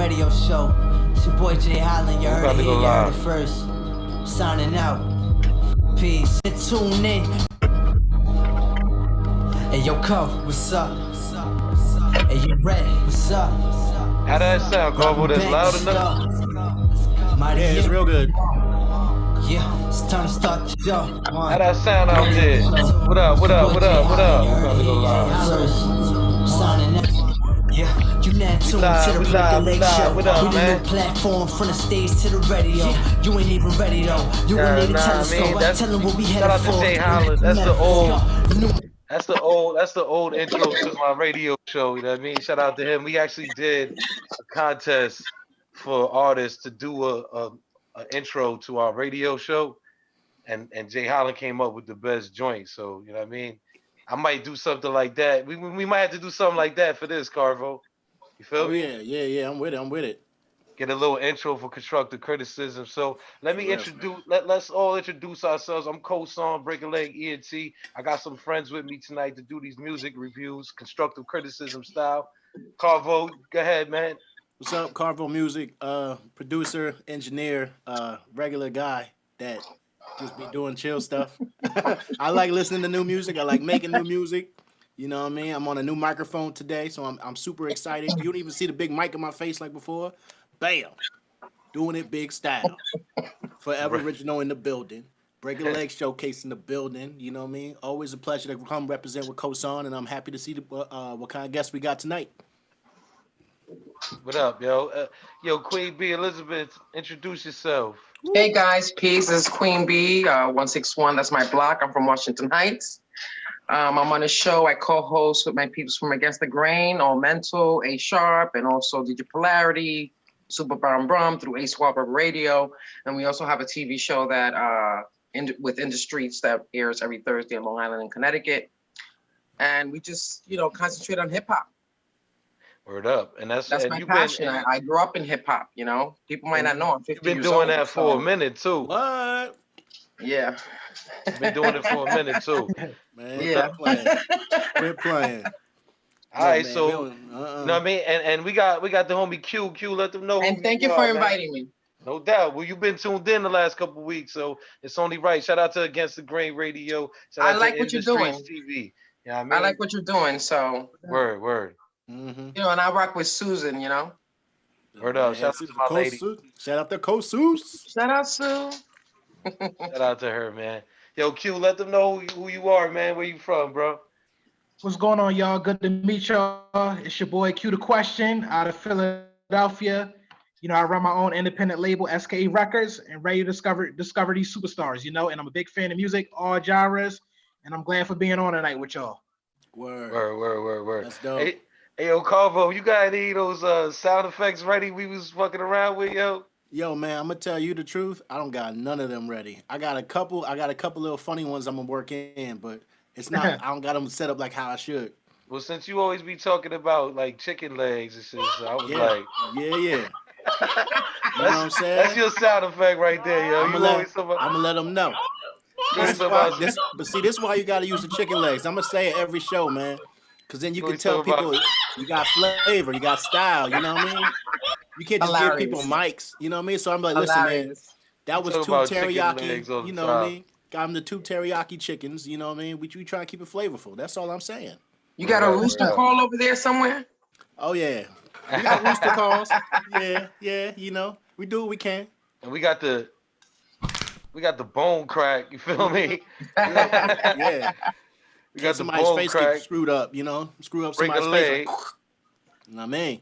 radio show. It's your boy Jay Holland. You heard it here, you heard it first. I'm signing out. Peace. Tune in. Hey, yo, Co, what's up? Hey, you ready? What's up? How that sound, Corvo? That's loud enough? Yeah, it's real good. Yeah, it's time to start the show. How that sound out there? What up, what up, what up, what up? We're about to go live. Signing out. Yeah, you now tuned to the Regulate Show. What up, We the man? new platform from the stage to the radio. You ain't even ready though. You ain't need a telescope. I tell them what we Shout out headed to for. Jay Holland. That's the old intro to my radio show. You know what I mean? Shout out to him. We actually did a contest for artists to do a intro to our radio show, and Jay Holland came up with the best joint. So you know what I mean? I might do something like that. We might have to do something like that for this, Carvo. You feel me? Yeah. I'm with it. Get a little intro for constructive criticism. So let me let's all introduce ourselves. I'm Kosan, Break a Leg, ENT. I got some friends with me tonight to do these music reviews, constructive criticism style. Carvo, go ahead, man. What's up, Carvo Music? Producer, engineer, regular guy that just be doing chill stuff. I like listening to new music. I like making new music. You know what I mean? I'm on a new microphone today, so I'm super excited. You don't even see the big mic in my face like before. Bam! Doing it big style. Forever Original in the building. Break a Leg Showcase in the building. You know what I mean? Always a pleasure to come represent with Kosan, and I'm happy to see what kind of guests we got tonight. What up, yo? Yo, Queen B, Elizabeth, introduce yourself. Hey guys, peace. This is Queen B, 161. That's my block. I'm from Washington Heights. I'm on a show. I co-host with my peeps from Against the Grain, All Mental, A Sharp, and also DJ Polarity, Super Brum Brum through A Swap Up Radio. And we also have a TV show that with In the Streets that airs every Thursday in Long Island and Connecticut. And we just, concentrate on hip hop. Word up. And that's my passion. I grew up in hip hop, People might not know I'm 50 years old. You've been doing that for a minute too. What? Yeah. You've been doing it for a minute too. Man, yeah. We're playing. All right, man, so you know what I mean, and we got the homie Q. Let them know. And thank you for inviting me. No doubt. Well, you've been tuned in the last couple of weeks, so it's only right. Shout out to Against the Grain Radio. Shout out I like to what you're doing. TV. Yeah, I like what you're doing. So word. Mm-hmm. And I rock with Susan. Word up. Shout out to my lady. Shout out to Kosus. Shout out Sue. Shout out to her, man. Yo, Q, let them know who you are, man. Where you from, bro? What's going on, y'all? Good to meet y'all. It's your boy Q the Question out of Philadelphia. I run my own independent label, SKE Records, and ready to discover these superstars, and I'm a big fan of music, all genres, and I'm glad for being on tonight with y'all. Word. That's dope. Hey, yo, Carvo, you got any of those sound effects ready we was fucking around with, yo? Yo, man, I'm gonna tell you the truth. I don't got none of them ready. I got a couple little funny ones I'm gonna work in, but it's not. I don't got them set up like how I should. Well, since you always be talking about like chicken legs and shit, so I was yeah. You know what I'm saying? That's your sound effect right there, yo. I'm gonna let them know. But see, this is why you gotta use the chicken legs. I'm gonna say it every show, man, because then you can tell people you got flavor, you got style. You know what I mean? You can't just give people mics, you know what I mean? So I'm like, listen, man, that was 2 teriyaki, you know what I mean? Got them the 2 teriyaki chickens, you know what I mean? We try to keep it flavorful. That's all I'm saying. You got a rooster call over there somewhere? Oh, yeah. We got rooster calls. Yeah, we do what we can. And we got the bone crack, you feel me? Yeah. We got somebody's face get screwed up, screw up somebody's face. Like, you know what I mean?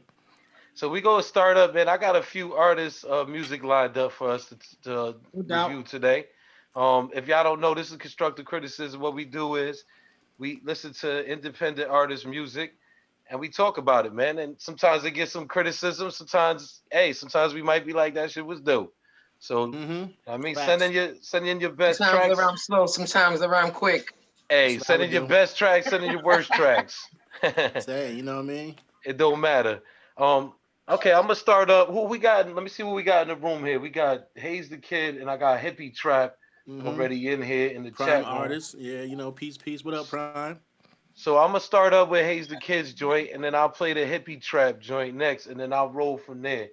So we gonna start up, man. I got a few artists' music lined up for us to review today. If y'all don't know, this is constructive criticism. What we do is we listen to independent artists' music and we talk about it, man. And sometimes they get some criticism. Sometimes we might be like, that shit was dope. So I mean, send in your best tracks. Sometimes around slow, sometimes around quick. Hey, send in your best tracks, send in your worst tracks. Say, you know what I mean? It don't matter. Okay, I'm gonna start up. Who we got? Let me see what we got in the room here. We got Hayes the Kid, and I got Hippie Trap already in here in the Prime chat room. artist, yeah, peace. What up, Prime? So I'm gonna start up with Hayes the Kid's joint, and then I'll play the hippie trap joint next, and then I'll roll from there.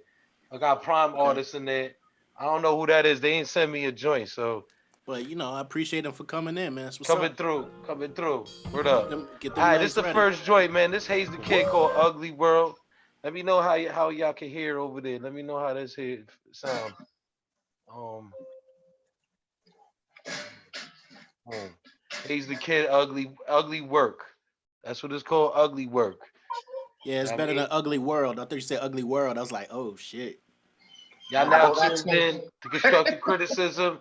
I got prime artists in there. I don't know who that is. They ain't send me a joint, so. But you know, I appreciate them for coming in, man. That's what's Coming up. through. Word up. Get All them right, this legs is the ready. first joint, man. This Hayes the Kid called Ugly World. Let me know how y'all can hear over there. Let me know how this here sound. Hayes the Kid, ugly work. That's what it's called, ugly work. Yeah, it's better than Ugly World. I thought you said Ugly World. I was like, oh shit. Y'all now tuned in to constructive criticism.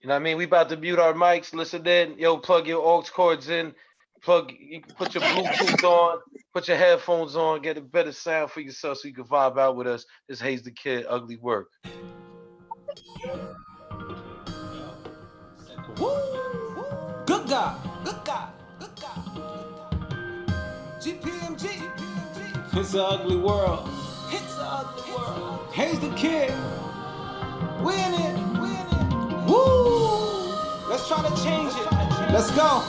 You know what I mean? We about to mute our mics. Listen in. Yo, plug your aux cords in. You can put your Bluetooth on, put your headphones on, get a better sound for yourself so you can vibe out with us. This Hayes the Kid, ugly work. Good God. GPMG. It's an ugly world. Hayes the Kid. We in it. Woo! Let's try to change it. Let's go.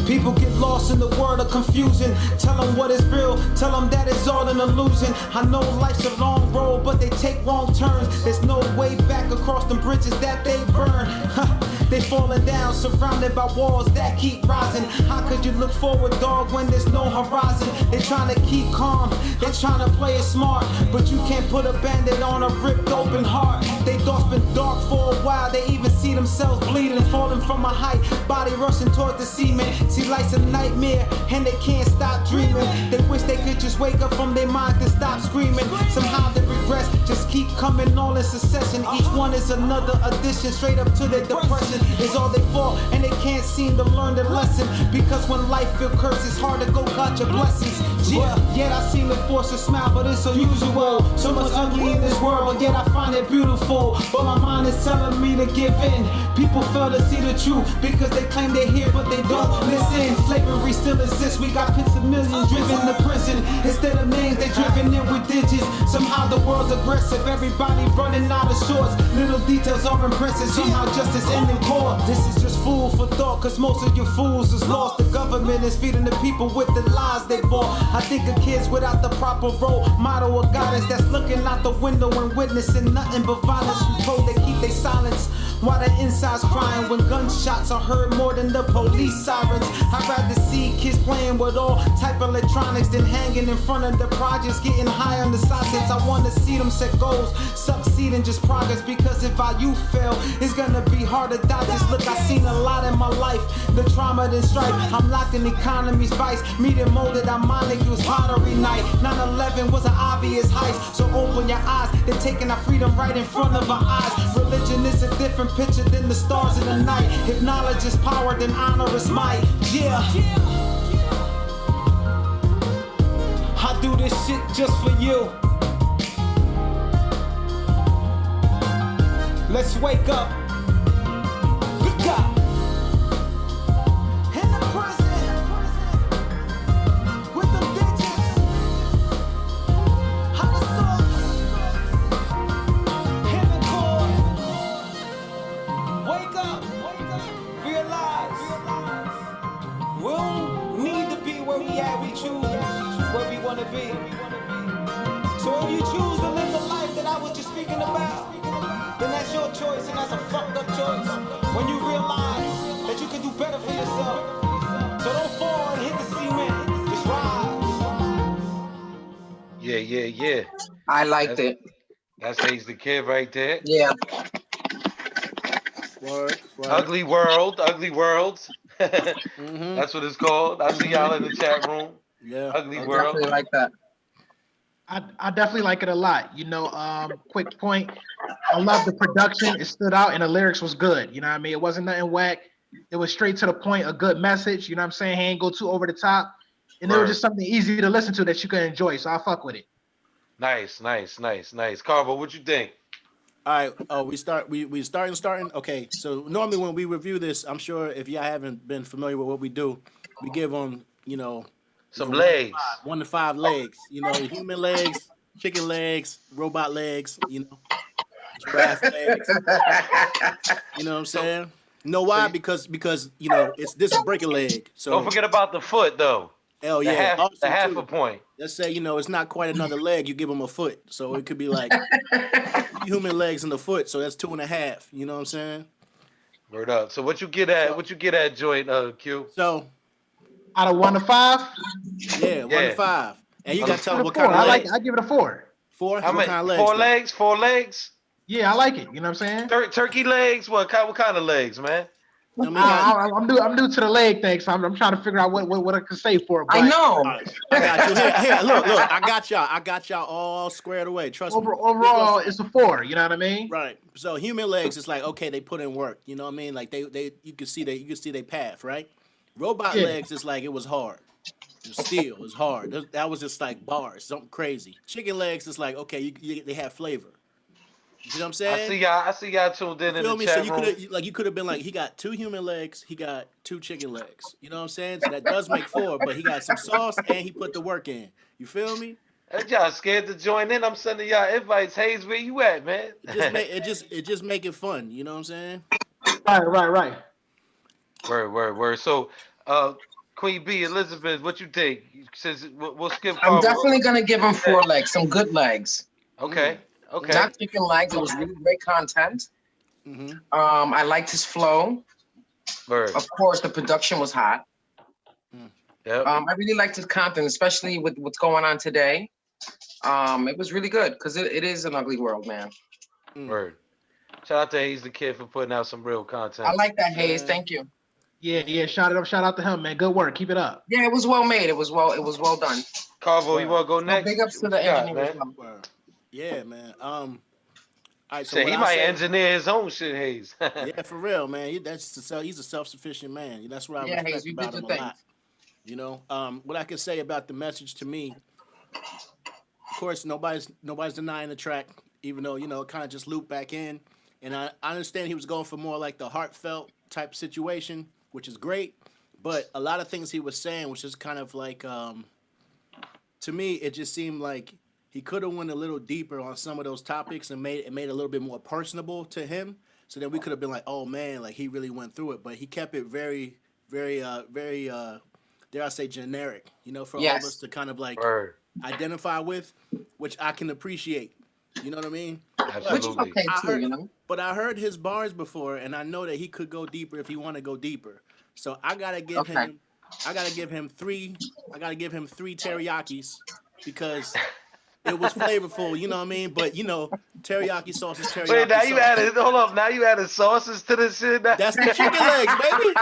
People get lost in the world of confusion. Tell them what is real, tell them that it's all an illusion. I know life's a long road, but they take wrong turns. There's no way back across the bridges that they burn. They falling down, surrounded by walls that keep rising. How could you look forward, dog, when there's no horizon? They trying to keep calm, they trying to play it smart, but you can't put a band-aid on a ripped open heart. They thoughts been dark for a while, they even see themselves bleeding, falling from a height, body rushing towards the cement. See, life's a nightmare, and they can't stop dreaming. They wish they could just wake up from their minds and stop screaming. Somehow the regrets just keep coming all in succession. Each one is another addition, straight up to their depression. Is all they fall, and they can't seem to learn their lesson. Because when life feel cursed, it's hard to go got your blessings. Yeah, yet I seem to force a smile, but it's unusual. So much ugly in this world, but yet I find it beautiful. But my mind is telling me to give in. People fail to see the truth because they claim they're here, but they don't listen. Slavery still exists. We got pins of millions driven to prison. Instead of names, they driven in with digits. Somehow the world's aggressive. Everybody running out of shorts. Little details are impressive. Somehow justice ending court. This is just food for thought, cause most of you fools is lost. The government is feeding the people with the lies they bought. I think of kids without the proper role model of guidance that's looking out the window and witnessing nothing but violence. We told they keep their silence while the inside's crying when gunshots are heard more than the police sirens. I'd rather see kids playing with all type of electronics than hanging in front of the projects, getting high on the side since I want to see them set goals, succeed in just progress. Because if you fail, it's gonna be hard to digest. Look, I've seen a lot in my life, the trauma, the strife. I'm locked in economy's vice, meeting molded, I'm molecules, pottery night. 9/11 was an obvious heist, so open your eyes. They're taking our freedom right in front of our eyes. Religion is a different picture than the stars in the night. If knowledge is power, then honor is might. Yeah. I do this shit just for you. Let's wake up. Good God. In the prison with the digits. I'm the soul. In the core. Wake up. Realize. We don't need to be where we at. We choose where we want to be. So if you choose to live the life that I was just speaking about, then that's your choice, and that's a fucked up choice. When you realize that you can do better for yourself. So don't fall and hit the cement, just rise. Yeah. I liked it. That's Hayes the Kid right there. Yeah. Word. Ugly World. That's what it's called. I see y'all in the chat room. Yeah. Ugly I World. definitely like that. I definitely like it a lot. You know, quick point. I love the production. It stood out and the lyrics was good. You know what I mean? It wasn't nothing whack. It was straight to the point, a good message. You know what I'm saying? He ain't go too over the top. And it was just something easy to listen to that you can enjoy. So I fuck with it. Nice. Carver, what you think? All right. Oh, we starting. Okay. So normally when we review this, I'm sure if y'all haven't been familiar with what we do, we give them, Some legs. 1 to 5 legs. Human legs, chicken legs, robot legs. Giraffe legs. You know what I'm saying? You know why? Because you know this is break a leg. So don't forget about the foot though. hell The yeah. Also, half too, a point. let's say it's not quite another leg. You give him a foot, so it could be like 3 human legs in the foot. So that's 2.5. You know what I'm saying? Word up. So what you get at joint Q? So Out of 1 to 5, yeah, 1 to 5, and you gotta tell I him give what it a 4. kind of I like legs. it. I give it a 4. 4. How What many? kind of legs? Four though? legs. 4 legs. Yeah, I like it. You know what I'm saying? Turkey legs. What kind of legs, man? I mean, I'm new to the leg thing, so I'm trying to figure out what I can say for it. But I know. I got you. Here, look, I got y'all all squared away. Trust me. Overall, it's a 4. You know what I mean? Right. So human legs, it's like okay, they put in work. You know what I mean? Like they you can see their path, right? Robot legs is like it was hard. It was steel. It was hard. That was just like bars, something crazy. Chicken legs is like okay, they have flavor. You know what I'm saying? I see y'all tuned in Feel the me? So chat room. you could have been like he got 2 human legs, he got 2 chicken legs. You know what I'm saying? So that does make 4, but he got some sauce and he put the work in. You feel me? Y'all scared to join in? I'm sending y'all invites. Hayes, where you at, man? It just make it fun. You know what I'm saying? Right. Word. So, Queen B, Elizabeth, what you think? Since we'll skip. I'm Carver. definitely gonna give him 4 legs, some good legs. Okay. Not chicken legs. It was really great content. Mm-hmm. I liked his flow. Word. Of course, the production was hot. Yep. I really liked his content, especially with what's going on today. It was really good because it is an ugly world, man. Word. Shout out to Hayes the Kid for putting out some real content. I like that, Hayes. Thank you. Yeah. Shout out to him, man. Good work. Keep it up. Yeah, it was well made. It was well done. Carvo, you want to go So next? big ups to the engineer. Yeah, man. All right, so He might engineer his own shit, Hayes. Yeah, for real, man. He's a self-sufficient man. That's what I respect Hayes, about him a lot. You know, what I can say about the message to me, of course, nobody's denying the track, even though it kind of just looped back in. And I understand he was going for more like the heartfelt type situation, which is great. But a lot of things he was saying was just kind of like, to me, it just seemed like he could have went a little deeper on some of those topics and made it a little bit more personable to him. So then we could have been like, oh man, like he really went through it. But he kept it very, very, dare I say, generic, for all of us to kind of like identify with, which I can appreciate. You know what I mean? Absolutely. But I heard his bars before, and I know that he could go deeper if he want to go deeper. So I gotta give him 3. I gotta give him 3 teriyakis because it was flavorful. You know what I mean? But teriyaki sauce is teriyaki. Wait, now sauce. you added. Hold up. Now you added sauces to this shit. That's the chicken legs, baby.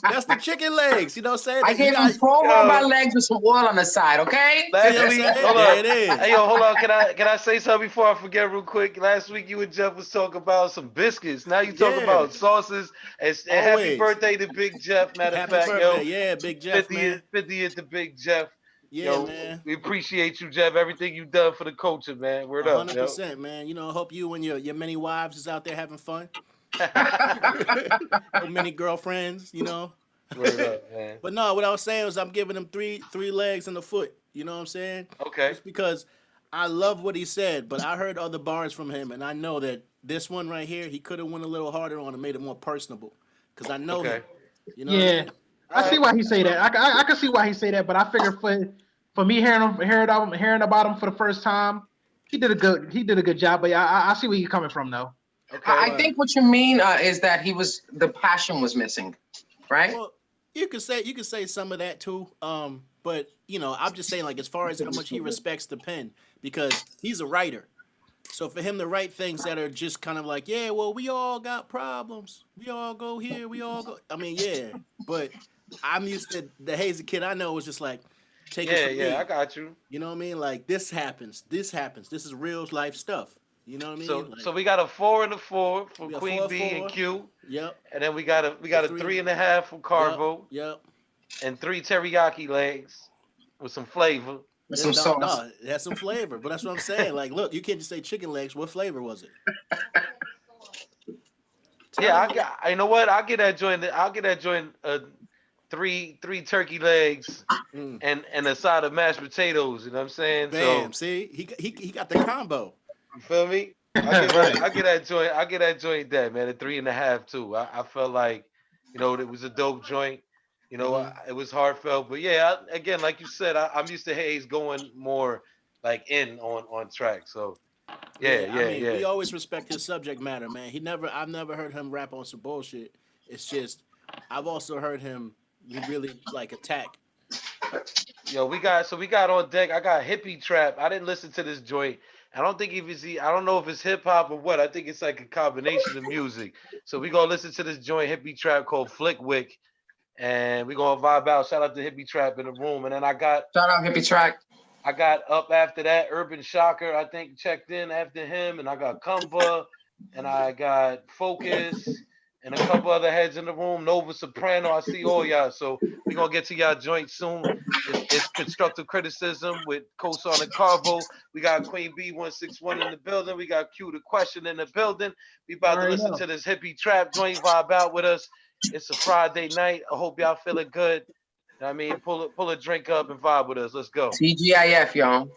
That's the chicken legs. You know what I'm saying? I gave him 4 robot legs with some oil on the side. Okay. Last week, hold there on. it is. Hey, yo, hold on. Can I say something before I forget real quick? Last week you and Jeff was talking about some biscuits. Now you talking about sauces. And happy birthday to Big Jeff. Matter of fact, birthday. Yeah, Big Jeff, 50th to Big Jeff. Yeah, man. We appreciate you, Jeff. Everything you've done for the culture, man. Word up, 100%, man. I hope you and your many wives is out there having fun. Your many girlfriends, Word up, man. But no, what I was saying was I'm giving him three legs and a foot. You know what I'm saying? Okay. It's because I love what he said, but I heard other bars from him, and I know that this one right here, he could have went a little harder on and made it more personable. Because I know him. You know what I mean? I see why he say that. I can see why he say that, but I figure for me hearing about him for the first time, he did a good job. But I see where you're coming from though. Okay. I think what you mean is that the passion was missing, right? Well, you could say some of that too. But I'm just saying like as far as how much he respects the pen because he's a writer. So for him to write things that are just kind of like, yeah, well, we all got problems. We all go here. We all go. I mean, yeah, but I'm used to the Hazy Kid I know was just like, take it from me. I got you. You know what I mean? Like this happens. This is real life stuff. You know what I mean? So we got a 4 and a 4 for Queen B and Q. Yep. And then we got a 3.5 from Carvo. Yep. And 3 teriyaki legs with some flavor. With some sauce. No, it has some flavor. But that's what I'm saying. Like, look, you can't just say chicken legs. What flavor was it? You know what? I'll get that joint 3 turkey legs and a side of mashed potatoes. You know what I'm saying? Bam. See, he got the combo. You feel me? I get that joint that, man, a 3.5 too. I felt like You know, it was a dope joint. You know, Mhm. it was heartfelt. But yeah, again, like you said, I'm used to Hayes going more like in on track. So yeah, Yeah, I yeah, mean, yeah. we always respect his subject matter, man. I've never heard him rap on some bullshit. It's just, I've also heard him really like attack. Yo, we got on deck. I got hippie trap. I didn't listen to this joint. I don't think if it's I don't know if it's hip hop or what. I think it's like a combination of music. So we gonna listen to this joint hippie trap called Flickwick, and we gonna vibe out. Shout out to hippie trap in the room. And then Shout out Hippie Track. I got up after that Urban Shocker. I think checked in after him, and I got Kumba, and I got Focus, and a couple other heads in the room. Nova Soprano. I see all y'all. So we gonna get to y'all joint soon. It's constructive criticism with Kosan and Carvo. We got Queen B 161 in the building. We got Q the question in the building. We about to Already listen know. to this hippie trap joint vibe out with us. It's a Friday night. I hope y'all feeling good. I mean, pull a drink up and vibe with us. Let's go. TGIF, y'all.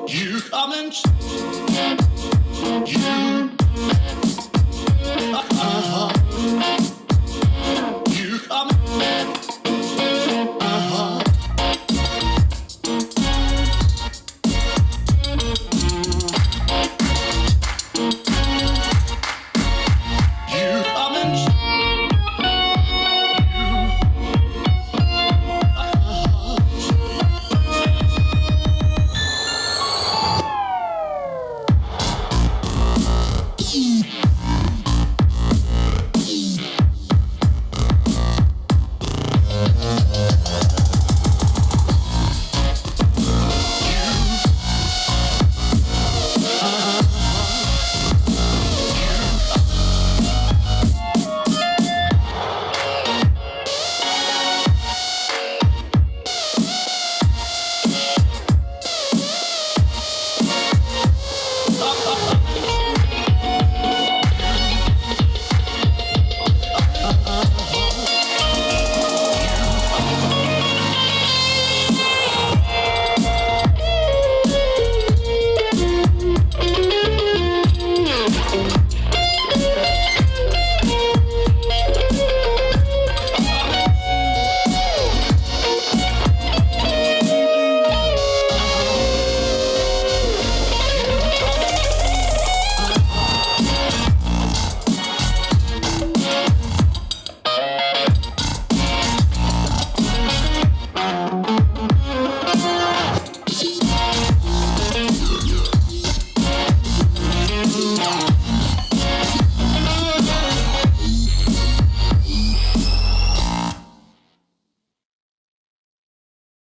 You come and you come. You come and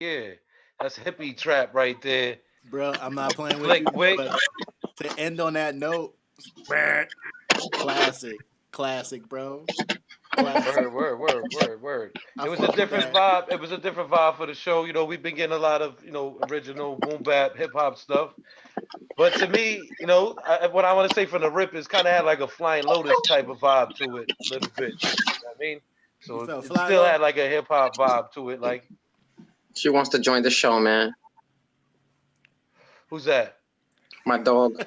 Yeah, that's hippie trap right there. Bro, I'm not playing with Flick you, Wick. but to end on that note, classic, classic, bro, classic. Word. I It was a fuck with different that, vibe. It was a different vibe for the show. You know, we've been getting a lot of, original boom bap hip hop stuff. But to me, what I want to say from the rip is kind of had like a Flying Lotus type of vibe to it, a little bit. You know what I mean? you So felt it fly still low. had like a hip hop vibe to it. Like, She wants to join the show, man. who's that? My dog.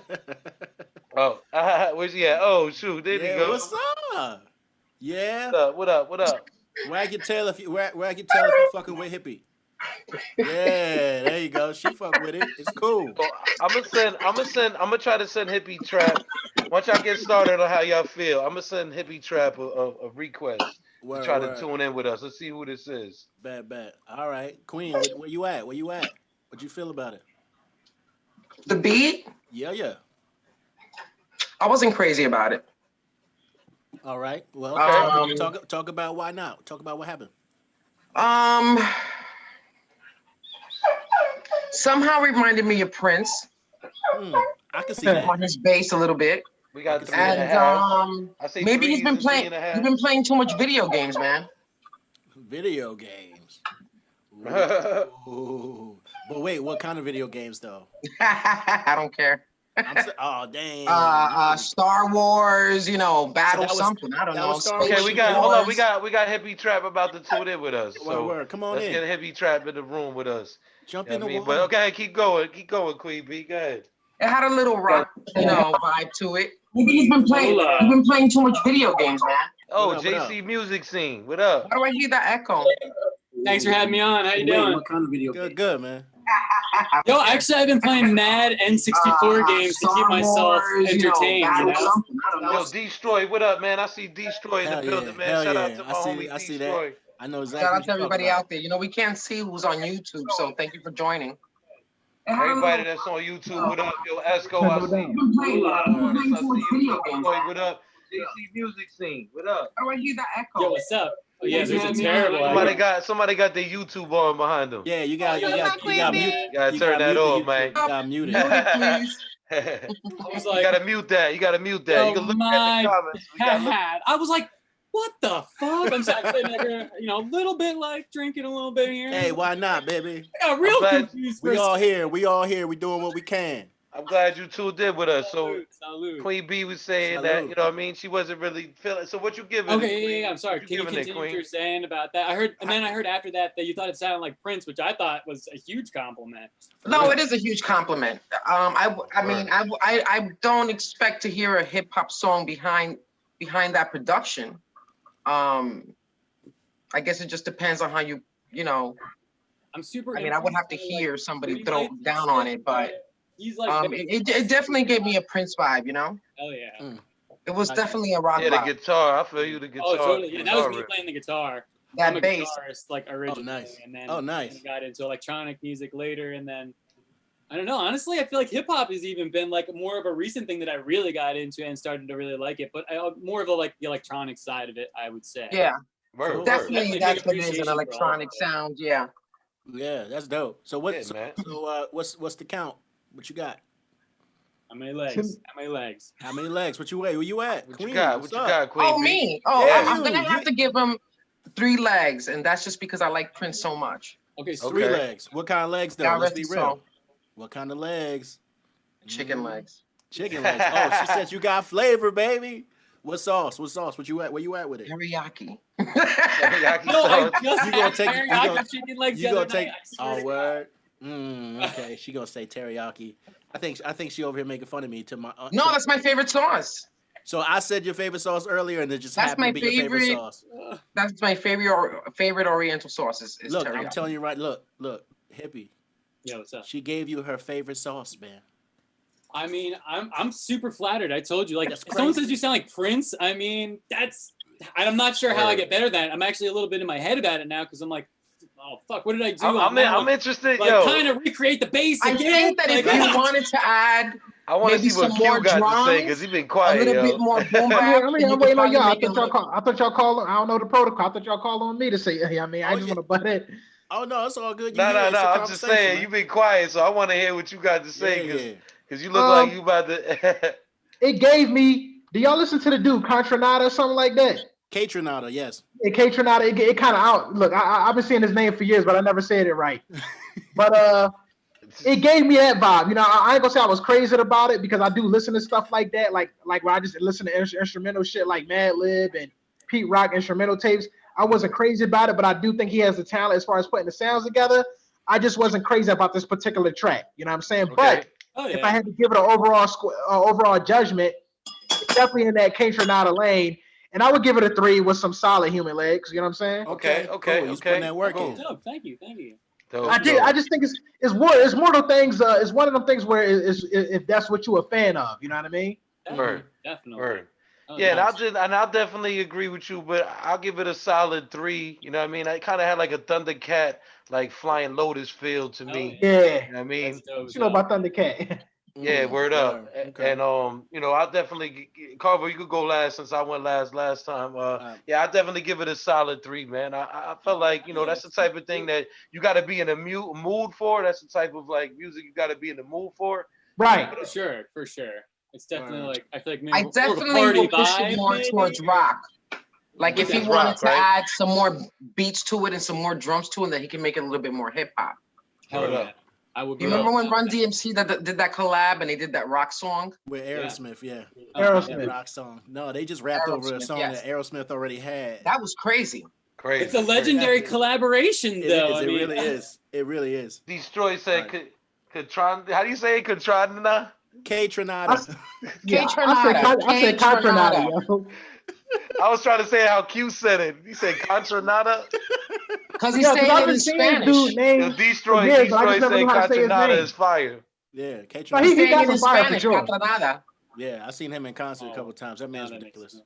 Oh, where's he at? Oh, shoot, there he Yeah, go. what's up? Yeah, What up? wag your tail if you fucking with hippie. Yeah, there you go. She fuck with it. It's cool. So I'm gonna try to send Hippie Trap. Once y'all get started on how y'all feel, I'm gonna send Hippie Trap a request to Word, try to word. tune in with us. Let's see who this is. Bad, bad. All right, Queen, where you at? Where you at? What you feel about it? The beat, Yeah, yeah. I wasn't crazy about it. All right. Well, Okay. talk about why not. Talk about what happened. Um, somehow reminded me of Prince Hmm. I can see that. on his bass a little bit. We I got can see three and a that. And half. I say maybe threes and three and a he's been playing too much video games, man. Video games. half. Ooh. But wait, what kind of video games though? I don't care. Oh dang. Star Wars, battle that was- something. I don't that know. was Star Wars. Okay, Space we got hold on. We Wars. got Hippie Trap about to tune in with us. Word, So word. Come on let's in. get Hippie Trap in the room with us. Jump Yeah, in the water. but okay, keep going, Queen B. Go ahead. It had a little rock, vibe to it. Maybe he's been playing too much video games, man. Oh, What up, what JC Music Scene. What up? Why do I hear that echo? Thanks for having me on. How you doing? What kind of video game? Good, man. Yo, actually, I've been playing mad N64 games to keep myself entertained. Yo, Destroy, what up, man? I see Destroy in the building, man. Hell Shout yeah. out to my homie I see Destroy. that. I know exactly. Shout out to everybody out there. You know, we can't see who's on YouTube, so thank you for joining. Everybody that's on YouTube, what up? Yo, Esco, I see you. Destroy, what up? JC Music Scene, what up? How do I hear that echo? Yo, what's up? Oh, yeah, there's a terrible. Somebody got their YouTube on behind them. Yeah, you got mute. You gotta turn that off, man. You got muted. You gotta mute that. You gotta mute that. You can look at the comments. I was like, what the fuck? I'm sitting there, a little bit like drinking a little bit here. Hey, why not, baby? I got real confused. We all here. We doing what we can. I'm glad you two did with us. So Salute. Queen B was saying that, you know what I mean? She wasn't really feeling. So what you giving? Okay, yeah, I'm sorry. Can you continue what you're saying about that? I heard after that you thought it sounded like Prince, which I thought was a huge compliment. No, it is a huge compliment. I don't expect to hear a hip hop song behind that production. I guess it just depends on how you I'm super. I would have to hear somebody throw down on it, but he's like it definitely gave me a Prince vibe, Hell yeah. It was definitely a rock vibe. The guitar. I feel you. The guitar. Oh, totally. Yeah, that was me playing the guitar. That I'm a bass. guitarist, originally. nice. And then nice. got into electronic music later, and then I don't know. Honestly, I feel like hip hop has even been more of a recent thing that I really got into and started to really like it. But more of the electronic side of it, I would say. Yeah. Definitely that's what it is, an electronic sound. Yeah. Yeah, that's dope. So what's the count? What you got? How many legs? How many legs? What you weigh? Where you at? What Queen, you got? What you got, Queen? Oh, me. Oh, yeah. I'm gonna have to give him 3 legs, and that's just because I like Prince so much. Okay, so 3 legs. What kind of legs though? God Let's be rest his real. soul. What kind of legs? Chicken legs. Chicken legs. Oh, she said you got flavor, baby. What sauce? What you at? Where you at with it? Teriyaki. Teriyaki No, I sauce. just You gonna had take- you teriyaki gonna- chicken legs You the gonna other take? night, I swear Oh, to God. word. Okay, she gonna say teriyaki. I think she over here making fun of me to my. No, that's my favorite sauce. So I said your favorite sauce earlier, and it just That's happened my to be your favorite favorite. sauce. That's my favorite Oriental sauce is Look, teriyaki. I'm telling you right. Look, hippie. Yeah, what's up? She gave you her favorite sauce, man. I mean, I'm super flattered. I told you, That's if someone crazy. says you sound like Prince, I mean, I'm not sure how I get better than it. I'm actually a little bit in my head about it now because I'm like, oh fuck, what did I do? I'm interested, yo. Kind of recreate the bass I again. think that if you wanted to add I want to maybe see what some Q more got to say drums, because he's been a quiet, little yo. bit more boom bap, I'm then you waiting could on y'all. I probably make it thought y'all call. I don't know the protocol. I thought y'all call on me to say. Hey, I just want to butt it. Oh no, it's all good. No. It's a I'm just saying conversation, you've been quiet, so I want to hear what you got to say because you look Um, like you about to. It gave me. Do y'all listen to the dude Contranata or something like that? Catronata, yes. Catronata. It kind of out. Look, I've been seeing his name for years, but I never said it right. But it gave me that vibe. I ain't gonna say I was crazy about it because I do listen to stuff like that, like where I just listen to instrumental shit like Mad Lib and Pete Rock instrumental tapes. I wasn't crazy about it, but I do think he has the talent as far as putting the sounds together. I just wasn't crazy about this particular track. You know what I'm saying? Okay. But if I had to give it an overall judgment, it's definitely in that Catronata lane. And I would give it a 3 with some solid human legs. You know what I'm saying? Okay. Cool. He's putting that work in. Dope. Thank you. I just think it's one of those things. It's one of them things where if that's what you're a fan of, you know what I mean? Definitely. Word. Oh, Yeah, nice. I'll definitely agree with you, but I'll give it a solid 3. You know what I mean? I kind of had like a Thundercat, like Flying Lotus feel to me. Yeah. You know what I mean? That's dope, What you know about Thundercat? Yeah, word up. Okay. And I'll definitely Carver, you could go last since I went last time. Yeah, I definitely give it a solid 3, man. I felt like, that's the type of thing that you got to be in a mood for. That's the type of like music you got to be in the mood for. Right. For sure. It's definitely like I feel like maybe I more of a definitely party will push vibe, it more maybe. towards rock. Like if he That's wanted rock, to right? add some more beats to it and some more drums to it, then he can make it a little bit more hip hop. Hell Word yeah. up. I would. You remember when Run DMC did that collab and they did that rock song? With Aerosmith, yeah. Aerosmith. That rock song. No, they just rapped over a Aerosmith, song yes. that Aerosmith already had. That was crazy. Crazy. It's a legendary collaboration, though. It really is. It really is. Destroy said, Katron. How do you say it? Katronina? K Tronada. Yeah, K-Tronada. I said Contranata, yo. I was trying to say how Q said it. He said Contranada. Because he's Yeah, saying I've it been in seeing this Spanish. dude Yo, name for Destroy years, but I just never said knew how to say his Contranada name. is fire. Yeah, K No, Tronada. He's he saying got it some in fire for Spanish. sure. Catranada. Yeah, I seen him in concert a couple times. That man's Now that makes ridiculous. sense.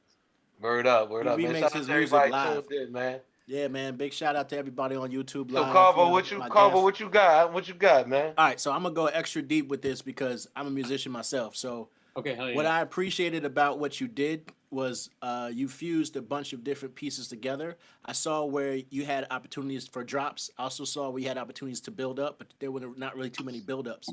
Word up, He man. remakes Shout out his to music everybody live. tuned in, man. Yeah, man. Big shout out to everybody on YouTube So live. Carver, my guests. what you got? What you got, man? All right, so I'm gonna go extra deep with this because I'm a musician myself. So Okay, hell yeah. what I appreciated about what you did was you fused a bunch of different pieces together. I saw where you had opportunities for drops. I also saw we had opportunities to build up, but there were not really too many build-ups.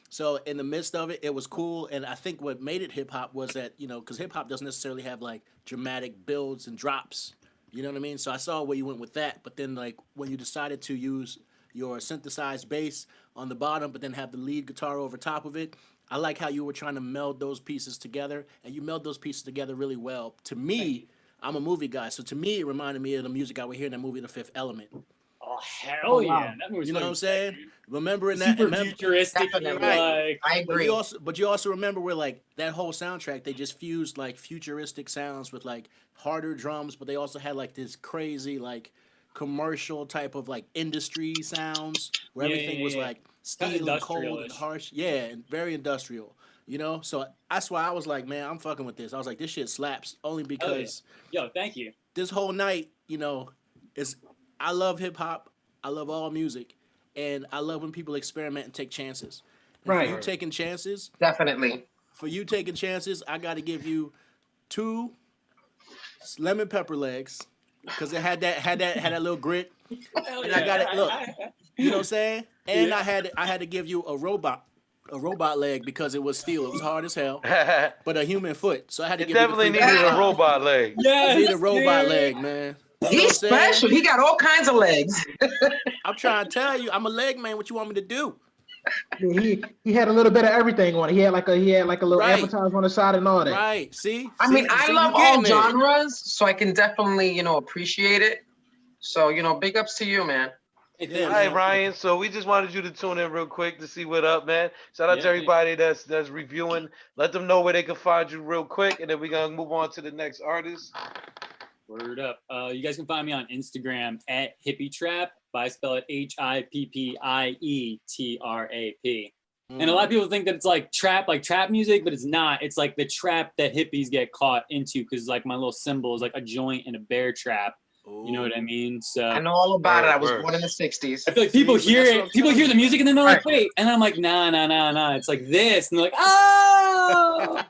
So in the midst of it, it was cool. And I think what made it hip hop was that, because hip hop doesn't necessarily have like dramatic builds and drops. You know what I mean? So I saw where you went with that. But then like when you decided to use your synthesized bass on the bottom, but then have the lead guitar over top of it, I like how you were trying to meld those pieces together, and you meld those pieces together really well. To me, I'm a movie guy, so to me, it reminded me of the music I would hear in that movie, The Fifth Element. Oh hell Oh, yeah! wow. That movie's You know what I'm fucking saying? sick, Remembering dude. that, Super futuristic, Definitely. like I but agree. you also remember where like that whole soundtrack, they just fused like futuristic sounds with like harder drums, but they also had like this crazy like commercial type of like industry sounds where Yeah, everything yeah, was yeah. like steel and cold and industrial-ish. harsh. Yeah, and very industrial. So that's why I was like, man, I'm fucking with this. I was like, this shit slaps only because Yo, thank you. this whole night, is I love hip hop. I love all music, and I love when people experiment and take chances. And Right. for you taking chances, Definitely. I got to give you 2 lemon pepper legs because it had that little grit. Hell And yeah. I got it. Look, you know what I'm saying? And Yeah. I had to give you a robot leg because it was steel. It was hard as hell, but a human foot. So I had to It give you the definitely free needed a five. robot leg. Yes, I need a robot dude. leg, man. You know what He's I'm saying? special. He got all kinds of legs. I'm trying to tell you, I'm a leg man. What you want me to do? Yeah, he had a little bit of everything on it. He had like a little Right. appetizer on the side and all that. Right. See? I mean, I See, love you getting all there. genres, so I can definitely, appreciate it. So, big ups to you, man. Hey, Yeah, All thank you. right, Ryan. So we just wanted you to tune in real quick to see what up, man. Shout out to Yeah, everybody that's reviewing. Let them know where they can find you real quick, and then we're gonna move on to the next artist. Word up. You guys can find me on Instagram at Hippie Trap. I spell it HIPPIETRAP. And a lot of people think that it's like trap music, but it's not. It's like the trap that hippies get caught into because like my little symbol is like a joint and a bear trap. You know what I mean? So I know all about it. I was Word. born in the 60s. I feel like people See, hear that's what I'm it, people telling hear you, the music, man. and then they're like, wait, and then I'm like, nah. It's like this, and they're like, oh.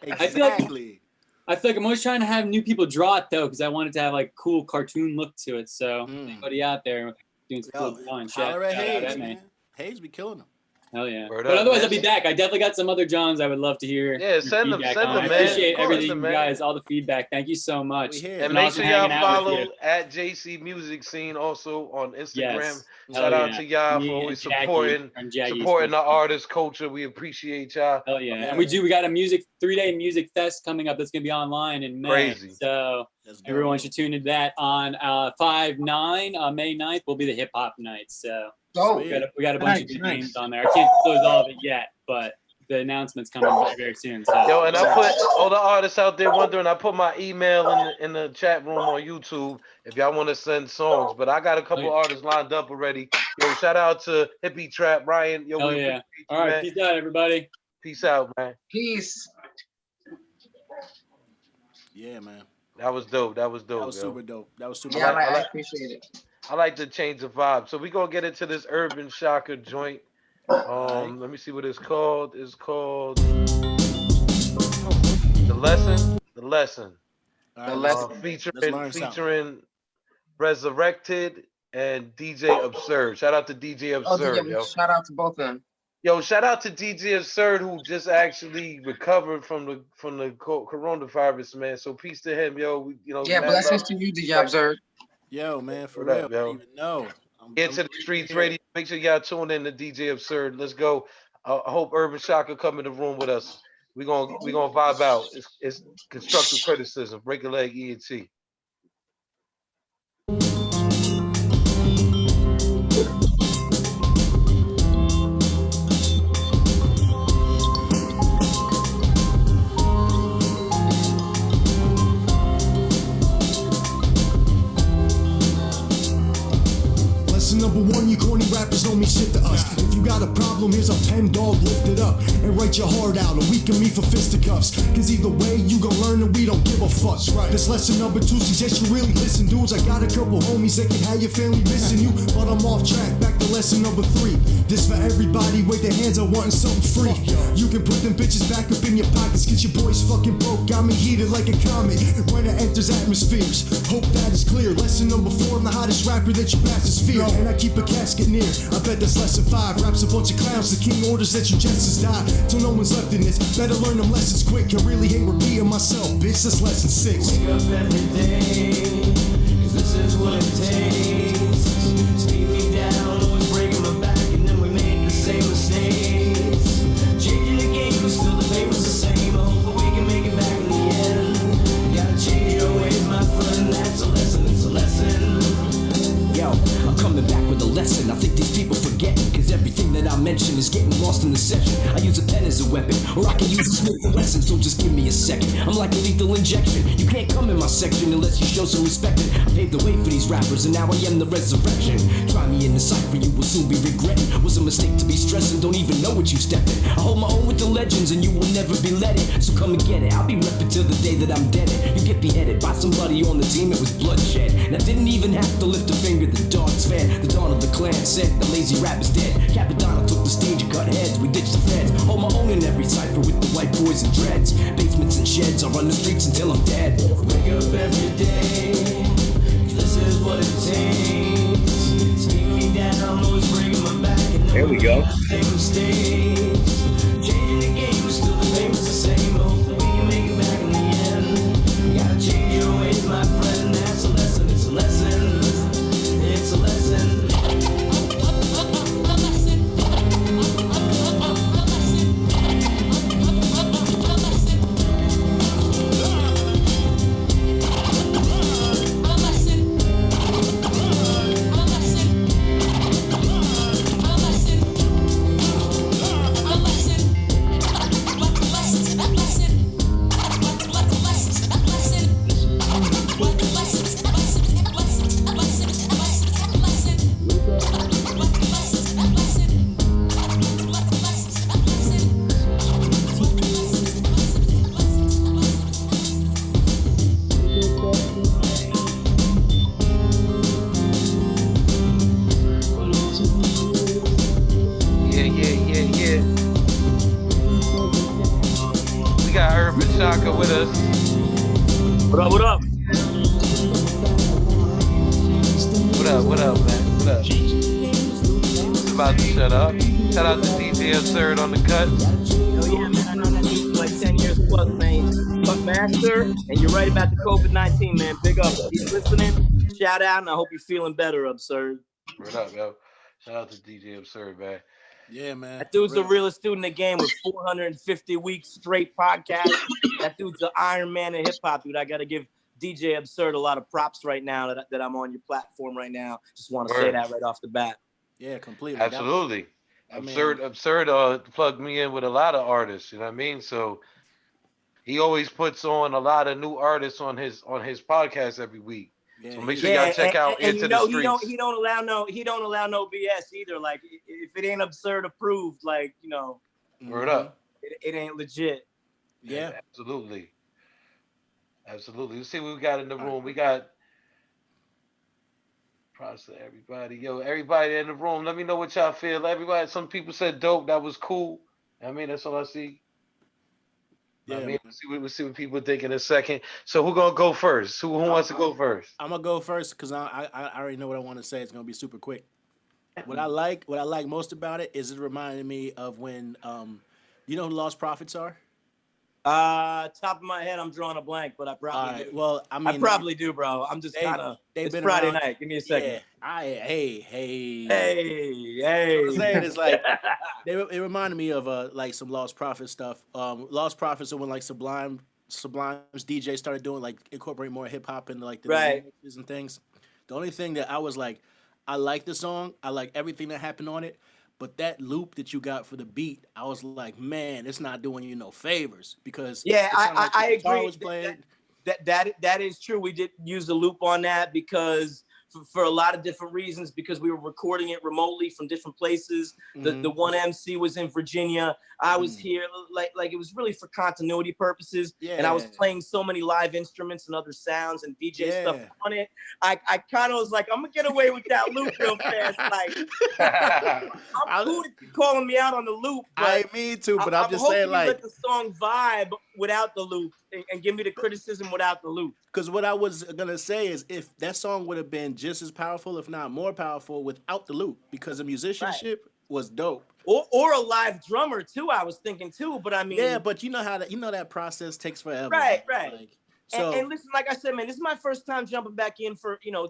Exactly. I feel like I'm always trying to have new people draw it though, because I want it to have like cool cartoon look to it. So anybody out there doing some cool drawing shit, Holler at shout out Hayes, at me. man. Hayes be killing them. Hell yeah. Word But up, otherwise, man. I'll be back. I definitely got some other Johns I would love to hear. Yeah, your send them, feedback send on. them, I man. appreciate Of course, everything, man. you guys, all the feedback. Thank you so much. We here. And Been make awesome sure y'all hanging out with follow you. at JC Music Scene also on Instagram. Yes. Shout Hell out yeah. to y'all Me for and always Jackie supporting from Jackie the Speak. artist culture. We appreciate y'all. Hell yeah. Yeah. And we got a 3-day music fest coming up that's going to be online in May. Crazy. So Let's go. everyone should tune into that on 5/9, May 9th will be the hip hop night. So So, Sweet. we got a bunch of Nice, good nice. names on there. I can't close all of it yet, but the announcement's coming very, very soon. So Yo, and I put all the artists out there wondering. I put my email in the chat room on YouTube if y'all want to send songs. But I got a couple artists lined up already. Yo, shout out to Hippie Trap, Ryan. Yo, hell we yeah. appreciate you, All right, man. peace out, everybody. Peace out, man. peace. Yeah, man. That was dope. That was yo. super dope. That was super Yeah, dope. I appreciate it. I like to change the vibe. So we gonna get into this Urban Shocker joint. Alright. Let me see what it's called. It's called The Lesson. The Lesson. All right, The let's- Lesson. let's learn something. Featuring Resurrected and DJ Absurd. Shout out to DJ Absurd, yo. Shout out to both of them. Yo, shout out to DJ Absurd who just actually recovered from the coronavirus, man. So peace to him, yo. Yeah, mad blessings love. to you, DJ Observe. Yo, man, for What real. up, I yo? don't even know. Get to the streets radio. Make sure y'all tune in to DJ Absurd. Let's go. I hope Urban Shocker come in the room with us. We gonna vibe out. It's constructive criticism. Break a leg, ENT. #1, you corny rappers don't mean shit to us. If you got a problem, here's a pen, dog, lift it up and write your heart out, or weaken me for fisticuffs. Cause either way, you gon' learn that we don't give a fuck. This lesson #2 suggests you really listen, dudes. I got a couple homies that can have your family missing you, but I'm off track, back to lesson #3. This for everybody, wave their hands up wanting something free. You can put them bitches back up in your pockets, cause your boys fucking broke, got me heated like a comet when it enters atmospheres. Hope that is clear. Lesson #4, I'm the hottest rapper that you bastards fear, and I keep a casket near. I bet that's lesson 5. Raps a bunch of clowns, the king orders that you jesters die till no one's left in this. Better learn them lessons quick. I really hate repeating myself, bitch. That's lesson 6. Wake up every day, cause this is what it takes. Keep me down, always breaking my back, and then we make the same mistakes. Changing the game, but still the paper's the same. I hope that we can make it back in the end. Gotta change your ways, my friend. That's a lesson, it's a lesson. Yo, I'm coming back with a lesson. I think these people forget, cause everything that I mention is getting lost in the session. I use a pen as a weapon, or I can use a Smith & Wesson, so just give me a second. I'm like a lethal injection. You can't come in my section unless you show some respect. I paved the way for these rappers, and now I am the resurrection. Try me in the cypher, you will soon be regretting. Was a mistake to be stressing, don't even know what you stepped in. I hold my own with the legends, and you will never be let in. So come and get it, I'll be repping till the day that I'm dead. You get beheaded by somebody on the team, it was bloodshed. And I didn't even have to lift a finger, the dogs fed. The dawn of the clan said the lazy rap is dead. Capadonna took the stage and cut heads, we ditched the feds. Hold my own in every cypher with the white boys and dreads. Basements and sheds, I run the streets until I'm dead. Wake up every day, this is what it takes. Keep me down, always breaking my back, and then there we go. Same mistakes. Changing the game, but still the paper's the same. Hope that we can make it back in the end. Gotta change your ways, my friend. That's a lesson, it's a lesson. It's a lesson. With us. What up, what up? What up, man? What up? It's about to shut up. Shout out to DJ Absurd on the cut. Hell yeah, man. I know that dude for like 10 years plus, man. Fuck master, and you're right about the COVID-19, man. Big up. Keep listening. Shout out, and I hope you're feeling better, Absurd. What up, yo? Shout out to DJ Absurd, man. Yeah, man. That dude's the realest dude in the game with 450 weeks straight podcast. That dude's the Iron Man of hip hop, dude. I got to give DJ Absurd a lot of props right now that I'm on your platform right now. Just want to say that right off the bat. Yeah, completely. Absolutely. Absurd plugged me in with a lot of artists, you know what I mean? So he always puts on a lot of new artists on his podcast every week. Yeah, so make sure y'all check out Into the Streets. He don't allow no BS either. Like if it ain't Absurd approved, like word up, it ain't legit. Yeah, absolutely. Let's see what we got in the room. We got props to everybody. Yo, everybody in the room. Let me know what y'all feel. Everybody. Some people said dope. That was cool. I mean, that's all I see. Yeah, I mean, we'll see what people think in a second. So who's gonna go first? Who wants to go first? I'm gonna go first because I already know what I want to say. It's gonna be super quick. What I like most about it is it reminded me of when you know who Lost Prophets are? Top of my head, I'm drawing a blank, but I probably do. Well, I mean, I probably do, bro. I'm just kind of. It's been Friday night. Give me a second. Yeah. Hey. What I'm saying is like it reminded me of like some Lost Prophets stuff. Lost Prophets are when like Sublime's DJ started doing like incorporating more hip hop into like the mixes and things. The only thing that I was like, I like the song, I like everything that happened on it. But that loop that you got for the beat, I was like, man, it's not doing you no favors because I agree. That is true. We did use the loop on that because for a lot of different reasons, because we were recording it remotely from different places. The one MC was in Virginia. I was here. Like it was really for continuity purposes. Yeah. And I was playing so many live instruments and other sounds and DJ stuff on it. I kind of was like, I'm gonna get away with that loop real fast. Like, I'm cool if you're calling me out on the loop. I mean to, but I'm just saying, like, let the song vibe without the loop and give me the criticism without the loop. Because what I was gonna say is, if that song would have been just as powerful, if not more powerful, without the loop, because the musicianship was dope. Or a live drummer too. I was thinking too, but I mean, yeah, but you know how that process takes forever. Right. Like, so, and listen, like I said, man, this is my first time jumping back in for 2-3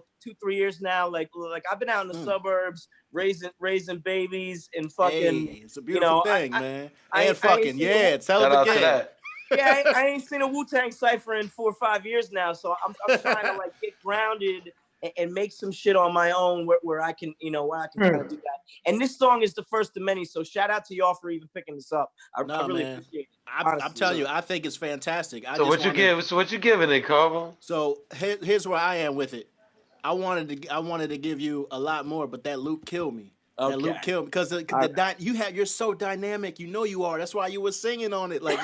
years now. Like I've been out in the suburbs raising babies and fucking. Hey, it's a beautiful thing, man. Tell it again. Yeah, I ain't seen a Wu-Tang cipher in 4 or 5 years now, so I'm trying to like get grounded and make some shit on my own where I can kind of do that. And this song is the first of many, so shout out to y'all for even picking this up. I really appreciate it. I'm telling you, I think it's fantastic. So what you giving it, Carbo? So here's where I am with it. I wanted to give you a lot more, but that loop killed me. Okay. That loop killed me because you're so dynamic. You know you are. That's why you were singing on it. Like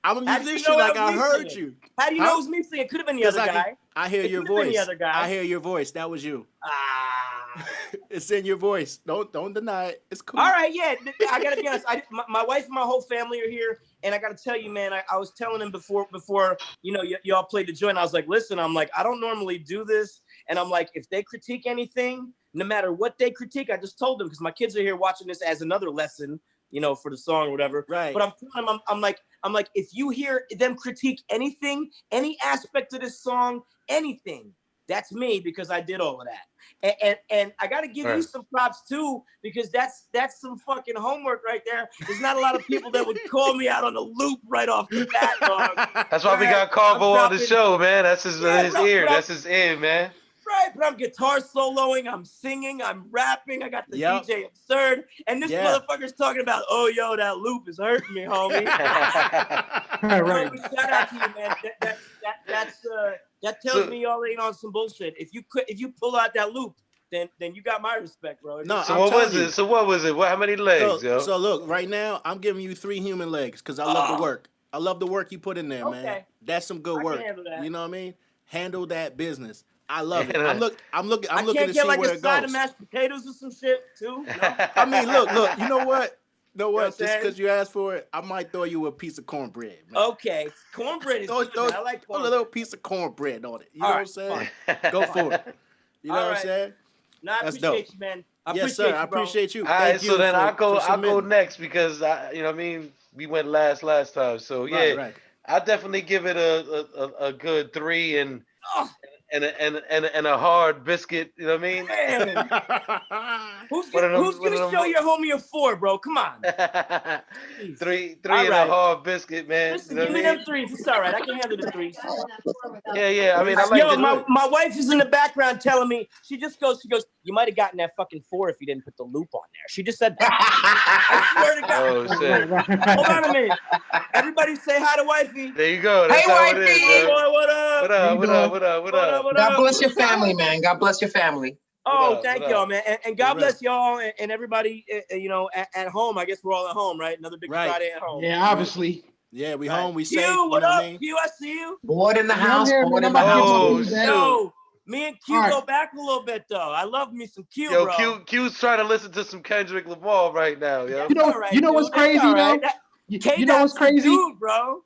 I'm a musician. Like I heard you. How do you know it was me singing? It could have been the other guy. I hear your voice. I hear your voice. That was you. It's in your voice. Don't deny it. It's cool. All right, yeah. I gotta be honest. My wife and my whole family are here, and I gotta tell you, man. I was telling them before y'all played the joint. I was like, listen, I'm like, I don't normally do this, and I'm like, if they critique anything, no matter what they critique, I just told them because my kids are here watching this as another lesson, for the song or whatever. Right. But I'm telling them, I'm like, if you hear them critique anything, any aspect of this song, anything, that's me because I did all of that. And I got to give you some props too, because that's some fucking homework right there. There's not a lot of people that would call me out on the loop right off the bat, dog. That's why we got Carbo on the show, man. That's his ear. That's his ear, man. Right, but I'm guitar soloing, I'm singing, I'm rapping, I got the DJ Absurd, and this motherfucker's talking about, oh, yo, that loop is hurting me, homie. Right. Shout out to you, man. That tells me y'all ain't on some bullshit. If you pull out that loop, then you got my respect, bro. No, so what was it? So what was it? How many legs, yo? So look, right now I'm giving you 3 human legs because I love the work. I love the work you put in there, man. That's some good work. You know what I mean? Handle that business. I love it. I'm looking to see where it goes. I can't get like a side of mashed potatoes or some shit too. No? I mean, look. You know what? Just because you asked for it, I might throw you a piece of cornbread. Man. Okay, cornbread is good. I like cornbread. A little piece of cornbread on it. You know what I'm saying? Go for it. You know what I'm saying? No, I appreciate you, man. Yes, sir. I appreciate you. All right, so then I'll go next because you know what I mean. We went last time, so yeah, right. I'll definitely give it a good 3 and a hard biscuit. You know what I mean? Who's gonna show your homie a 4, bro? Come on. 3 and a hard biscuit, man. Listen, give me them 3s. It's all right. I can handle the 3s. Yeah. I mean, I like my wife is in the background telling me. She goes. You might have gotten that fucking 4 if you didn't put the loop on there. She just said that. I swear to God. Oh shit. Hold on a minute. Everybody say hi to wifey. There you go. That's how wifey. it is, bro. What up? What up? God bless your family, man. God bless your family. Oh, thank y'all, man. And God bless y'all and everybody, at home. I guess we're all at home, right? Another big Friday at home. Yeah, obviously. Yeah, we home. We safe. Q, what up, I mean? Q, I see you. Board in the house. Yo, me and Q go back a little bit, though. I love me some Q, bro. Q's trying to listen to some Kendrick Lamar right now, yo. You know what's crazy, though? You know what's crazy? Dude, bro.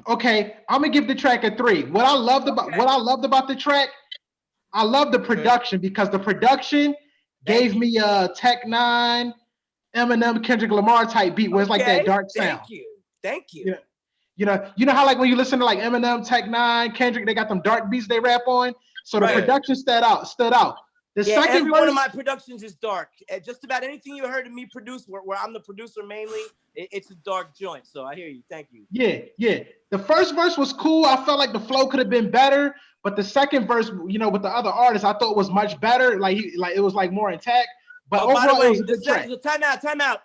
Okay, I'm gonna give the track a 3. What I loved about the track, I love the production because the production gave me a Tech 9, Eminem, Kendrick Lamar type beat where it's like that dark sound. Thank you. You know how like when you listen to like Eminem, Tech 9, Kendrick, they got them dark beats they rap on. So the production stood out. The second every one of my productions is dark. Just about anything you heard of me produce, where I'm the producer mainly, it's a dark joint. So I hear you. Thank you. Yeah. The first verse was cool. I felt like the flow could have been better, but the second verse, with the other artists, I thought was much better. Like it was like more intact. But overall, by the way, it was a good track. Time out.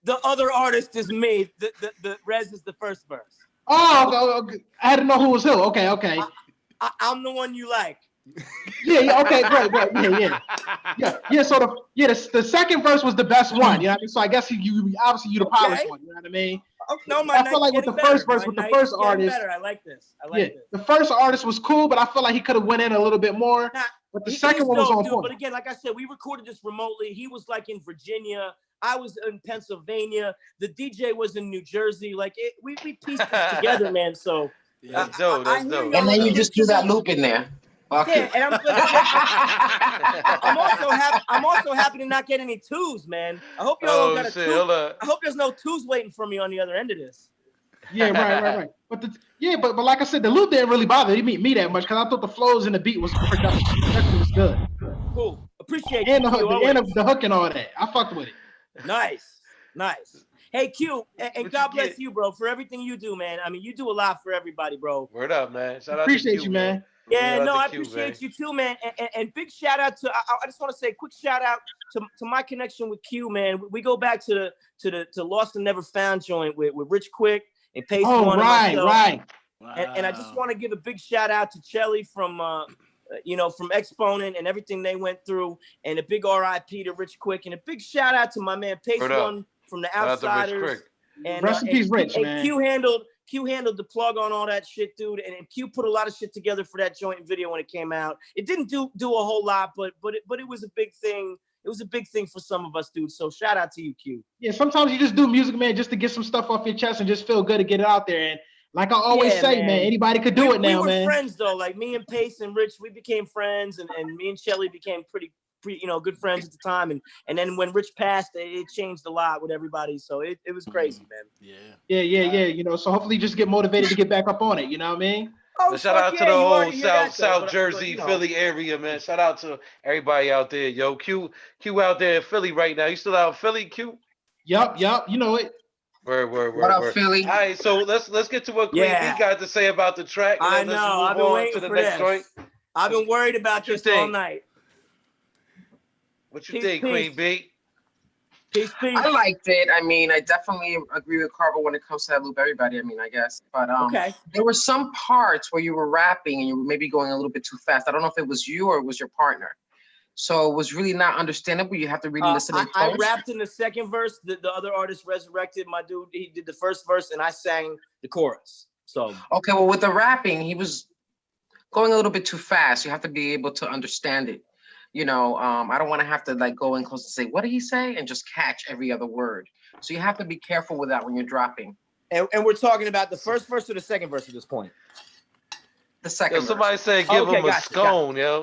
The other artist is me. The Rez is the first verse. Oh, okay. I had to know who was who. Okay. I'm the one you like. Yeah, okay, great. Yeah. So the second verse was the best one. You know what I mean? So I guess you obviously you the polished one. You know what I mean? Oh, no, I feel like with the first verse, with the first artist, I like this. This. The first artist was cool, but I feel like he could have went in a little bit more. But the second one was on point. But again, like I said, we recorded this remotely. He was like in Virginia. I was in Pennsylvania. The DJ was in New Jersey. Like we pieced this together, man. So that's dope. That's dope. And then you just do that loop in there. Yeah, and I'm also happy to not get any twos, man. I hope y'all don't got a two. I hope there's no twos waiting for me on the other end of this. Yeah, right. But like I said, the loop didn't really bother me that much because I thought the flows and the beat was productive. Production was good. Cool. Appreciate and you. The hook and all that. I fucked with it. Nice. Hey, Q, and God bless you, bro, for everything you do, man. I mean, you do a lot for everybody, bro. Word up, man. Shout out appreciate to Q, you, man. Yeah, no, I appreciate you too, man. And big shout out to I just want to say a quick shout out to my connection with Q, man. We go back to the Lost and Never Found joint with Rich Quick and Pace One. Right. Wow. And I just want to give a big shout out to Chelly from from Exponent and everything they went through, and a big RIP to Rich Quick, and a big shout out to my man Pace One from the Outsiders. And rest in peace, Rich, man. Q handled the plug on all that shit, dude, and Q put a lot of shit together for that joint video when it came out. It didn't do a whole lot, but it was a big thing. It was a big thing for some of us, dude. So shout out to you, Q. Yeah, sometimes you just do music, man, just to get some stuff off your chest and just feel good to get it out there. And like I always say, man, anybody could do it now, man. We were friends though. Like me and Pace and Rich, we became friends, and me and Shelly became pretty good friends at the time. And then when Rich passed, it changed a lot with everybody. So it was crazy, man. Yeah. So hopefully just get motivated to get back up on it. You know what I mean? Oh, shout out to the whole South Jersey, Philly area, man. Shout out to everybody out there, yo. Q out there in Philly right now. You still out in Philly, Q? Yup. You know it. Word. What up, Philly? All right, so let's get to what Queen B got to say about the track. I know. I've been waiting for this. I've been worried about this all night. What you think, Queen B? Peace. I liked it. I mean, I definitely agree with Carver when it comes to that loop. Everybody, I mean, I guess. But there were some parts where you were rapping and you were maybe going a little bit too fast. I don't know if it was you or it was your partner. So it was really not understandable. You have to really listen to I rapped in the second verse. The other artist resurrected my dude. He did the first verse and I sang the chorus. So okay, well, with the rapping, he was going a little bit too fast. You have to be able to understand it. I don't want to have to like go in close and say, what did he say? And just catch every other word. So you have to be careful with that when you're dropping. And we're talking about the first verse or the second verse at this point? The second verse. Somebody said give him a scone, yo.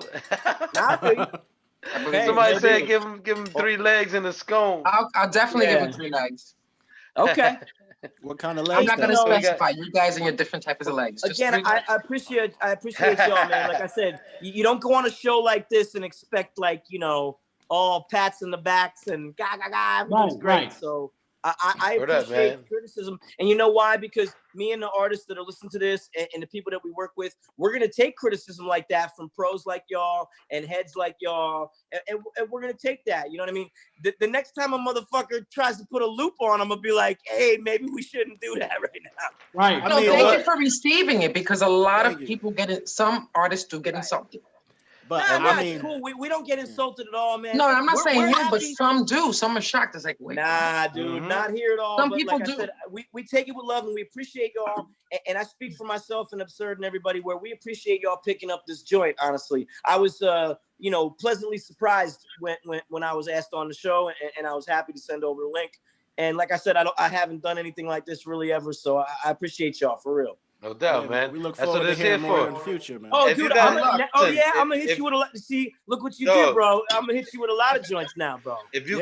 Somebody said give him 3 legs and a scone. I'll definitely give him 3 legs. Okay. What kind of legs? I'm not going to specify. You guys and your different types of legs. Again, I appreciate y'all, man. Like I said, you don't go on a show like this and expect all pats in the backs and everything's great. Right. So I appreciate criticism. And you know why? Because me and the artists that are listening to this and the people that we work with, we're going to take criticism like that from pros like y'all and heads like y'all. And we're going to take that. You know what I mean? The next time a motherfucker tries to put a loop on, I'm going to be like, hey, maybe we shouldn't do that right now. Right. Thank you for receiving it, because a lot of people get it. Some artists do get insulted. But I mean, cool. We don't get insulted at all, man. No, I'm not saying you, but some do. Some are shocked. It's like, wait. Nah, dude, not here at all. Some but people like do. I said, we take it with love and we appreciate y'all. And I speak for myself and Absurd and everybody where we appreciate y'all picking up this joint. Honestly, I was, pleasantly surprised when I was asked on the show, and I was happy to send over the link. And like I said, I haven't done anything like this really ever, so I appreciate y'all for real. No doubt, man. We look forward to hearing more in the future, man. Oh, dude, I'm gonna hit you with a lot. See, look what you did, bro. I'm gonna hit you with a lot of joints now, bro. If you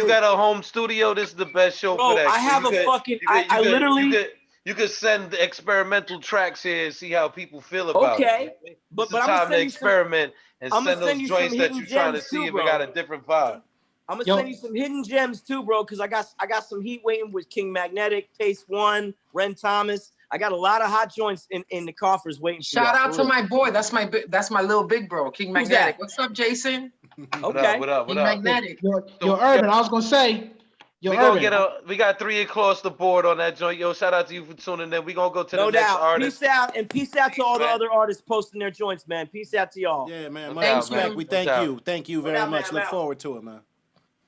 got a home studio, this is the best show for that. I have I literally. You could send the experimental tracks here and see how people feel about it. Okay, but I'm time to experiment and send those joints that you're trying to see if it got a different vibe. I'm gonna send you some hidden gems too, bro, because I got some heat waiting with King Magnetic, Pace One, Ren Thomas. I got a lot of hot joints in the coffers waiting for Shout out to my boy. That's my little big bro, King Magnetic. What's up, Jason? Okay. What up? King Magnetic. Yo, Urban, I was gonna say, Yo, we gonna Urban. get we got 3 across the board on that joint. Yo, shout out to you for tuning in. We gonna go to No the next doubt. artist. Peace out, and peace out to all the man. other artists posting their joints, man. Peace out to y'all. Yeah, man. No Much doubt, respect. man. We No thank doubt. you. Thank you very doubt, much. man. Look I'm out. forward to it, man.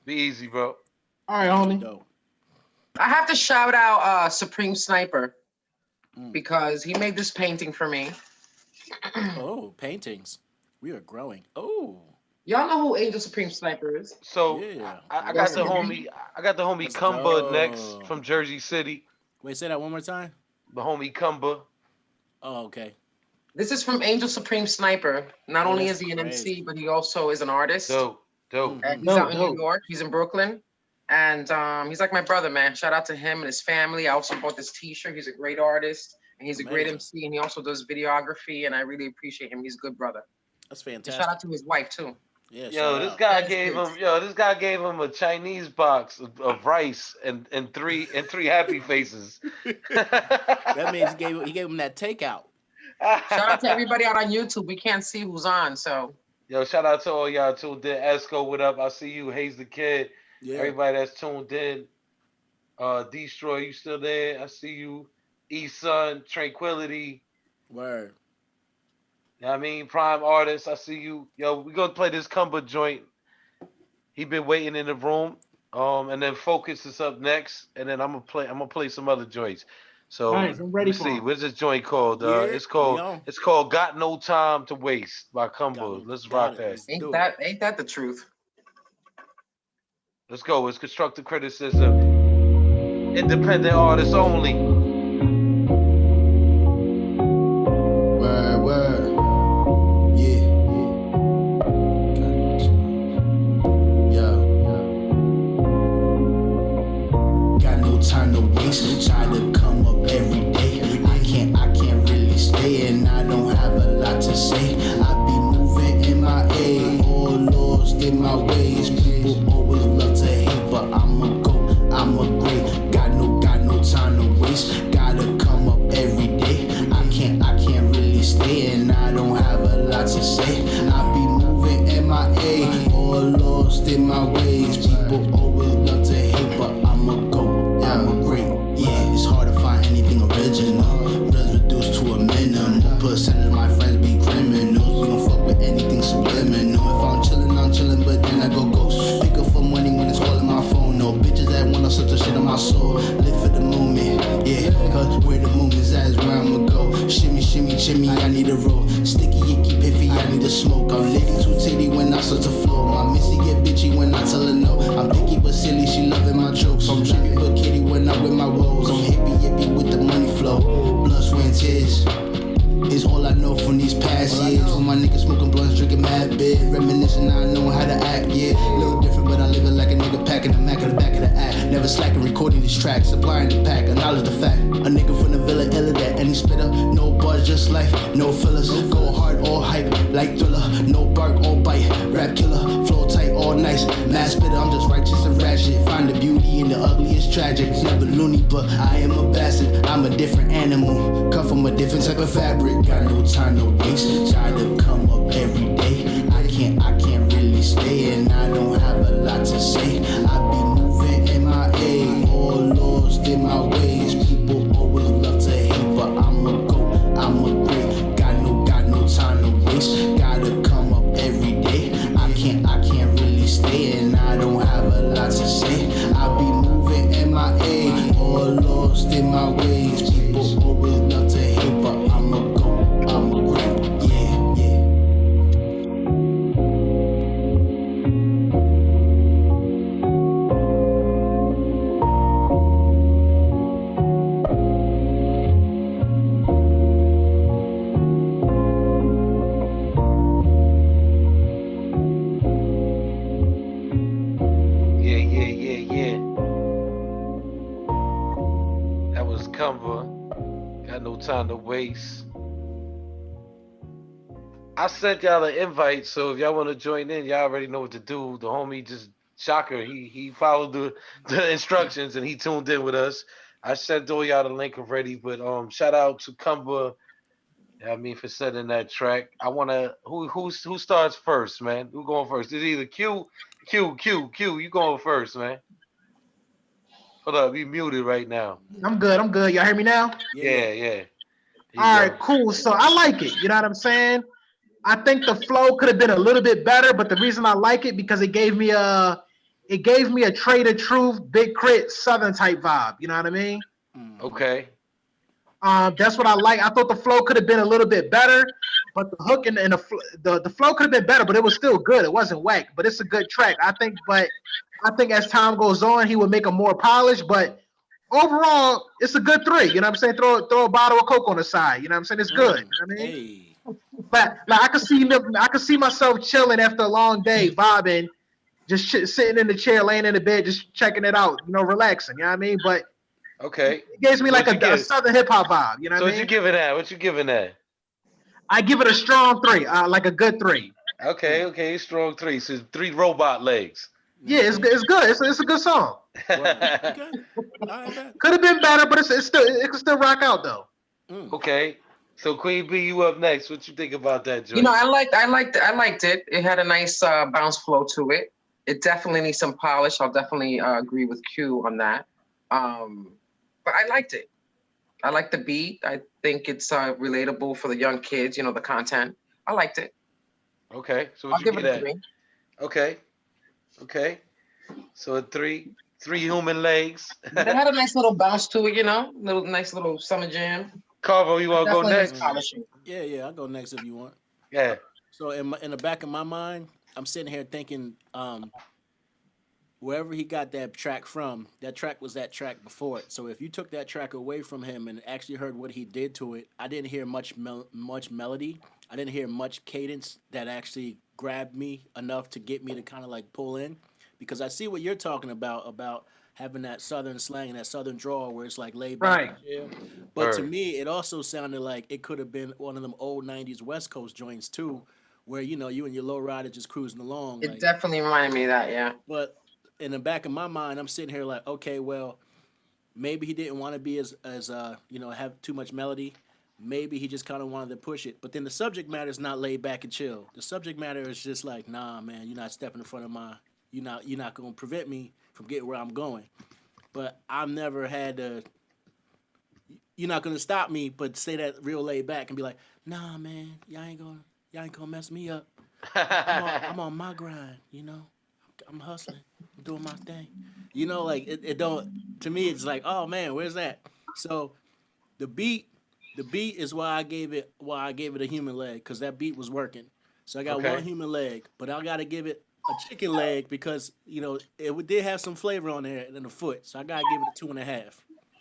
Be easy, bro. All right, homie. Dope. I have to shout out Supreme Sniper because he made this painting for me. Oh, paintings. We are growing. Oh. Y'all know who Angel Supreme Sniper is? So Yeah. I got the homie. I got the homie Let's Kumba go. next from Jersey City. Wait, say that one more time. The homie Kumba. Oh, okay. This is from Angel Supreme Sniper. Not only that's is he an crazy. MC, but he also is an artist. Dope. And he's Dope, out in dope. New York. He's in Brooklyn. And he's like my brother, man. Shout out to him and his family. I also bought this t-shirt. He's a great artist. And he's a great Amazing. MC. And he also does videography. And I really appreciate him. He's a good brother. That's And fantastic. shout out to his wife, too. Yeah, Yo, shout this out. guy That's gave good. him. Yo, this guy gave him a Chinese box of rice and three happy faces. That means he gave him that takeout. Shout out to everybody out on YouTube. We can't see who's on, so. Yo, shout out to all y'all tuned in. Esco, what up? I see you. Hayes the Kid. Yeah. Everybody that's tuned in. Destroy, you still there? I see you. E-Sun, Tranquility. Word. You know what I mean? Prime Artist, I see you. Yo, we gonna play this Cumber joint. He been waiting in the room. And then Focus is up next. And then I'm gonna play some other joints. So Nice, I'm ready let me for see. him. What's this joint called? Yeah, It's called we on. Got No Time to Waste by Cumber. Let's rock that. Let's do it. Ain't that the truth? Let's go. It's constructive criticism. Independent artists only. Word. Yeah. Got no time to waste. Try to come up every day. I can't really stay, and I don't have a lot to say. I be moving in my A, all lost in my ways. People always love to hate, but I'm a great. Got no time to waste. Gotta come up every day. I can't really stay, and I don't have a lot to say. I be moving in my A, all lost in my ways. People always love to hate, but I'm a great. Yeah, it's hard to find anything original. Just reduced to a minimum. Percentage of my friends be criminals. We don't fuck with anything subliminal. If I'm chillin', but then I go ghost. Pick up for money when it's all in my phone. No bitches that wanna suck the shit on my soul. Live for the moment, yeah. Cause where the movement's at is where I'ma go. Shimmy, I need a roll. Sticky, icky, piffy, I need a smoke. I'm licking too titty when I start to flow. My missy get bitchy when I tell her no. I'm picky but silly, she loving my jokes. I'm trippy but kitty when I with my woes. I'm hippie with the money flow. Blood, sweat, and tears is all I know from these past years. When my niggas smoking blunts, drinking mad beer, reminiscing, I know how to act, yeah. A little different, but I live it like a nigga packing the Mac in the back of the act. Never slacking, recording these tracks, supplying the pack, acknowledge the fact. A nigga from the villa, illa that any spitter, no buzz, just life, no fillers. Go hard, all hype, like Thriller, no bark, all bite, rap killer, flow tight, all nice, mad spitter. I'm just righteous and ratchet, find the beauty in the ugly is tragic. Never loony, but I am a bastard. I'm a different animal, come from a different type of fabric. Got no time to waste. Try to come up every day. I can't really stay, and I don't have a lot to say. I be moving in my A, all lost in my ways. People always love to hate, but I'm a great. Got no time to waste. Gotta come up every day. I can't really stay, and I don't have a lot to say. I be moving in my A, all lost in my ways. People always love to hate, but I'm a great. Yeah. Yeah. That was Cumber. Got no time to waste. I sent y'all an invite, so if y'all want to join in, y'all already know what to do. The homie just shocker. He followed the instructions and he tuned in with us. I sent all y'all the link already, but shout out to Cumber. I mean, for setting that track. I wanna who starts first, man? Who going first? It's either Q. You going first, man. Hold up, you muted right now. I'm good. I'm good. Y'all hear me now? Yeah. There you All go. right, cool. So I like it. You know what I'm saying? I think the flow could have been a little bit better, but the reason I like it because it gave me a Trader Truth, Big Crit, Southern type vibe. You know what I mean? Okay. That's what I like. I thought the flow could have been a little bit better, but the hook and the flow could have been better, but it was still good. It wasn't whack, but it's a good track. I think as time goes on, he would make them more polished. But overall, it's a good three. You know what I'm saying? Throw a bottle of Coke on the side. You know what I'm saying? It's good. You know what I mean? Hey. But like I could see myself chilling after a long day, vibing, just sitting in the chair, laying in the bed, just checking it out. You know, relaxing. You know what I mean? But Okay. it gives me So like what you a give? southern hip hop vibe. You know So what I what you mean? giving that? What you giving that? I give it a strong three, like a good three. Okay, strong three. So 3 robot legs. Yeah, it's good. It's good. It's a good song. Okay. All right, man. Could have been better, but it can still rock out though. Okay. So Queen B, you up next. What you think about that You joint? know, I liked it. It had a nice bounce flow to it. It definitely needs some polish. I'll definitely agree with Q on that. But I liked it. I like the beat. I think it's relatable for the young kids. You know, the content. I liked it. Okay. So what I'll you give get it a at? 3. Okay. So a three human legs. But it had a nice little bounce to it. You know, nice little summer jam. Carvo, you want to go Definitely needs next? polishing. Yeah, I'll go next if you want. Yeah. So in the back of my mind, I'm sitting here thinking, wherever he got that track from, that track was that track before it. So if you took that track away from him and actually heard what he did to it, I didn't hear much melody. I didn't hear much cadence that actually grabbed me enough to get me to kind of like pull in, because I see what you're talking about having that southern slang and that southern drawl where it's like laid back Right. and chill. But to Word. me, it also sounded like it could have been one of them old '90s West Coast joints too, where you and your low rider just cruising along, It like. definitely reminded me of that. Yeah. But in the back of my mind, I'm sitting here like, okay, well, maybe he didn't want to be as have too much melody. Maybe he just kind of wanted to push it. But then the subject matter is not laid back and chill. The subject matter is just like, nah, man, you're not stepping in front of you're not gonna prevent me from getting where I'm going. But I've never had to. You're not gonna stop me, but say that real laid back and be like, nah, man, y'all ain't gonna mess me up. I'm on my grind, I'm hustling. I'm doing my thing. Like it don't to me it's like, oh man, where's that? So the beat the beat is why I gave it a human leg, because that beat was working. So I got one Okay. human leg, but I gotta give it a chicken leg because it did have some flavor on there and a foot. So I gotta give it a 2.5.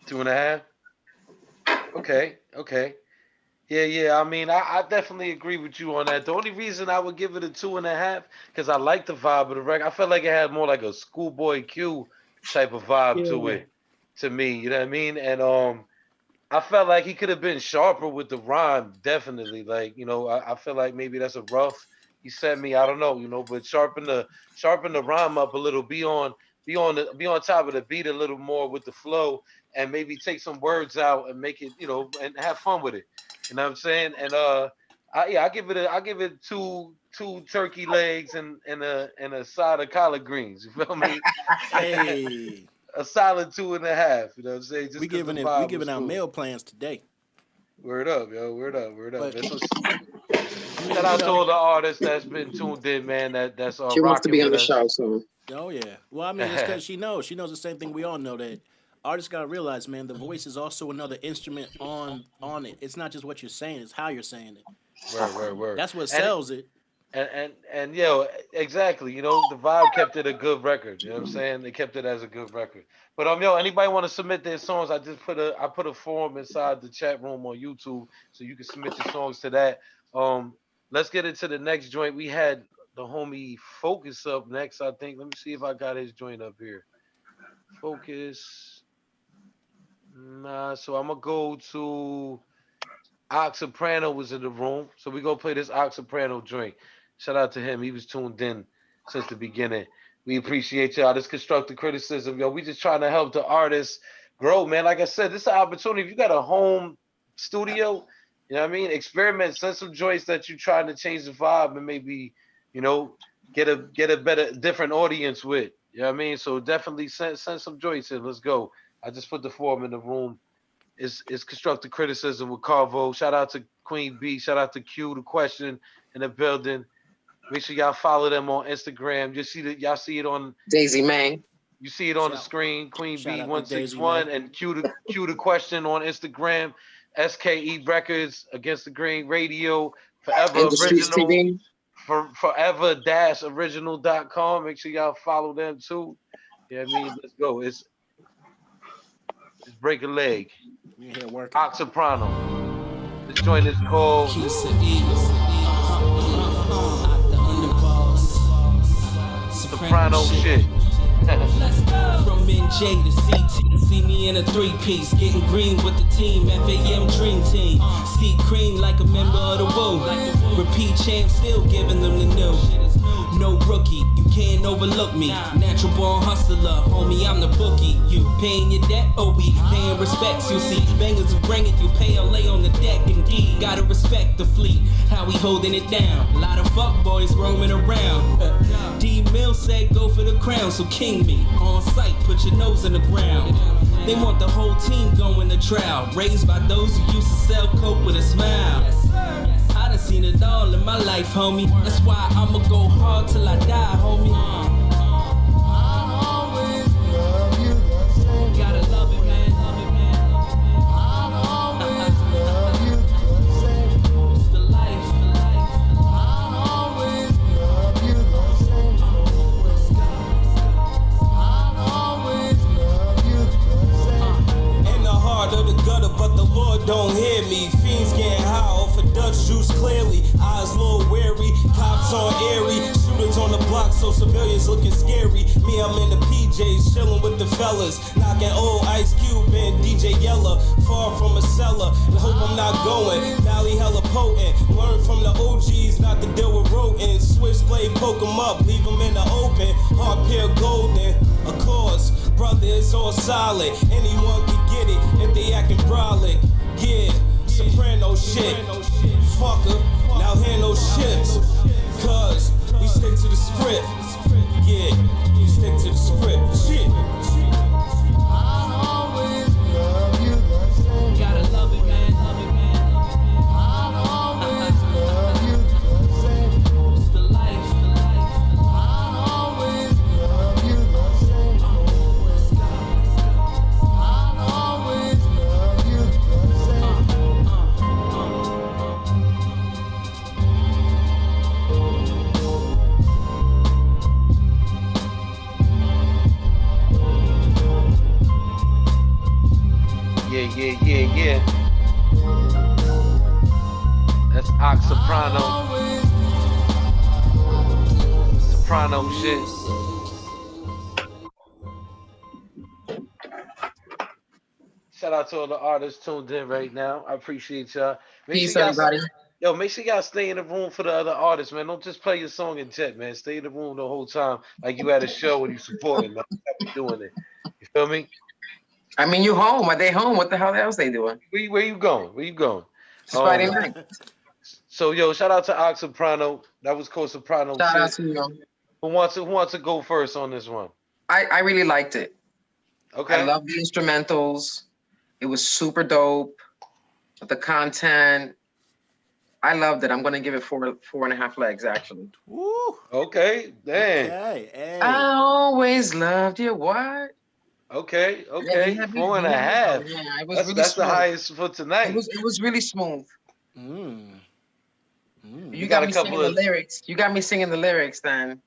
2.5. Okay. Yeah. I mean, I definitely agree with you on that. The only reason I would give it a 2.5, because I like the vibe of the record. I felt like it had more like a Schoolboy Q type of vibe to Yeah. it, to me. You know what I mean? And I felt like he could have been sharper with the rhyme, definitely. Like, I feel like maybe that's a rough. He said me, I don't know, but sharpen the rhyme up a little. Be on top of the beat a little more with the flow, and maybe take some words out and make it, and have fun with it. You know what I'm saying? And I give it two turkey legs and a side of collard greens. You feel me? Hey, A solid 2.5. You know what I'm saying? Just we because the giving it we vibe was giving out cool. meal plans today. Word up, yo. Word up. Word up. But That's what, I shout mean, out to all the artists that's been tuned in, man. That's She wants to rocking be on with the us. show, so oh yeah. Well, I mean, it's because she knows the same thing we all know, that artists gotta realize, man, the voice is also another instrument on it. It's not just what you're saying; it's how you're saying it. Word. That's what And sells it. and exactly. The vibe kept it a good record. You know what I'm saying? They kept it as a good record. But anybody want to submit their songs? I put a form inside the chat room on YouTube, so you can submit your songs to that. Let's get into the next joint. We had the homie Focus up next, I think. Let me see if I got his joint up here. Focus. Nah, so I'm gonna go to Ox Soprano was in the room, so we gonna play this Ox Soprano joint. Shout out to him. He was tuned in since the beginning. We appreciate y'all. This constructive criticism, yo. We just trying to help the artists grow, man. Like I said, this is an opportunity. If you got a home studio, you know what I mean? Experiment, send some joints that you trying to change the vibe and maybe, you know, get a better different audience with. You know what I mean? So definitely send some joints in. Let's go. I just put the form in the room. It's constructive criticism with Carvo. Shout out to Queen B. Shout out to Q, the question in the building. Make sure y'all follow them on Instagram. Y'all see it on Daisy May. you see it on the screen. Queen Shout B out to Daisy 161 May. and Q the question on Instagram. SKE Records, Against the Grain Radio, Forever Industries Original, TV. forever-original.com. Make sure y'all follow them too. Yeah, I mean, let's go. It's break a leg. We're here working. Oxoprano. This joint is called Soprano shit. From NJ to CT, see me in a three-piece, getting green with the team, FAM Dream Team. See cream like a member of the Woo. Repeat champ, still giving them the new. No rookie, you can't overlook me. Natural born hustler, homie, I'm the bookie. You paying your debt, oh we paying respects. You see, bangers who bring it, you pay or lay on the deck. Indeed, gotta respect the fleet. How we holding it down? A lot of fuck boys roaming around. D Mill said go for the crown, so king me. On sight, put your nose in the ground. They want the whole team going to trial. Raised by those who used to sell coke with a smile. I done seen it all in my life, homie. That's why I'ma go hard till I die, homie. I'll always love you the same. Gotta love it, man. Love it, man. I'll always love you the same. It's the life, the life. I'll always love you the same. Let's go. I'll always love you the same. In the heart of the gutter, but the Lord don't hear me. Fiends getting high off of Dutch juice clearly. Eyes a little wary, cops on airy. Shooters on the block, so civilians looking scary. Me, I'm in the PJs, chilling with the fellas. Knocking old Ice Cube and DJ Yella. Far from a cellar, hope I'm not going. Valley hella potent. Learn from the OGs not to deal with rodents. Switchblade, poke them up, leave them in the open. Heart pair golden, of course. Brother, it's all solid. Anyone can get it if they acting brolic. Yeah, soprano shit. Fucker, now hear no shits. Cause we stick to the script. Yeah, we stick to the script. Shit. I'll always love you the same. Gotta love it, man. Love it, man. I'll always love you the same. It's the life, the life. I'll always love you the same. Let's go. I'll always love you the same. Yeah. That's Oxoprano. Soprano shit. Shout out to all the artists tuned in right now. I appreciate y'all. Peace, everybody. Make sure y'all stay in the room for the other artists, man. Don't just play your song and jet, man. Stay in the room the whole time like you at a show and you supporting them. Doing it. You feel me? I mean, you home. Are they home? What the hell else they doing? Where you going? It's Friday night. So yo, shout out to Oxoprano. That was called Soprano. Shout out to you. Who wants to go first on this one? I really liked it. Okay. I love the instrumentals. It was super dope. The content. I loved it. I'm gonna give it 4.5 legs actually. Woo. Okay. Dang. Okay. Hey. I always loved you. What? Okay. Yeah, 4.5. Yeah, it was really that's smooth. the highest for tonight. It was really smooth. You got got a me couple singing of the lyrics. You got me singing the lyrics then.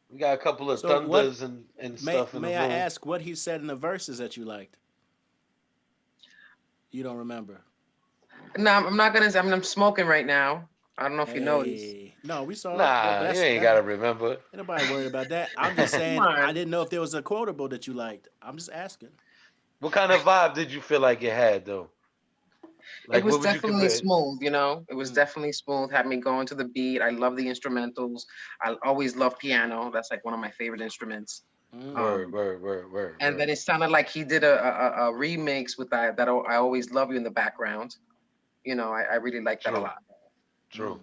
We got a couple of thunders and stuff in the room. May I ask what he said in the verses that you liked? You don't remember? No, I'm not gonna. I mean, I'm smoking right now. I don't know if you noticed. No, we saw. Nah, you ain't gotta remember. Ain't nobody worried about that. I'm just saying. I didn't know if there was a quotable that you liked. I'm just asking. What kind of vibe did you feel like it had though? Like, it was definitely smooth, you know. It was definitely smooth. Had me going to the beat. I love the instrumentals. I always love piano. That's like one of my favorite instruments. Word. And then it sounded like he did a remix with that I Always Love You in the background. You know, I really like that a lot. True.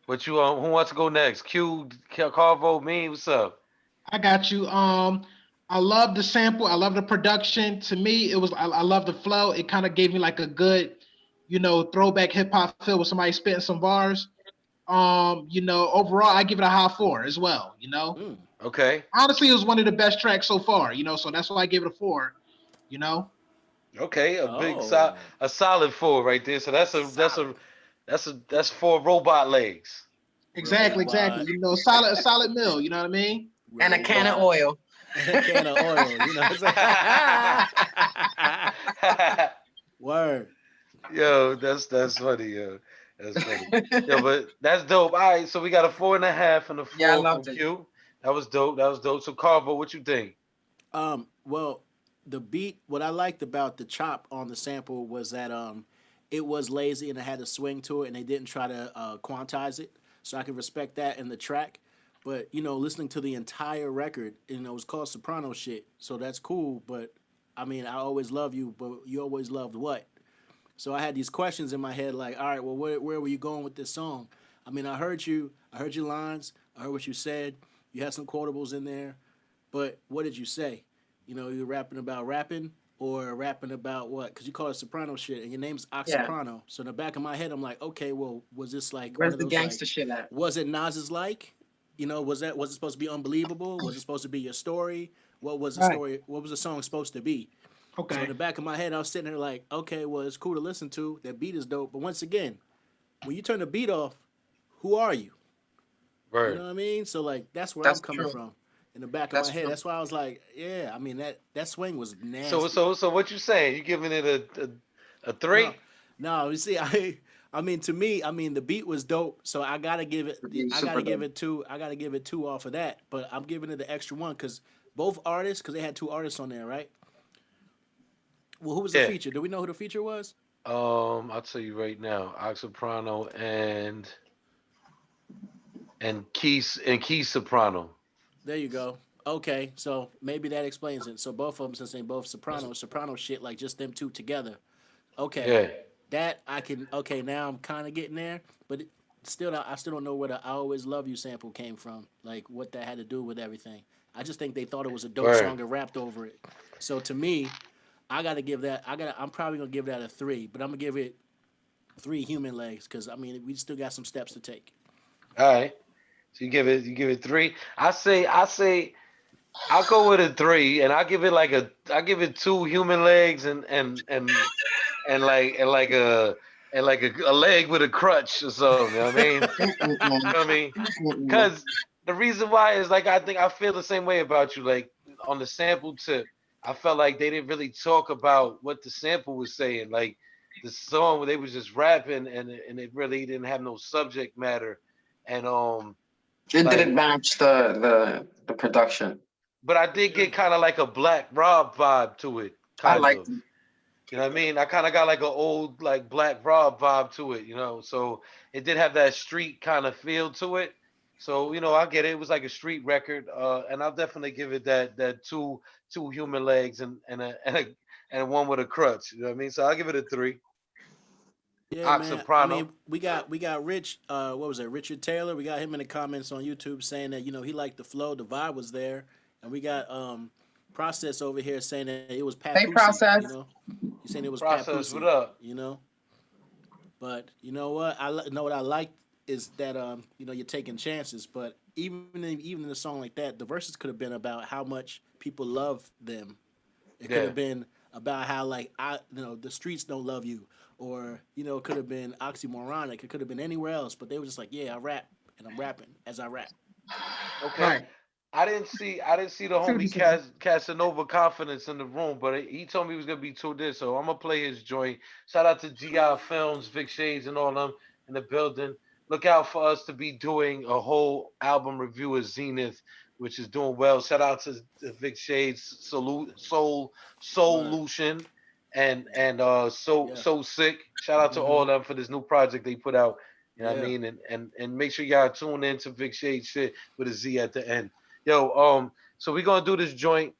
What you who wants to go next? Q, Carvo, me. What's up? I got you. I love the sample. I love the production. To me, it was I love the flow. It kind of gave me like a good, throwback hip hop feel with somebody spitting some bars. Overall, I give it a high 4 as well. Okay. Honestly, it was one of the best tracks so far. So that's why I gave it a 4. You know, Okay, Oh, a solid 4 right there. So solid that's 4 robot legs. exactly. robot, A solid meal. You know what I mean? And a can of robot, oil. and a can of oil. You know what I'm saying? Word. Yo, that's funny, yo. That's funny. Yo, but that's dope. All right, so we got a 4.5 and a Yeah, I 4 from loved it. Q. That was dope. That was dope. So Carvo, what you think? Well, the beat. What I liked about the chop on the sample was that it was lazy and it had a swing to it, and they didn't try to quantize it. So I can respect that in the track. But listening to the entire record, it was called Soprano shit. So that's cool. But I mean, I always love you, but you always loved what? So I had these questions in my head, like, all right, well, where were you going with this song? I mean, I heard your lines, I heard what you said. You had some quotables in there, but what did you say? You're rapping about rapping or rapping about what? Because you call it soprano shit, and your name's Yeah. Oxoprano. So in the back of my head, I'm like, okay, well, was this like one Where's of the those like, gangster shit at? was it Nas's like? Was it supposed to be unbelievable? Was it supposed to be your story? What was the Right. story? What was the song supposed to be? So in Okay. the back of my head, I was sitting there like, okay, well, it's cool to listen to. That beat is dope. But once again, when you turn the beat off, who are you? You know Word. what I mean? So like that's where I'm That's coming true. from. In the back of my That's head. true. That's why I was like, yeah, I mean that swing was So nasty. so so what you saying? You giving it a No, 3? no, you see, I mean to me, I mean the beat was dope, so I gotta Super give dope. it two, I gotta give it two off of that. But I'm giving it the extra one because both artists, because they had two artists on there, right? Well, who was the Yeah. feature? Do we know who the feature was? I'll tell you right now. Soprano and Key Soprano. There you go. Okay, so maybe that explains it. So both of them, since they both soprano shit, like just them two together. Okay, Yeah. that I can. Okay, now I'm kind of getting there, but still, I still don't know where the "I Always Love You" sample came from. Like what that had to do with everything. I just think they thought it was a dope Word. song and rapped over it. So to me, I gotta give that. I'm probably gonna give that a 3, but I'm gonna give it 3 human legs because I mean we still got some steps to take. All right. So you give it 3. I say I'll go with a 3, and I give it 2 human legs and like a leg with a crutch or something. You know what I mean? Mm-mm-mm. You know what I mean? Mm-mm-mm. Because the reason why is like I feel the same way about you. Like on the sample tip, I felt like they didn't really talk about what the sample was saying. Like the song where they was just rapping and it really didn't have no subject matter. And It like didn't match the production. but I did get kind of like a Black Rob vibe to it, I kind liked of. it. You know what I mean? I kind of got like an old like Black Rob vibe to it, you know. So it did have that street kind of feel to it. So I get it. It was like a street record, and I'll definitely give it that two human legs and one with a crutch. You know what I mean? So I'll give it a 3. Yeah, man. I Soprano. mean, we got Rich. What was it? Richard Taylor. We got him in the comments on YouTube saying that he liked the flow, the vibe was there, and we got Process over here saying that it was Pat Hey, Pussy. process. He's saying it was Pat Process. What Pussy. up? But you know what? Know what I like is that you're taking chances. But even in a song like that, the verses could have been about how much people love them. It could Yeah. have been about how like the streets don't love you, or it could have been oxymoronic. It could have been anywhere else, but they were just like, yeah, I rap and I'm rapping as I rap. Okay. Right. I didn't see the I see what homie you're saying. Casanova confidence in the room, but he told me he was gonna be tuned in, so I'm gonna play his joint. Shout out to GI Films, Vic Shades, and all them in the building. Look out for us to be doing a whole album review of Zenith, which is doing well. Shout out to Vic Shades, Word. Solution, and Yeah. so sick. Shout out to all Mm-hmm. of them for this new project they put out. You know what I Yeah. mean? And make sure y'all tune in to Vic Shade shit with a Z at the end. Yo, so we gonna do this joint.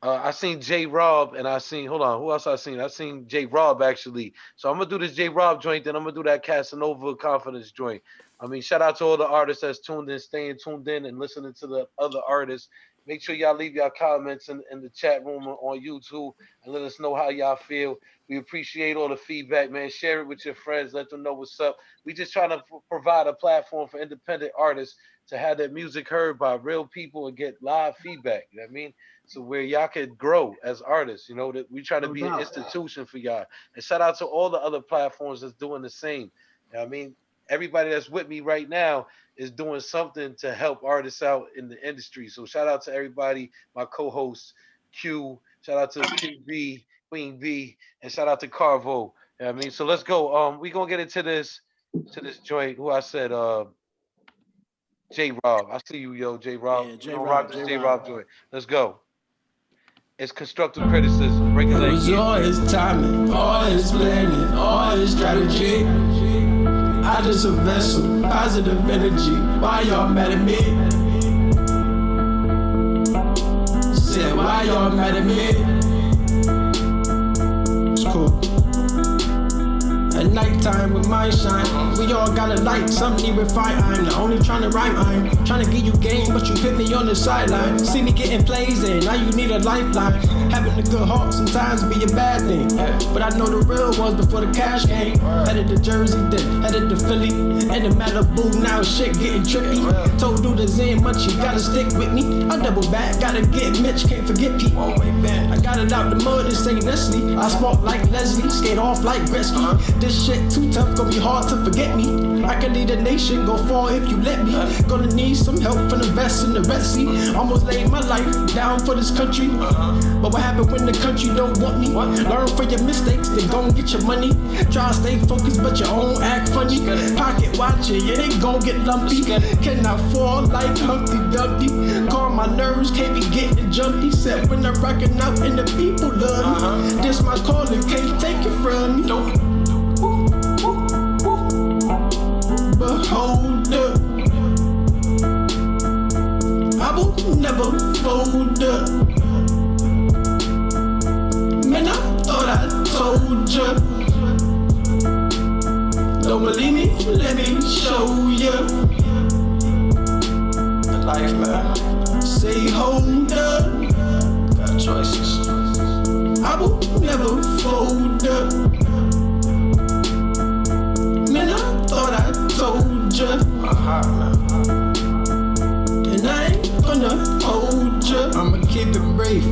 I seen J Rob and I seen hold on, who else I seen? I seen J Rob actually. So I'm gonna do this J Rob joint, then I'm gonna do that Casanova Confidence joint. I mean, shout out to all the artists that's tuned in, staying tuned in and listening to the other artists. Make sure y'all leave y'all comments in the chat room on YouTube and let us know how y'all feel. We appreciate all the feedback, man. Share it with your friends. Let them know what's up. We just trying to provide a platform for independent artists to have their music heard by real people and get live feedback. You know what I mean? So where y'all could grow as artists, you know, that we try to be an institution for y'all. And shout out to all the other platforms that's doing the same. You know what I mean? Everybody that's with me right now is doing something to help artists out in the industry. So shout out to everybody, my co-hosts, Q, shout out to QB, Queen B, and shout out to Carvo. You know what I mean? So let's go. We gonna get into this joint. Who I said J Rob. I see you, yo, J Rob. Yeah, We J gonna Rob, rock this J J Rob. Rob joint. Let's go. It's constructive criticism. Break it It was down. all his timing, all his planning, all his strategy. I just a vessel, positive energy. Why y'all mad at me? Said, why y'all mad at me? It's cool. At nighttime with my shine, we all got a light, some need refine. I'm not only trying to rhyme, I'm trying to give you game, but you hit me on the sideline. See me getting plays and now you need a lifeline. Having a good heart sometimes be a bad thing, but I know the real ones before the cash came. Headed to Jersey, then headed to Philly, and the Malibu, now shit getting tricky. Told dude to Zen much, you gotta stick with me. I double back, gotta get Mitch, can't forget Pete. I got it out the mud, this ain't Nestle. I spark like Leslie, skate off like Gretzky. This shit too tough, gonna be hard to forget me. I can lead a nation, go far if you let me. Gonna need some help from the vest in the Red Sea. Almost laid my life down for this country. But what happened when the country don't want me? Learn from your mistakes, then go and get your money. Try to stay focused, but your own act funny. Pocket watching, yeah, they gon' get lumpy. Can I fall like Humpty Dumpty? Calm my nerves, can't be getting jumpy. Said when I'm rocking out and the people love me. This my calling, can't take it from me. But hold up, I will never fold up. Man, I thought I told ya. Don't believe me? Let me show ya. The life, man. Say hold up. Got choices. I will never fold up. Man, I thought I told ya. And I ain't gonna hold ya. I'ma keep it brief.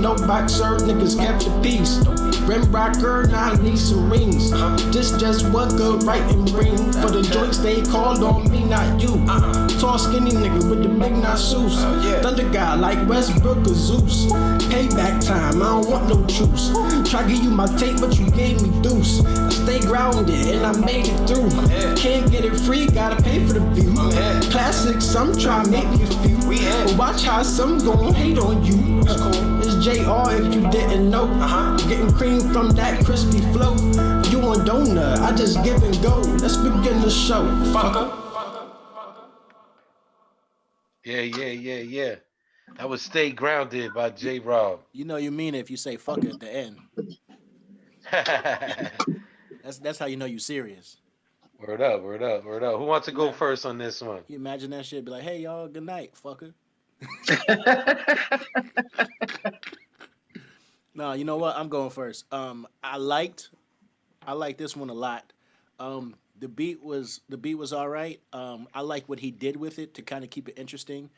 No boxer, niggas kept the peace. Rim rocker, now I need some rings. This just what good right and bring. For the joints they called on me, not you. Tall skinny nigga with the big Nasus. Thunder guy like Westbrook or Zeus. Payback time, I don't want no truce. Try give you my tape, but you gave me deuce. I stay grounded and I made it through. Can't get it free, gotta pay for the view. Classics, some try make me a few. But watch how some gon' hate on you. It's JR if you didn't know. Getting cream from that crispy flow. You on donut, I just give and go. Let's begin the show, fucker. Yeah. That was Stay Grounded by J Rob. You know you mean it if you say fuck at the end. That's how you know you serious. Word up. Who wants to go first on this one? You imagine that shit, be like, hey y'all, good night, fucker. No, you know what? I'm going first. I liked this one a lot. The beat was all right. I like what he did with it to kind of keep it interesting.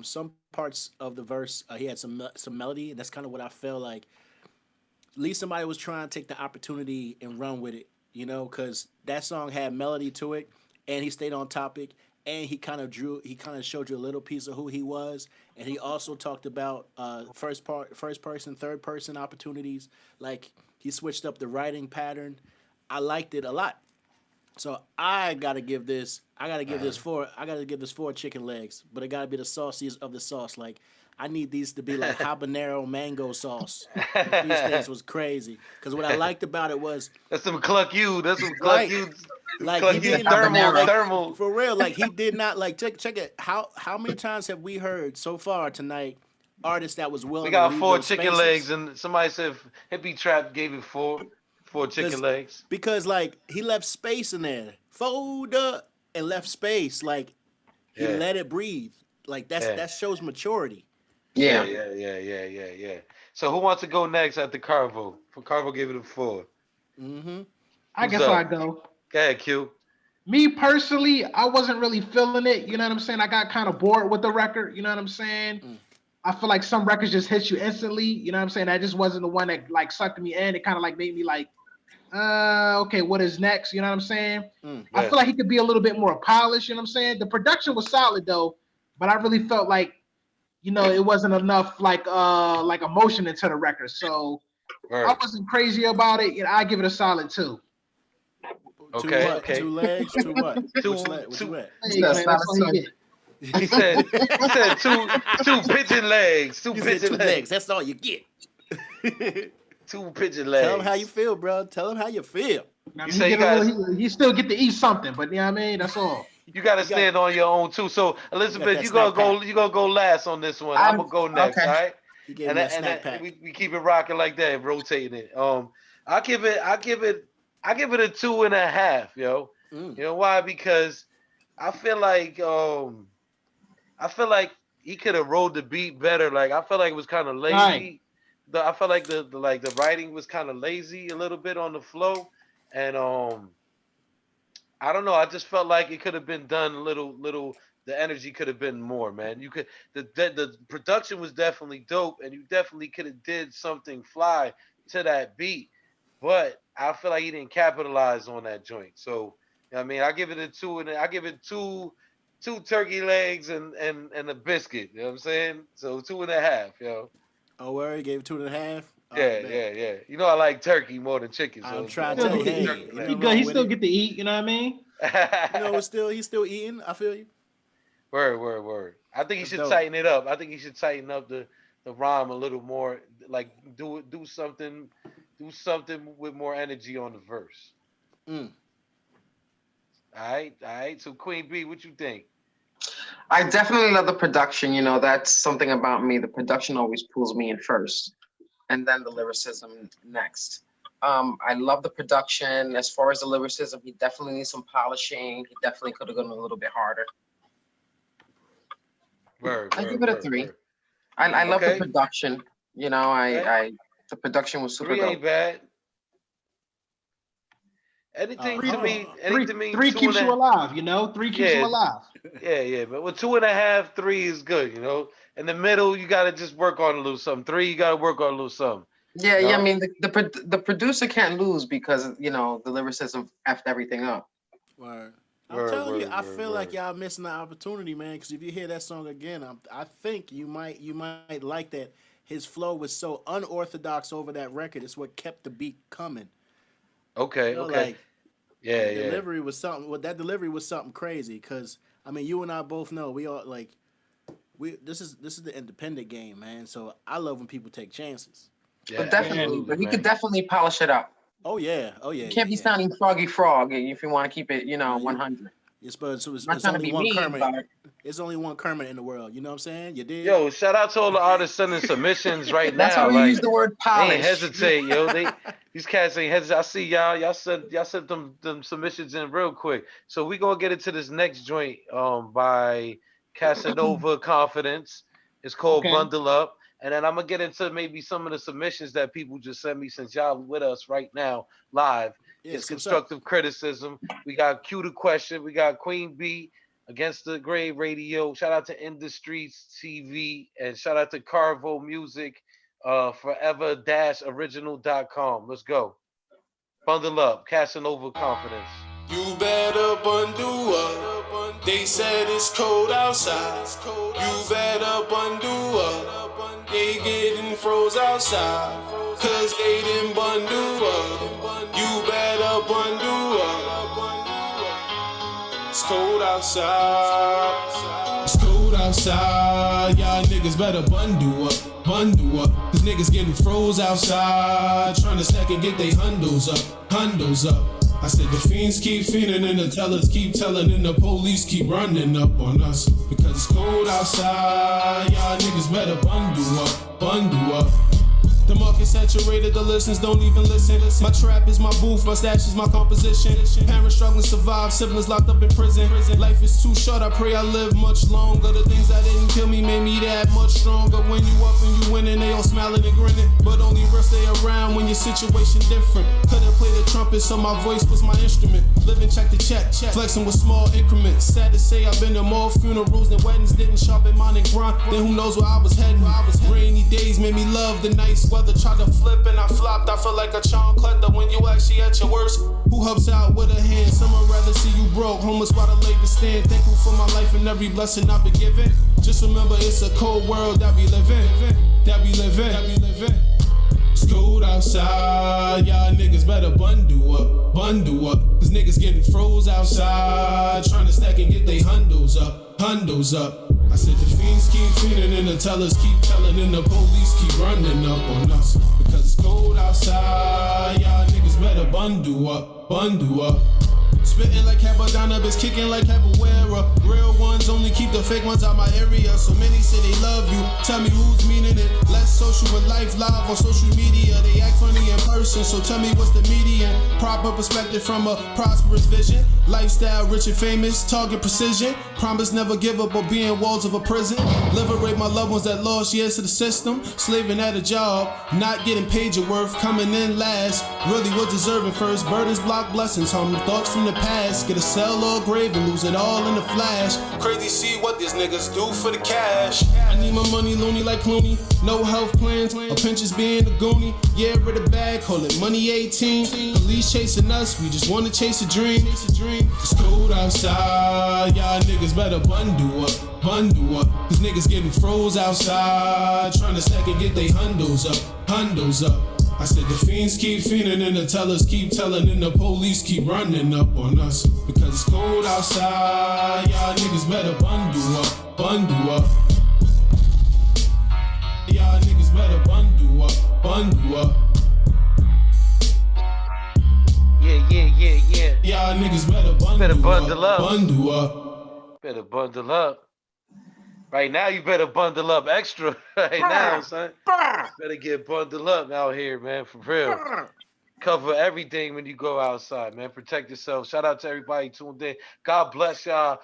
Some parts of the verse he had some melody. That's kind of what I felt like. At least somebody was trying to take the opportunity and run with it, you know, because that song had melody to it, and he stayed on topic, and he kind of showed you a little piece of who he was, and he also talked about first person, third person opportunities. Like he switched up the writing pattern. I liked it a lot. So I gotta give this four chicken legs, but it gotta be the sauciest of the sauce. Like I need these to be like habanero mango sauce. Like, these things was crazy. Because what I liked about it was That's some cluck you. That's some cluck you. like Cluck he you didn't thermal. for real. Like he did not like check it. How many times have we heard so far tonight? artist that was willing. We got to leave 4 those chicken spaces. legs, and somebody said Hippie Trap gave it 4 chicken legs. Because like he left space in there, fold up and left space. Like he let it breathe. Like that shows maturity. Yeah. Yeah. So who wants to go next at the Carvo? Carvo gave it a 4. Mm-hmm. I guess I go. Go ahead, Q. Me personally, I wasn't really feeling it. You know what I'm saying? I got kind of bored with the record. You know what I'm saying? I feel like some records just hit you instantly. You know what I'm saying? That just wasn't the one that like sucked me in. It kind of like made me like, okay, what is next? You know what I'm saying? I feel like he could be a little bit more polished. You know what I'm saying? The production was solid though, but I really felt like, you know, it wasn't enough like emotion into the record. So I wasn't crazy about it. You know, I give it a solid 2. Okay. 2 legs. 2 what? What you at? He said 2 pigeon legs. 2 pigeon legs. That's all you get. 2 pigeon legs. Tell him how you feel, bro. Tell him how you feel. Now, he still get to eat something, but you know what I mean? That's all. You gotta stand on your own too. So Elizabeth, you gonna go last on this one. I'm gonna go next, all right? And we keep it rocking like that, rotating it. I give it a 2.5, yo. You know why? Because I feel like he could have rolled the beat better. Like I felt like it was kind of lazy. Right. I felt like the writing was kind of lazy a little bit on the flow, and I don't know. I just felt like it could have been done a little. The energy could have been more, man. You could the production was definitely dope, and you definitely could have did something fly to that beat, but I feel like he didn't capitalize on that joint. So I mean, I give it a 2, and I give it two turkey legs and a biscuit. You know what I'm saying? So 2.5, yo. Oh, where he gave it 2.5. Yeah. You know I like turkey more than chicken. So I'm trying to tell you, he still get to eat. You know what I mean? You know, he's still eating. I feel you. Word. I think he should tighten it up. I think he should tighten up the rhyme a little more. Like do something with more energy on the verse. All right. So Queen B, what you think? I definitely love the production. You know, that's something about me. The production always pulls me in first, and then the lyricism next. I love the production. As far as the lyricism, he definitely needs some polishing. He definitely could have gone a little bit harder. I give it a 3. I love the production. You know, the production was super 3 dope. ain't bad. Anything to me, 3 keeps you alive, you know? 3 keeps you alive. Yeah. But with 2.5, 3 is good, you know? In the middle, you got to just work on a little something. 3, you got to work on a little something. Yeah, I mean, the producer can't lose because, you know, the lyricism effed everything up. Word. I'm telling you, I feel like y'all missing the opportunity, man. Because if you hear that song again, I think you might like that. His flow was so unorthodox over that record. It's what kept the beat coming. Okay. You know, Like, delivery was something. Well, that delivery was something crazy. Because I mean, you and I both know we all like this is the independent game, man. So I love when people take chances. Yeah, but definitely, but he could definitely polish it up. Oh yeah. You can't be sounding Froggy Frog if you want to keep it, 100. It's only one Kermit. It's only one Kermit in the world. You know what I'm saying? You did. Yo, shout out to all the artists sending submissions right now. That's why we use the word polish. They ain't hesitate, yo. These cats ain't hesitate. I see y'all sent them submissions in real quick. So we gonna get into this next joint by Casanova Confidence. It's called Bundle Up. And then I'm gonna get into maybe some of the submissions that people just sent me since y'all with us right now live. It's constructive criticism. We got Q the question. We got Queen B Against the Grave Radio. Shout out to Industries TV and shout out to Carvo Music, forever-original.com. Let's go. Bundle up. Casanova Confidence. You better bundle up. They said it's cold outside. You better bundle up. They getting froze outside. Cause they didn't bundle up. You better bundle up. It's cold outside. It's cold outside. Y'all niggas better bundle up. Bundle up. Cause niggas getting froze outside. Trying to stack and get they hundos up. I said the fiends keep fiending and the tellers keep telling and the police keep running up on us. Because it's cold outside, y'all niggas better bundle up, bundle up. The market saturated, the listeners don't even listen. My trap is my booth, my stash is my composition. Parents struggling to survive, siblings locked up in prison. Life is too short, I pray I live much longer. The things that didn't kill me made me that much stronger. When you up and you winning, they all smiling and grinning. But only real stay around when your situation different. Couldn't play the trumpet, so my voice was my instrument. Living check to check, flexing with small increments. Sad to say I've been to more funerals than weddings. Didn't sharpen mine and grind, then who knows where I was heading. Rainy days made me love the nice weather. Tried to flip and I flopped. I feel like a child collector when you actually at your worst. Who helps out with a hand? Someone rather see you broke, homeless while the labor stand. Thankful for my life and every blessing I've been given. Just remember it's a cold world that we live in. That we live in. It's cold outside, y'all niggas better bundle up, bundle up. Cause niggas getting froze outside, trying to stack and get they hundos up, hundos up. I said the fiends keep fiending and the tellers keep telling and the police keep running up on us. Because it's cold outside, y'all niggas better bundle up, bundle up. Spitting like Capadonna, bitch kicking like Capoeira. Real ones only keep the fake ones out my area. So many say they love you, tell me who's meaning it. Less social with life live on social media. They act funny in person, so tell me what's the median. Proper perspective from a prosperous vision. Lifestyle rich and famous, target precision. Promise never give up or be in walls of a prison. Liberate my loved ones that lost years to the system. Slaving at a job, not getting paid your worth. Coming in last, really was deserving first. Burdens block blessings, homie, thoughts from the past. Get a cell or grave and lose it all in a flash. Crazy see what these niggas do for the cash. I need my money loony like Clooney. No health plans, a pinch is being a goonie. Yeah, rid the bag, call it money 18. Police chasing us, we just wanna chase a dream. It's cold outside, y'all niggas better bundle up, bundle up. Cause niggas getting froze outside, trying to stack and get they hundos up, hundos up. I said the fiends keep fiending and the tellers keep telling and the police keep running up on us. Because it's cold outside, y'all niggas better bundle up, bundle up. Y'all niggas better bundle up, bundle up. Yeah. Y'all niggas better bundle up, bundle up. Better bundle up. Right now, you better bundle up extra. Right now, son. Better get bundled up out here, man, for real. Cover everything when you go outside, man. Protect yourself. Shout out to everybody tuned in. God bless y'all.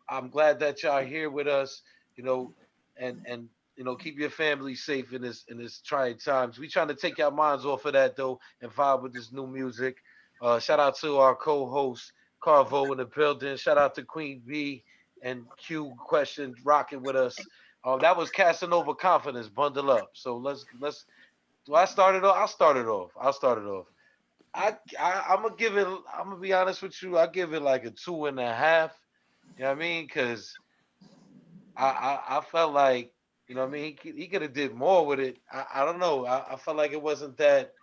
I'm glad that y'all here with us, you know, and you know, keep your family safe in this trying times. We trying to take your minds off of that though and vibe with this new music. Shout out to our co-host Carvo in the building. Shout out to Queen B and Q Question rocking with us. That was casting over confidence. Bundle up. So let's. Do I start it off? I'll start it off. I'm gonna give it. I'm gonna be honest with you. I give it like a 2.5. You know what I mean? Because I felt like, you know what I mean, he could have did more with it. I don't know. I felt like it wasn't that.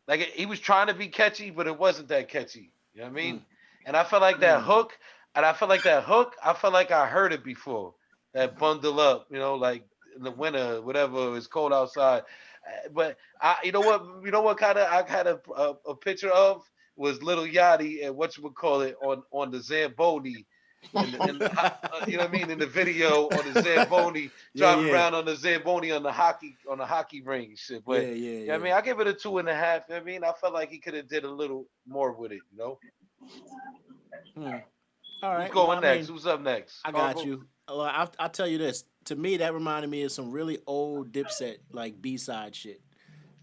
Like he was trying to be catchy, but it wasn't that catchy. You know what I mean? And I felt like that hook. And I felt like I heard it before. That bundle up, you know, like in the winter, whatever, it's cold outside. But you know what kind of I had a picture of was Little Yachty and whatchamacallit on the Zamboni. You know what I mean? In the video on the Zamboni, driving around on the Zamboni on the hockey ring shit. But you know what I mean, I give it a 2.5. You know what I mean, I felt like he could have did a little more with it, you know. All right. Who's going next? Who's up next? I got you. Well, I'll tell you this. To me, that reminded me of some really old Dipset like B-side shit.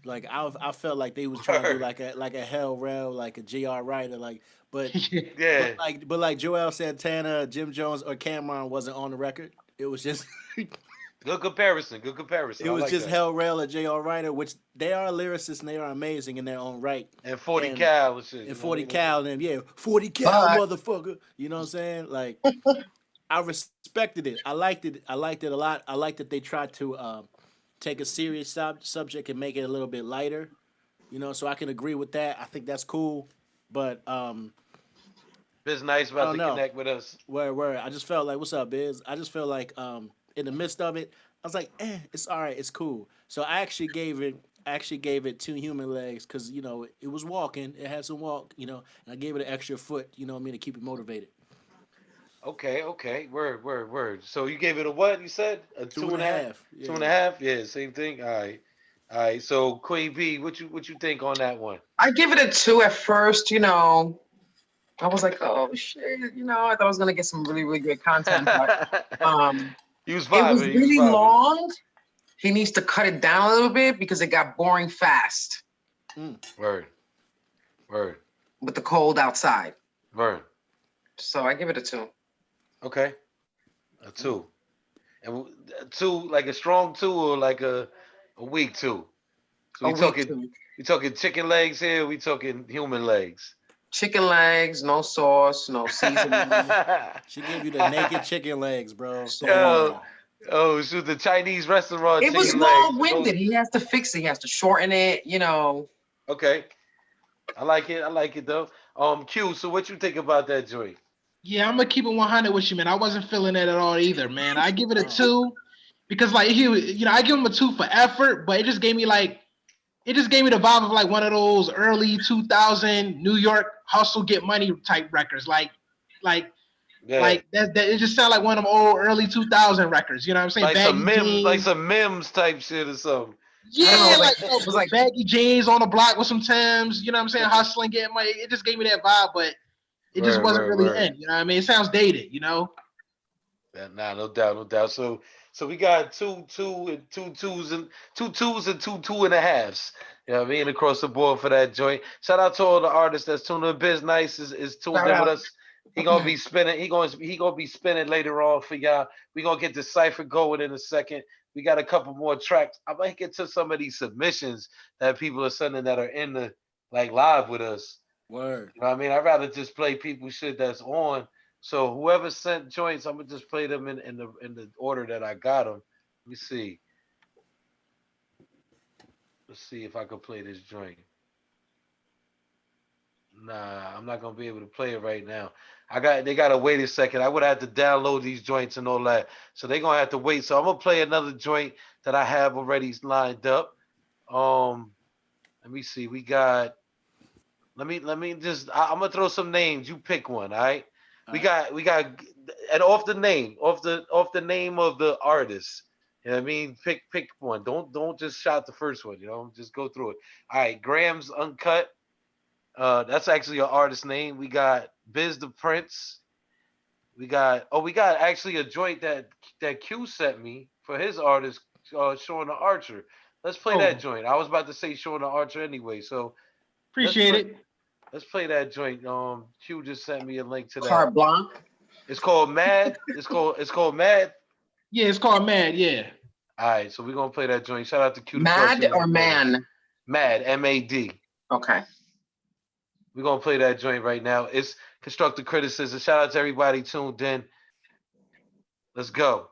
Like I felt like they was trying to do like a Hell Rel, like a J.R. Writer, like but like Joel Santana, Jim Jones, or Cameron wasn't on the record. It was just good comparison. It was just Hell Rel or J.R. Writer, which they are lyricists and they are amazing in their own right. And 40 Cal and shit. And 40 Cal and 40 Cal motherfucker. You know what I'm saying? Like I respected it. I liked it a lot. I liked that they tried to take a serious subject and make it a little bit lighter. You know, so I can agree with that. I think that's cool. But Biz Nice about to connect with us. Word. I just felt like, what's up, Biz? I just felt like in the midst of it, I was like, it's all right, it's cool. So I actually gave it actually gave it 2 human legs because, you know, it was walking. It had some walk, you know, and I gave it an extra foot, you know what I mean, to keep it motivated. Okay. Word. So you gave it a what? You said a 2.5. Yeah. 2.5. Yeah, same thing. All right. So Queen B, what you think on that one? I give it a 2 at first. You know, I was like, oh shit. You know, I thought I was gonna get some really, really good content, but He was it vibing. was really long. He needs to cut it down a little bit because it got boring fast. Word. With the cold outside. Word. So I give it a 2. Okay. A 2. And 2, like a strong 2 or like a weak 2? So we talking chicken legs here, we talking human legs. Chicken legs, no sauce, no seasoning. She gave you the naked chicken legs, bro. Oh, shoot, the Chinese restaurant. It was long-winded. He has to fix it. He has to shorten it, you know. Okay. I like it though. Q, so what you think about that joint? Yeah, I'm gonna keep it 100 with you, man. I wasn't feeling it at all either, man. I give it a 2 because, like, I give him a 2 for effort, but it just gave me the vibe of like one of those early 2000 New York hustle get money type records, like that. It just sounded like one of them old early 2000 records. You know what I'm saying? Like some Mims type shit or something. Yeah, it was like baggy jeans on the block with some Timbs. You know what I'm saying? Hustling, getting money. It just gave me that vibe, but it just wasn't really in. You know what I mean? It sounds dated. You know? Nah, no doubt. So we got two twos and two 2.5s. You know what I mean? Across the board for that joint. Shout out to all the artists that's tuning in. Biz Nice is tuned in with us. He gonna be spinning. He gonna be spinning later on for y'all. We gonna get the cipher going in a second. We got a couple more tracks. I might get to some of these submissions that people are sending that are in the live with us. Word. You know what I mean? I'd rather just play people shit that's on. So whoever sent joints, I'm gonna just play them in the order that I got them. Let me see. Let's see if I can play this joint. Nah, I'm not gonna be able to play it right now. They gotta wait a second. I would have to download these joints and all that. So they're gonna have to wait. So I'm gonna play another joint that I have already lined up. Let me see. We got I'm gonna throw some names. You pick one, all right? We got and off the name of the artist. You know what I mean? Pick one. Don't just shout the first one, you know, just go through it. All right, Grams Uncut. That's actually an artist name. We got Biz the Prince. We got actually a joint that Q sent me for his artist, Sean the Archer. Let's play that joint. I was about to say Sean the Archer anyway, so appreciate it. Let's play that joint. Q just sent me a link to that. Carte Blanc. It's called Mad. It's called Mad. Yeah, it's called Mad. Yeah. All right, so we're gonna play that joint. Shout out to Q. Mad or Man? Mad. MAD. Okay. We're gonna play that joint right now. It's Constructive Criticism. Shout out to everybody tuned in. Let's go.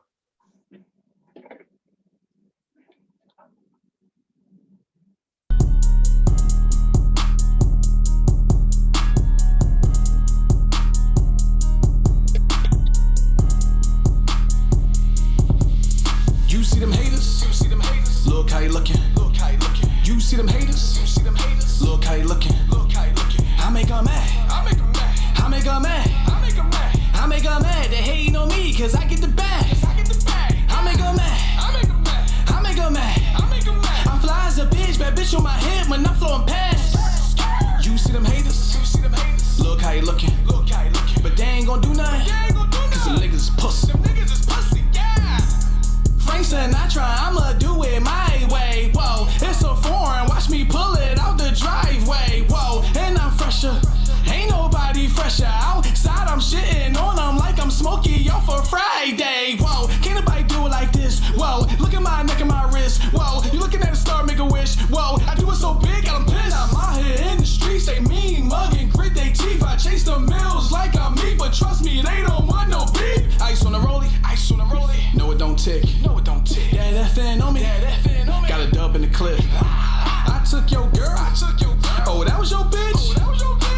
You see them haters? Look how you looking. You see them haters? Look how you looking. I make them mad. I make them mad. They hating on me cause I get the bag. I make them mad. I'm fly as a bitch, bad bitch on my head when I'm flowing past. You see them haters? Look how you looking. But they ain't gonna do nothing. Cause them niggas is pussy. Frank said I try, I'ma do it my way. Whoa, it's so foreign, watch me pull it out the driveway. Whoa, and I'm fresher. Ain't nobody fresher. Outside I'm shitting on them like I'm Smokey off for Friday. Whoa, can't nobody do it like this. Whoa, look at my neck and my wrist. Whoa, you looking at a star, make a wish. Whoa, I do it so big, I'm pissed. I'm out here in the streets, they mean, mugging, grit they teeth. I chase the mills like I'm me, but trust me, they don't want no beef. Ice on the rollie. No, it don't tick. Yeah, that fan on me. Got a dub in the clip. I took your girl. Oh, that was your bitch.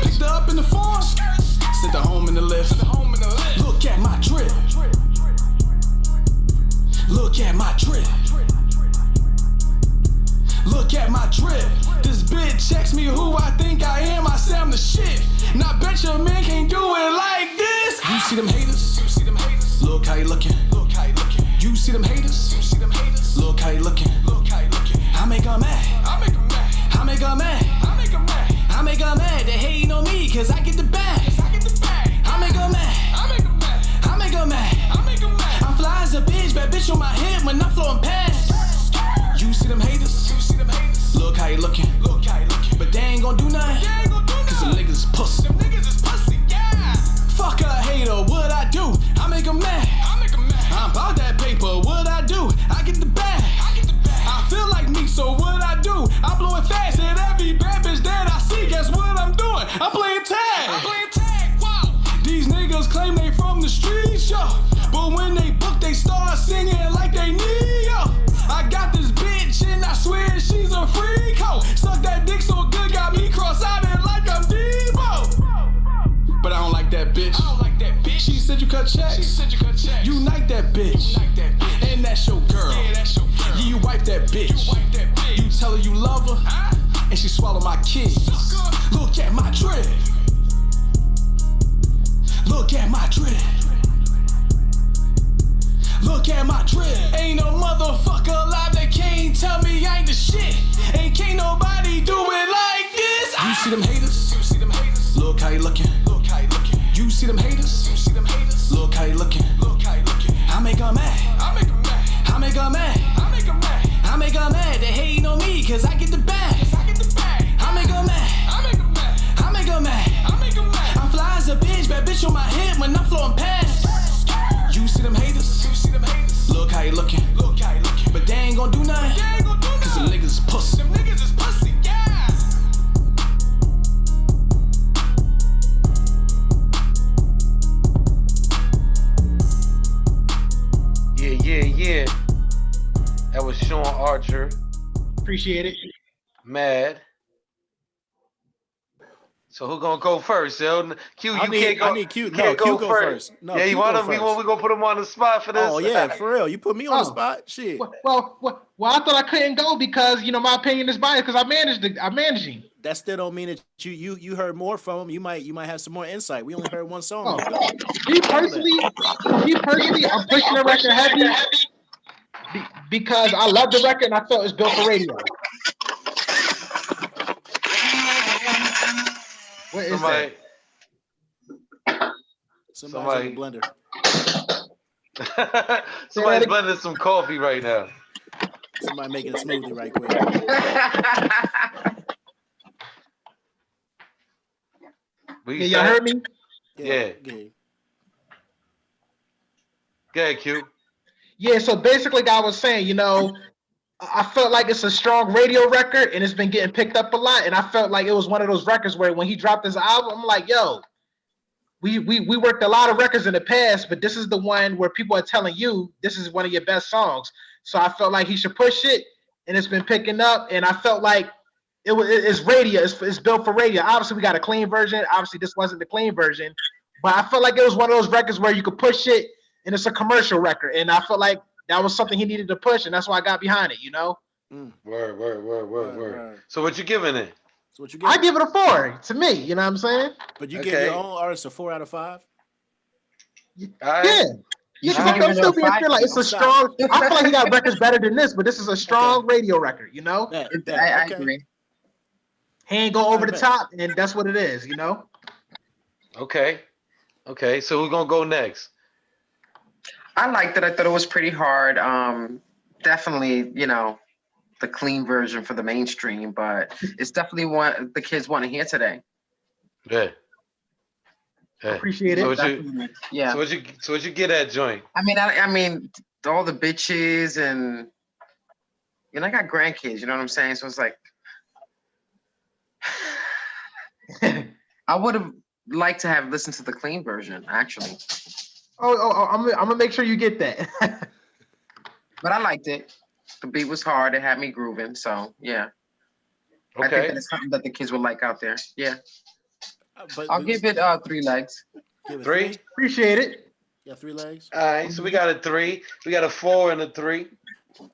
Picked her up in the farm. Sent her home in the lift. Look at my drip. Look at my drip. Look at my see them haters? Look how you looking. You see them haters? Look how you looking. I make them mad. I make them mad. They hating on me cause I get the bag. I make them mad. I'm fly as a bitch, bad bitch on my hip when I'm flowing past. You see them haters? Look how you looking. But they ain't gon' do nothing. Cause them niggas is pussy. Fuck a hater, what I do? I make them mad. I'm about that paper, what I do? I get the bag. I feel like me, so what I do? I blow it fast and every bad bitch that I see, guess what I'm doing? I'm playing tag. Wow. These niggas claim they from the streets, yo. But when they book, they start singing like they need, yo. I got this bitch and I swear she's a freak, ho. Suck that dick so good, got me cross-eyed like I'm Debo. But I don't like that bitch. She said you cut checks. You like that bitch. And that's your girl. Yeah, you wipe that bitch. You tell her you love her. And she swallow my kids. Look at my drip. Look at my drip. Look at my drip. Ain't no motherfucker alive that can't tell me I ain't the shit. And can't nobody do it like this. You see them haters? Look how you looking. You see them haters? Look how you looking. I make them mad. I make them mad. They hating on me cause I get the bag. I make them mad. I'm fly as a bitch, bad bitch on my hip when I'm flowing past. You see them haters? Look how you looking. But they ain't gon' do nothing. Cause them niggas is pussy. Yeah. That was Sean Archer. Appreciate it. Mad. So who gonna go first, yo? Q, you can't go. I need Q. Can't Q go first. No, yeah, Q you want go to? We first. gonna put him on the spot for this. Oh yeah, for real. You put me on the spot. Shit. Well, I thought I couldn't go because my opinion is biased because I'm managing. That still don't mean that you heard more from him. You might have some more insight. We only heard one song. Me personally, I'm pushing the record heavy because I love the record and I felt it's built for radio. What is that? Somebody's in the blender. Somebody's blending some coffee right now. Somebody making a smoothie right quick. Y'all heard me? Yeah. Go ahead, Q. Yeah, so basically, like I was saying, I felt like it's a strong radio record and it's been getting picked up a lot. And I felt like it was one of those records where when he dropped this album, I'm like, yo, we worked a lot of records in the past, but this is the one where people are telling you this is one of your best songs. So I felt like he should push it, and it's been picking up. And I felt like it's radio. It's built for radio. Obviously, we got a clean version. Obviously, this wasn't the clean version, but I felt like it was one of those records where you could push it, and it's a commercial record. And I felt like that was something he needed to push, and that's why I got behind it. Word. So what you giving it? I give it a 4 to me. You know what I'm saying? But you give your own artist a 4 out of 5? Yeah. I'm still being feel like it's a strong. I feel like he got records better than this, but this is a strong radio record. I agree. He ain't go over the top, and that's what it is. Okay. So who's gonna go next? I liked it. I thought it was pretty hard. Definitely, the clean version for the mainstream, but it's definitely what the kids want to hear today. Yeah. Appreciate it. So what you get at joint? I mean, all the bitches and I got grandkids. You know what I'm saying? So it's like I would have liked to have listened to the clean version, actually. I'm gonna make sure you get that. But I liked it. The beat was hard. It had me grooving. So yeah. Okay. I think that's something that the kids would like out there. Yeah. I'll give it 3 legs. 3? Appreciate it. Yeah, 3 legs. All right. So we got a 3. We got a 4 and a 3.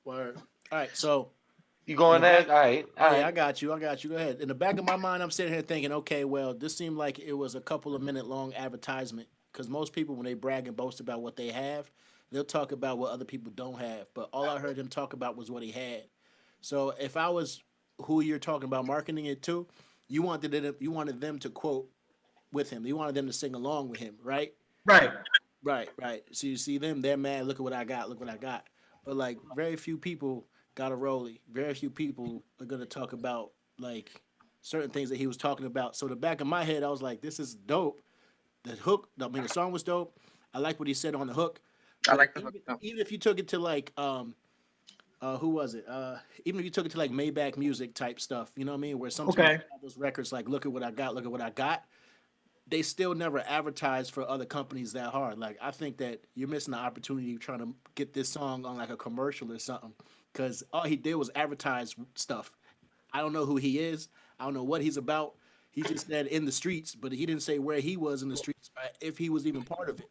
Word. All right. So you going that? All right. I got you. Go ahead. In the back of my mind, I'm sitting here thinking, okay, well, this seemed like it was a couple of minute long advertisement. because most people when they brag and boast about what they have, they'll talk about what other people don't have. But all I heard him talk about was what he had. So if I was who you're talking about marketing it to, you wanted them to quote with him. You wanted them to sing along with him, right? Right. Right. So you see them, they're mad. Look at what I got. Look what I got. But like, very few people got a rollie. Very few people are gonna talk about like certain things that he was talking about. So the back of my head, I was like, this is dope. The hook, I mean, the song was dope. I like what he said on the hook. I like the even, hook. even if you took it to like, who was it? Even if you took it to like Maybach music type stuff, you know what I mean? Where sometimes those records like, look at what I got, look at what I got. They still never advertise for other companies that hard. Like, I think that you're missing the opportunity trying to get this song on like a commercial or something. Because all he did was advertise stuff. I don't know who he is. I don't know what he's about. He just said in the streets, but he didn't say where he was in the streets, if he was even part of it.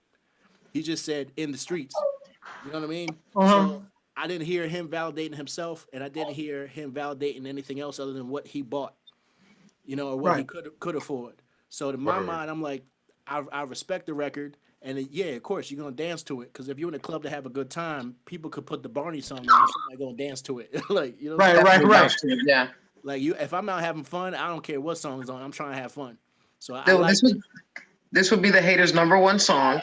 He just said in the streets. You know what I mean? So I didn't hear him validating himself, and I didn't hear him validating anything else other than what he bought, you know, or what he could afford. So in my mind, I'm like, I respect the record, and yeah, of course you're gonna dance to it because if you're in a club to have a good time, people could put the Barney song on, and somebody gonna dance to it, like you know. Right. Yeah. Like if I'm out having fun, I don't care what song's on. I'm trying to have fun. So this would be the haters' #1 song.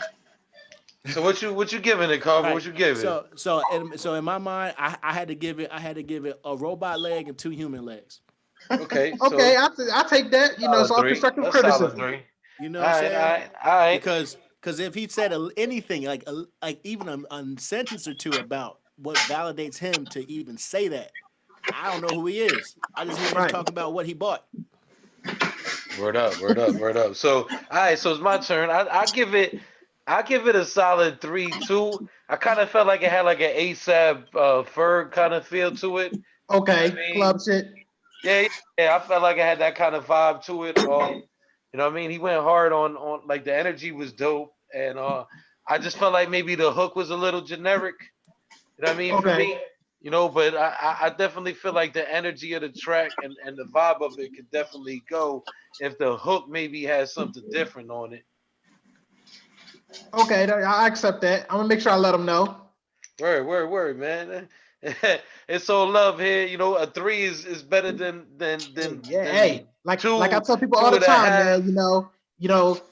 So what you giving it, Carver? Right. What you giving? So in my mind, I had to give it a robot leg and 2 human legs. Okay. Okay, I take that. You know, it's all constructive criticism. You know what I'm saying? All right. Because if he said anything like even a sentence or two about what validates him to even say that, I don't know who he is. I just hear him talk about what he bought. Word up. So all right, so it's my turn. I give it a solid 3-2. I kind of felt like it had like an ASAP Ferg kind of feel to it. Okay, you know I mean? club shit. Yeah, I felt like it had that kind of vibe to it. You know what I mean? He went hard on like the energy was dope, and I just felt like maybe the hook was a little generic. You know what I mean? For me, you know, but I definitely feel like the energy of the track and the vibe of it could definitely go if the hook maybe has something different on it. Okay, I accept that. I'm gonna make sure I let him know. Word, man. It's all love here. You know, a 3 is better than hey, like 2, like I tell people all the time, man. You know,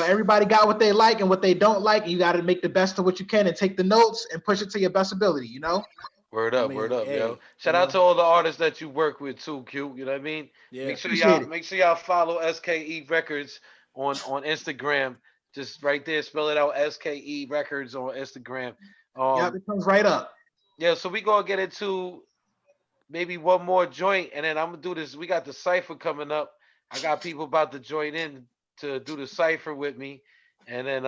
everybody got what they like and what they don't like. And you got to make the best of what you can and take the notes and push it to your best ability. You know. Word up, yo. Shout out to all the artists that you work with too, Q. You know what I mean? Yeah. Make sure y'all follow SKE Records on Instagram. Just right there, spell it out, SKE Records on Instagram. It comes right up. Yeah, so we gonna get into maybe one more joint, and then I'm gonna do this. We got the cipher coming up. I got people about to join in to do the cipher with me, and then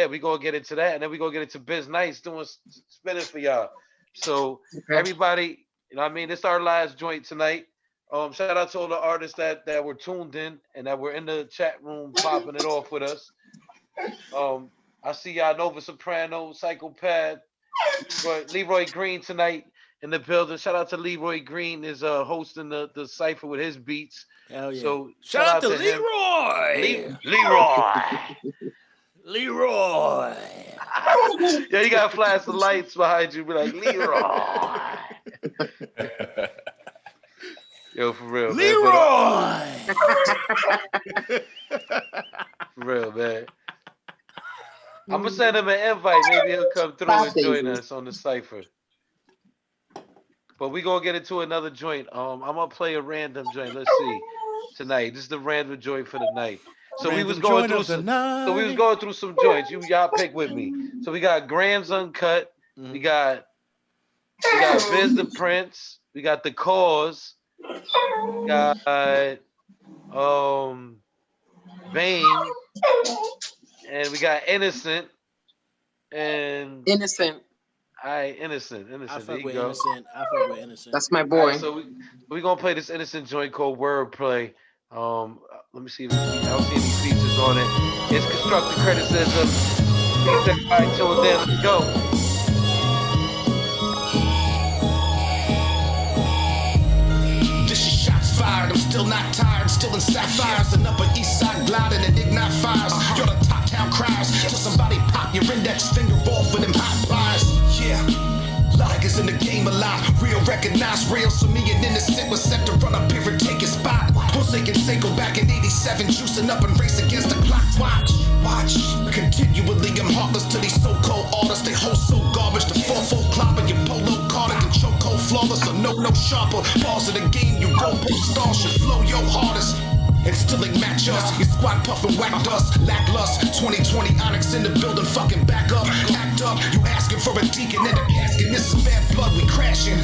we gonna get into that, and then we gonna get into Biz Nights doing spinning for y'all. So everybody, you know what I mean? This is our last joint tonight. Shout out to all the artists that were tuned in and that were in the chat room popping it off with us. I see y'all Nova Soprano, Psychopath, Leroy Green tonight in the building. Shout out to Leroy Green is hosting the cipher with his beats. Hell yeah. So shout out to Leroy. Leroy. Yeah, you gotta flash the lights behind you, be like Leroy. Yo, for real, Leroy. Man. For real, man. I'm gonna send him an invite. Maybe he'll come through and join us on the cipher. But we gonna get into another joint. I'm gonna play a random joint. Let's see tonight. This is the random joint for the night. So we was going through some joints. Y'all pick with me. So we got Grams Uncut. We got Biz the Prince. We got The Cause. We got Vane. And we got Innocent. And Innocent. All right, Innocent. I fuck with Innocent. That's my boy. Right, so we gonna play this Innocent joint called Wordplay. Let me see. I don't see any features on it. It's constructive criticism. Thanks everybody tuned in. Let's go. This is shots fired. I'm still not tired. Still in sapphires. An upper east side gliding and ignite fires. You're the top town cries till somebody pop your index finger off with them hot pliers. Yeah. Ligers in the game alive, real recognize real. So me and innocent was set to run up here and take his spot. Forsaken Seiko back in 87, juicing up and race against the clock. Watch. Continually I'm heartless to these so-called artists. They hold so garbage. The 4-4 clobber, your polo cardigan, chokehold flawless. So no sharper. Balls of the game, you roll star should flow your hardest. And still ain't match us. You squat puffin' whack dust, lacklust. 2020 Onyx in the building, fucking back up, act up. You asking for a deacon in the casket. This is bad blood, we crashing.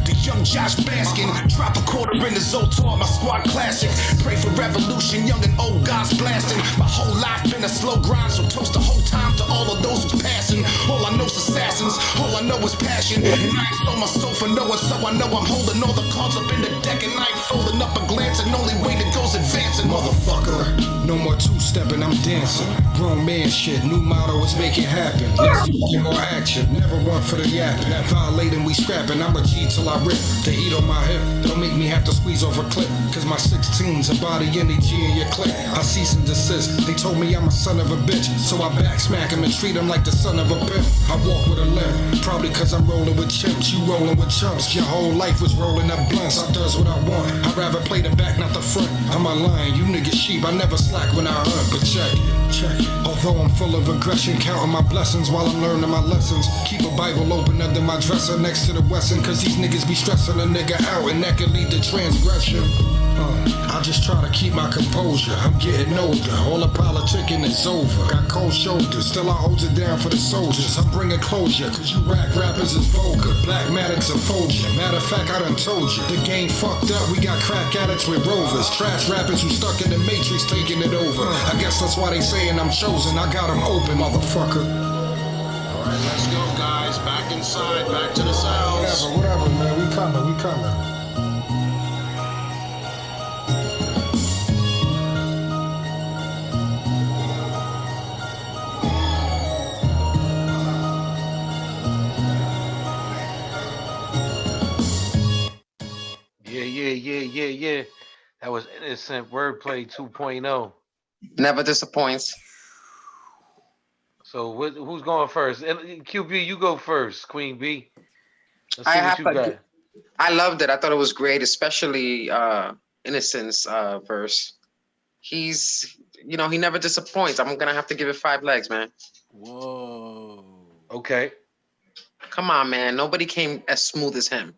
The young Josh Baskin, drop a quarter in the Zotar, my squad classic. Pray for revolution, young and old guys blasting. My whole life been a slow grind, so toast the whole time to all of those who's passing. All I know's assassins, all I know is passion. And I ain't stole my soul for no one, so I know I'm holding all the cards up in the deck. And I ain't folding up a glance, and only way to go's advancing. Motherfucker, no more two-stepping, I'm dancing. Grown man shit, new motto is make it happen. Let's get more action, never one for the yapping. That violating, we scrapping, I'm a G till I rip. The heat on my hip, don't make me have to squeeze off a clip. Cause my 16's a body any G in your clip. I cease and desist, they told me I'm a son of a bitch. So I back smack him and treat him like the son of a pimp. I walk with a limp, probably cause I'm rolling with chimps. You rolling with chumps, your whole life was rolling up blunts. I does what I want, I'd rather play the back, not the front. I'm a lion, you niggas sheep, I never slack when I hunt. But check it. Although I'm full of aggression, counting my blessings while I'm learning my lessons. Keep a Bible open under my dresser next to the Wesson, cause these niggas be stressing a nigga out and that can lead to transgression. I just try to keep my composure. I'm getting older, all the politicking is over. Got cold shoulders, still I hold it down for the soldiers. I'm bringing closure, cause you rap rappers is vulgar. Black Maddox a Folger. Matter of fact, I done told you. The game fucked up, we got crack addicts with rovers. Trash rappers who stuck in the matrix taking it over. I guess that's why they saying I'm chosen. I got them open, motherfucker. Alright, let's go, guys. Back inside, back to the cells. Whatever, man. We coming. Yeah. That was Innocent Wordplay 2.0. Never disappoints. So who's going first? QB, you go first, Queen B. Let's see I what have you to- got. I loved it. I thought it was great, especially Innocent's verse. He never disappoints. I'm gonna have to give it 5 legs, man. Whoa. Okay. Come on, man. Nobody came as smooth as him.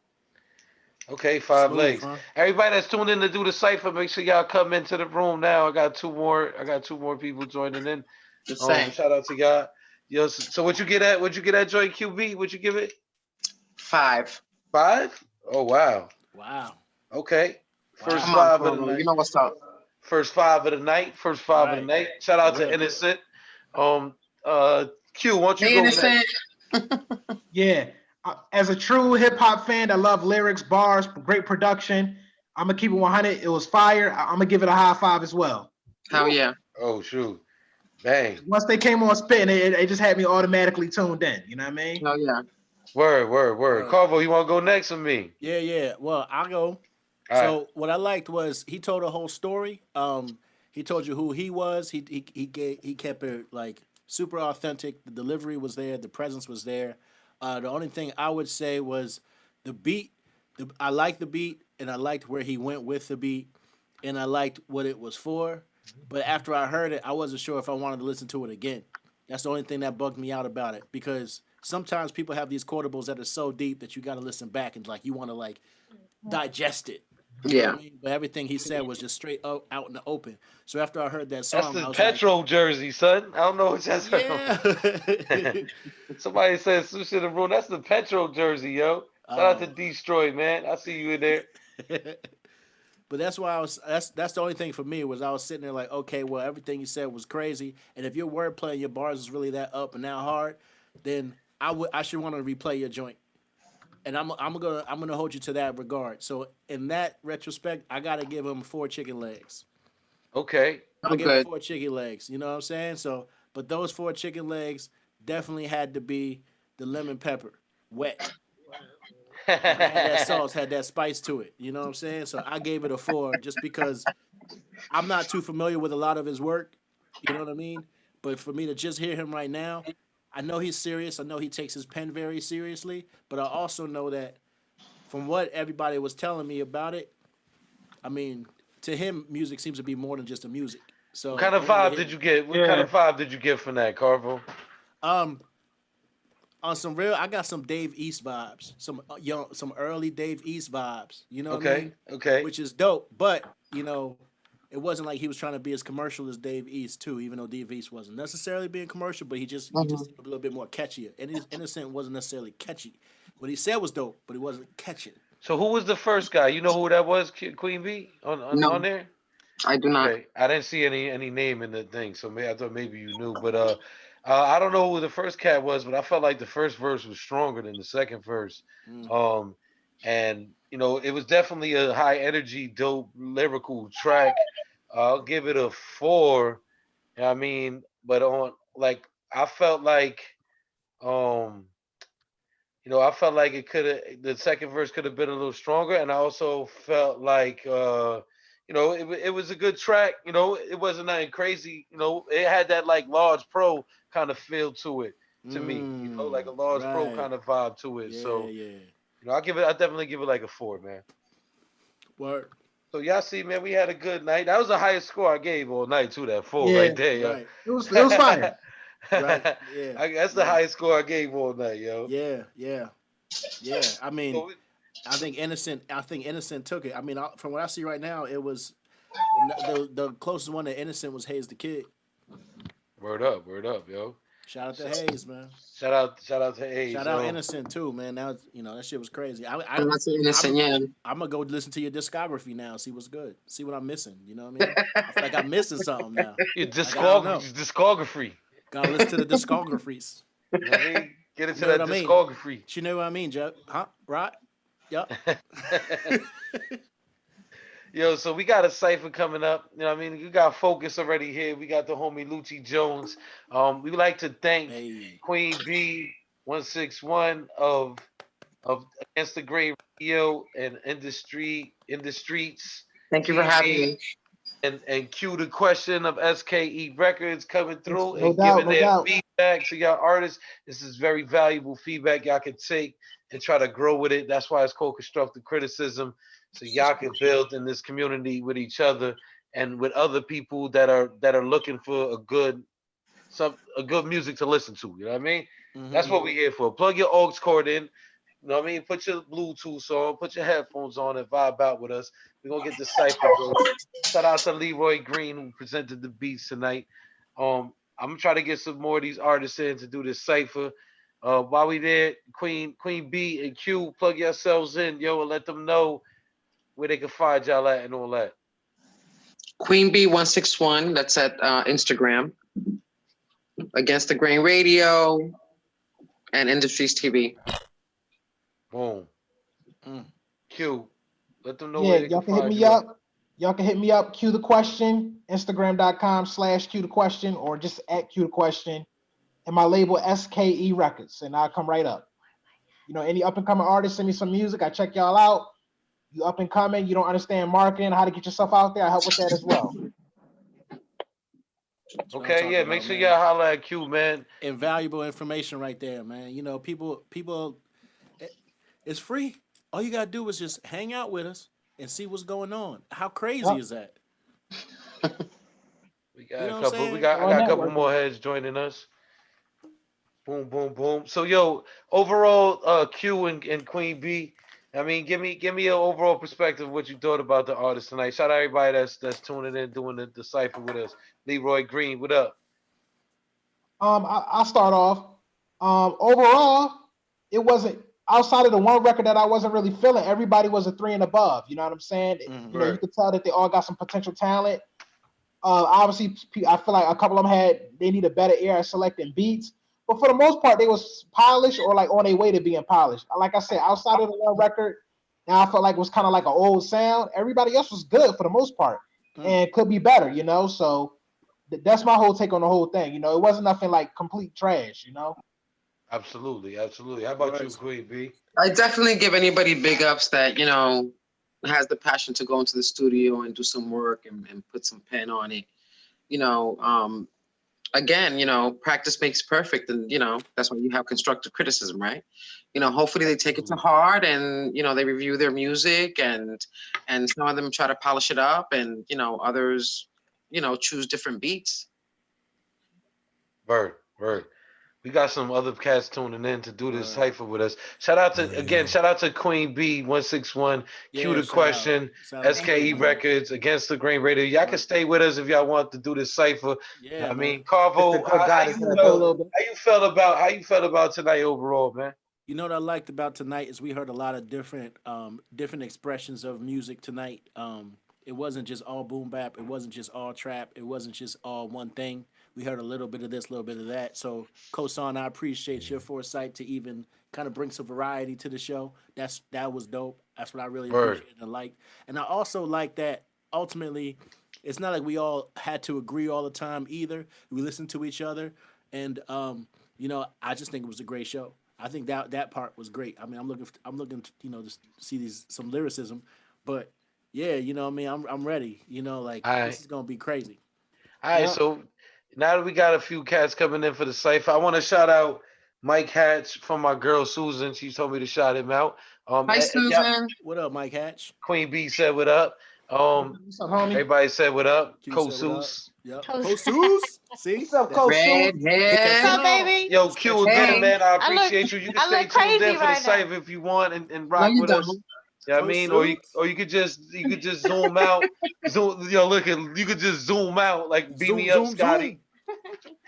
Okay, 5 Smooth, legs. huh? Everybody that's tuned in to do the cipher, make sure y'all come into the room now. I got two more people joining in. Just saying. Shout out to y'all. Yo, so what you get at? What'd you get at, Joy QB? What'd you give it? 5. 5? Oh wow. Wow. Okay. First Come 5 on, of the Polo. night. You know what's up. First 5 of the night. First 5 of the Right. night. Shout out For to real. Innocent. Q, why don't you Hey, go Innocent. next? Yeah. As a true hip hop fan that love lyrics, bars, great production, I'm gonna keep it 100. It was fire. I'm gonna give it a high 5 as well. Hell yeah. Oh shoot. Bang. Once they came on spitting, it just had me automatically tuned in. You know what I mean? Hell yeah. Word. Carvo, you want to go next with me? Yeah. Well, I'll go. All right. So what I liked was he told a whole story. He told you who he was. He kept it like super authentic. The delivery was there. The presence was there. The only thing I would say was the beat. I liked the beat, and I liked where he went with the beat, and I liked what it was for. But after I heard it, I wasn't sure if I wanted to listen to it again. That's the only thing that bugged me out about it, because sometimes people have these quotables that are so deep that you got to listen back and like you want to like digest it. You know Yeah. what I mean? But everything he said was just straight out in the open. So after I heard that song, That's I the was Petro jersey, son. I don't know what that's. Yeah. Somebody said some shit in the room. That's the Petro jersey, yo. Shout out to Oh. Destroy, man. I see you in there. But that's why that's the only thing for me was I was sitting there like, okay, well, everything you said was crazy, and if your wordplay and your bars is really that up and that hard, then I should want to replay your joint, and I'm gonna hold you to that regard. So in that retrospect, I gotta give him 4 chicken legs. Okay. I'll give him Okay. 4 chicken legs. You know what I'm saying? So, but those 4 chicken legs definitely had to be the lemon pepper, wet. Had that sauce, had that spice to it. You know what I'm saying? So I gave it a 4 just because I'm not too familiar with a lot of his work. You know what I mean? But for me to just hear him right now, I know he's serious. I know he takes his pen very seriously. But I also know that from what everybody was telling me about it, I mean, to him, music seems to be more than just a music. So What kind of only to vibe hear, did you get? What kind of vibe did you get from that, Carvo? um, on some real, I got some Dave East vibes, some early Dave East vibes. You know what I Okay, mean? okay. Which is dope. But it wasn't like he was trying to be as commercial as Dave East too. Even though Dave East wasn't necessarily being commercial, but he just seemed a little bit more catchier. And his Innocent wasn't necessarily catchy. What he said was dope, but he wasn't catching. So who was the first guy? You know who that was, Queen B, on No, there? I do not. Okay, I didn't see any name in the thing, so I thought maybe you knew. But I don't know who the first cat was, but I felt like the first verse was stronger than the second verse. Um, and it was definitely a high energy, dope lyrical track. I'll give it a 4. I mean, but on like I felt like um I felt like the second verse could have been a little stronger, and I also felt like it was a good track. It wasn't nothing crazy. It had that like large pro kind of feel to it to me. Like a large pro Right. kind of vibe to it. Yeah, So yeah. I definitely give it like a 4, man. Word. So y'all see, man, we had a good night. That was the highest score I gave all night too. That 4 Yeah, right there, yo. Right. it was fire. Right. Yeah. That's the Yeah. highest score I gave all night, yo. Yeah. Yeah. Yeah. I mean, So we- I think Innocent took it. I mean, from what I see right now, it was the closest one to Innocent was Hayes the Kid. word up, yo. Shout out to Hayes, man. Shout out to Hayes. Shout out Innocent too, man. Now that shit was crazy. I'm not saying Innocent, yeah. I'm gonna go listen to your discography now. See what's good. See what I'm missing. You know what I mean? I feel like I'm missing something now. Your Like, I don't know. discography. Gotta listen to the discographies. You know what I mean? Get into You know that what I mean? discography. You know what I mean, Jeff? Huh? Right? Yep. Yo, so we got a cipher coming up. You know what I mean? We got Focus already here. We got the homie Lucci Jones. We would like to thank Queen B 161 of Against the Grain Radio and in the streets. Thank you for having me. And cue the question of SKE Records coming through No and doubt, giving no their doubt. feedback to y'all artists. This is very valuable feedback y'all can take and try to grow with it. That's why it's called constructive criticism. So y'all can build in this community with each other and with other people that are looking for a good music to listen to. You know what I mean? That's what we're here for. Plug your aux cord in. You know what I mean? Put your Bluetooth on, put your headphones on, and vibe out with us. We're gonna get the cipher going. Shout out to Leroy Green who presented the beats tonight. I'm gonna try to get some more of these artists in to do this cipher. While we there, Queen B and Q, plug yourselves in, yo, and let them know where they can find y'all at and all that. Queen B 161. That's at Instagram. Against the Grain Radio and Industries TV. Boom. Q, let them know Yeah, where they y'all can can hit find me you. up. Y'all can hit me up. Cue the question. Instagram.com/cue the question or just at cue the question. And my label SKE Records, and I'll come right up. Any up and coming artists, send me some music. I check y'all out. You up and coming, you don't understand marketing, how to get yourself out there, I help with that as well. Okay, yeah, make sure y'all holler at Q, man. Invaluable information right there, man. People, it's free. All you gotta do is just hang out with us and see what's going on. How crazy is that? We got You know a what I'm couple. saying? I got a couple more heads joining us. Boom, boom, boom. So, yo, overall, Q and Queen B. I mean, give me an overall perspective of what you thought about the artist tonight. Shout out everybody that's tuning in, doing the cipher with us. Leroy Green, what up? I'll start off. Overall, it wasn't outside of the one record that I wasn't really feeling. Everybody was a 3 and above. You know what I'm saying? You could tell that they all got some potential talent. Obviously, I feel like a couple of them they need a better ear at selecting beats. But for the most part, they was polished or like on their way to being polished. Like I said, outside of the one record, now I felt like it was kind of like an old sound. Everybody else was good for the most part and could be better, So that's my whole take on the whole thing. It wasn't nothing like complete trash, Absolutely, absolutely. How about you, Queen B? I definitely give anybody big ups that, has the passion to go into the studio and do some work and put some pen on it. again, practice makes perfect, and that's why you have constructive criticism, right? Hopefully they take it to heart, and they review their music, and some of them try to polish it up, and others, choose different beats. Word. We got some other cats tuning in to do this cipher with us. Shout out to Queen B 161, Q the Question, SKE Records, Against the Grain Radio. Y'all can stay with us if y'all want to do this cipher. Yeah, I mean, Carvo, how you felt about tonight overall, man? You know what I liked about tonight is we heard a lot of different expressions of music tonight. It wasn't just all boom bap. It wasn't just all trap. It wasn't just all one thing. We heard a little bit of this, a little bit of that. So, Kosan, I appreciate your foresight to even kind of bring some variety to the show. That was dope. That's what I really appreciated and liked. And I also like that ultimately, it's not like we all had to agree all the time either. We listened to each other, and I just think it was a great show. I think that part was great. I mean, I'm looking to, to see some lyricism, but yeah, I'm ready. This is gonna be crazy. All right, so now that we got a few cats coming in for the cipher, I want to shout out Mike Hatch from my girl Susan. She told me to shout him out. Hi, Susan. What up, Mike Hatch? Queen B said what up. What's up, homie? Everybody said what up. Kosus. Yep. Kosus. See? What's up, Kosus? What's up, baby? Yo, Q again, man. I appreciate you. You can stay tuned in for the cipher if you want and rock with us. You know what I mean? Or you could just zoom out. You could just zoom out, like beat me up, Scotty.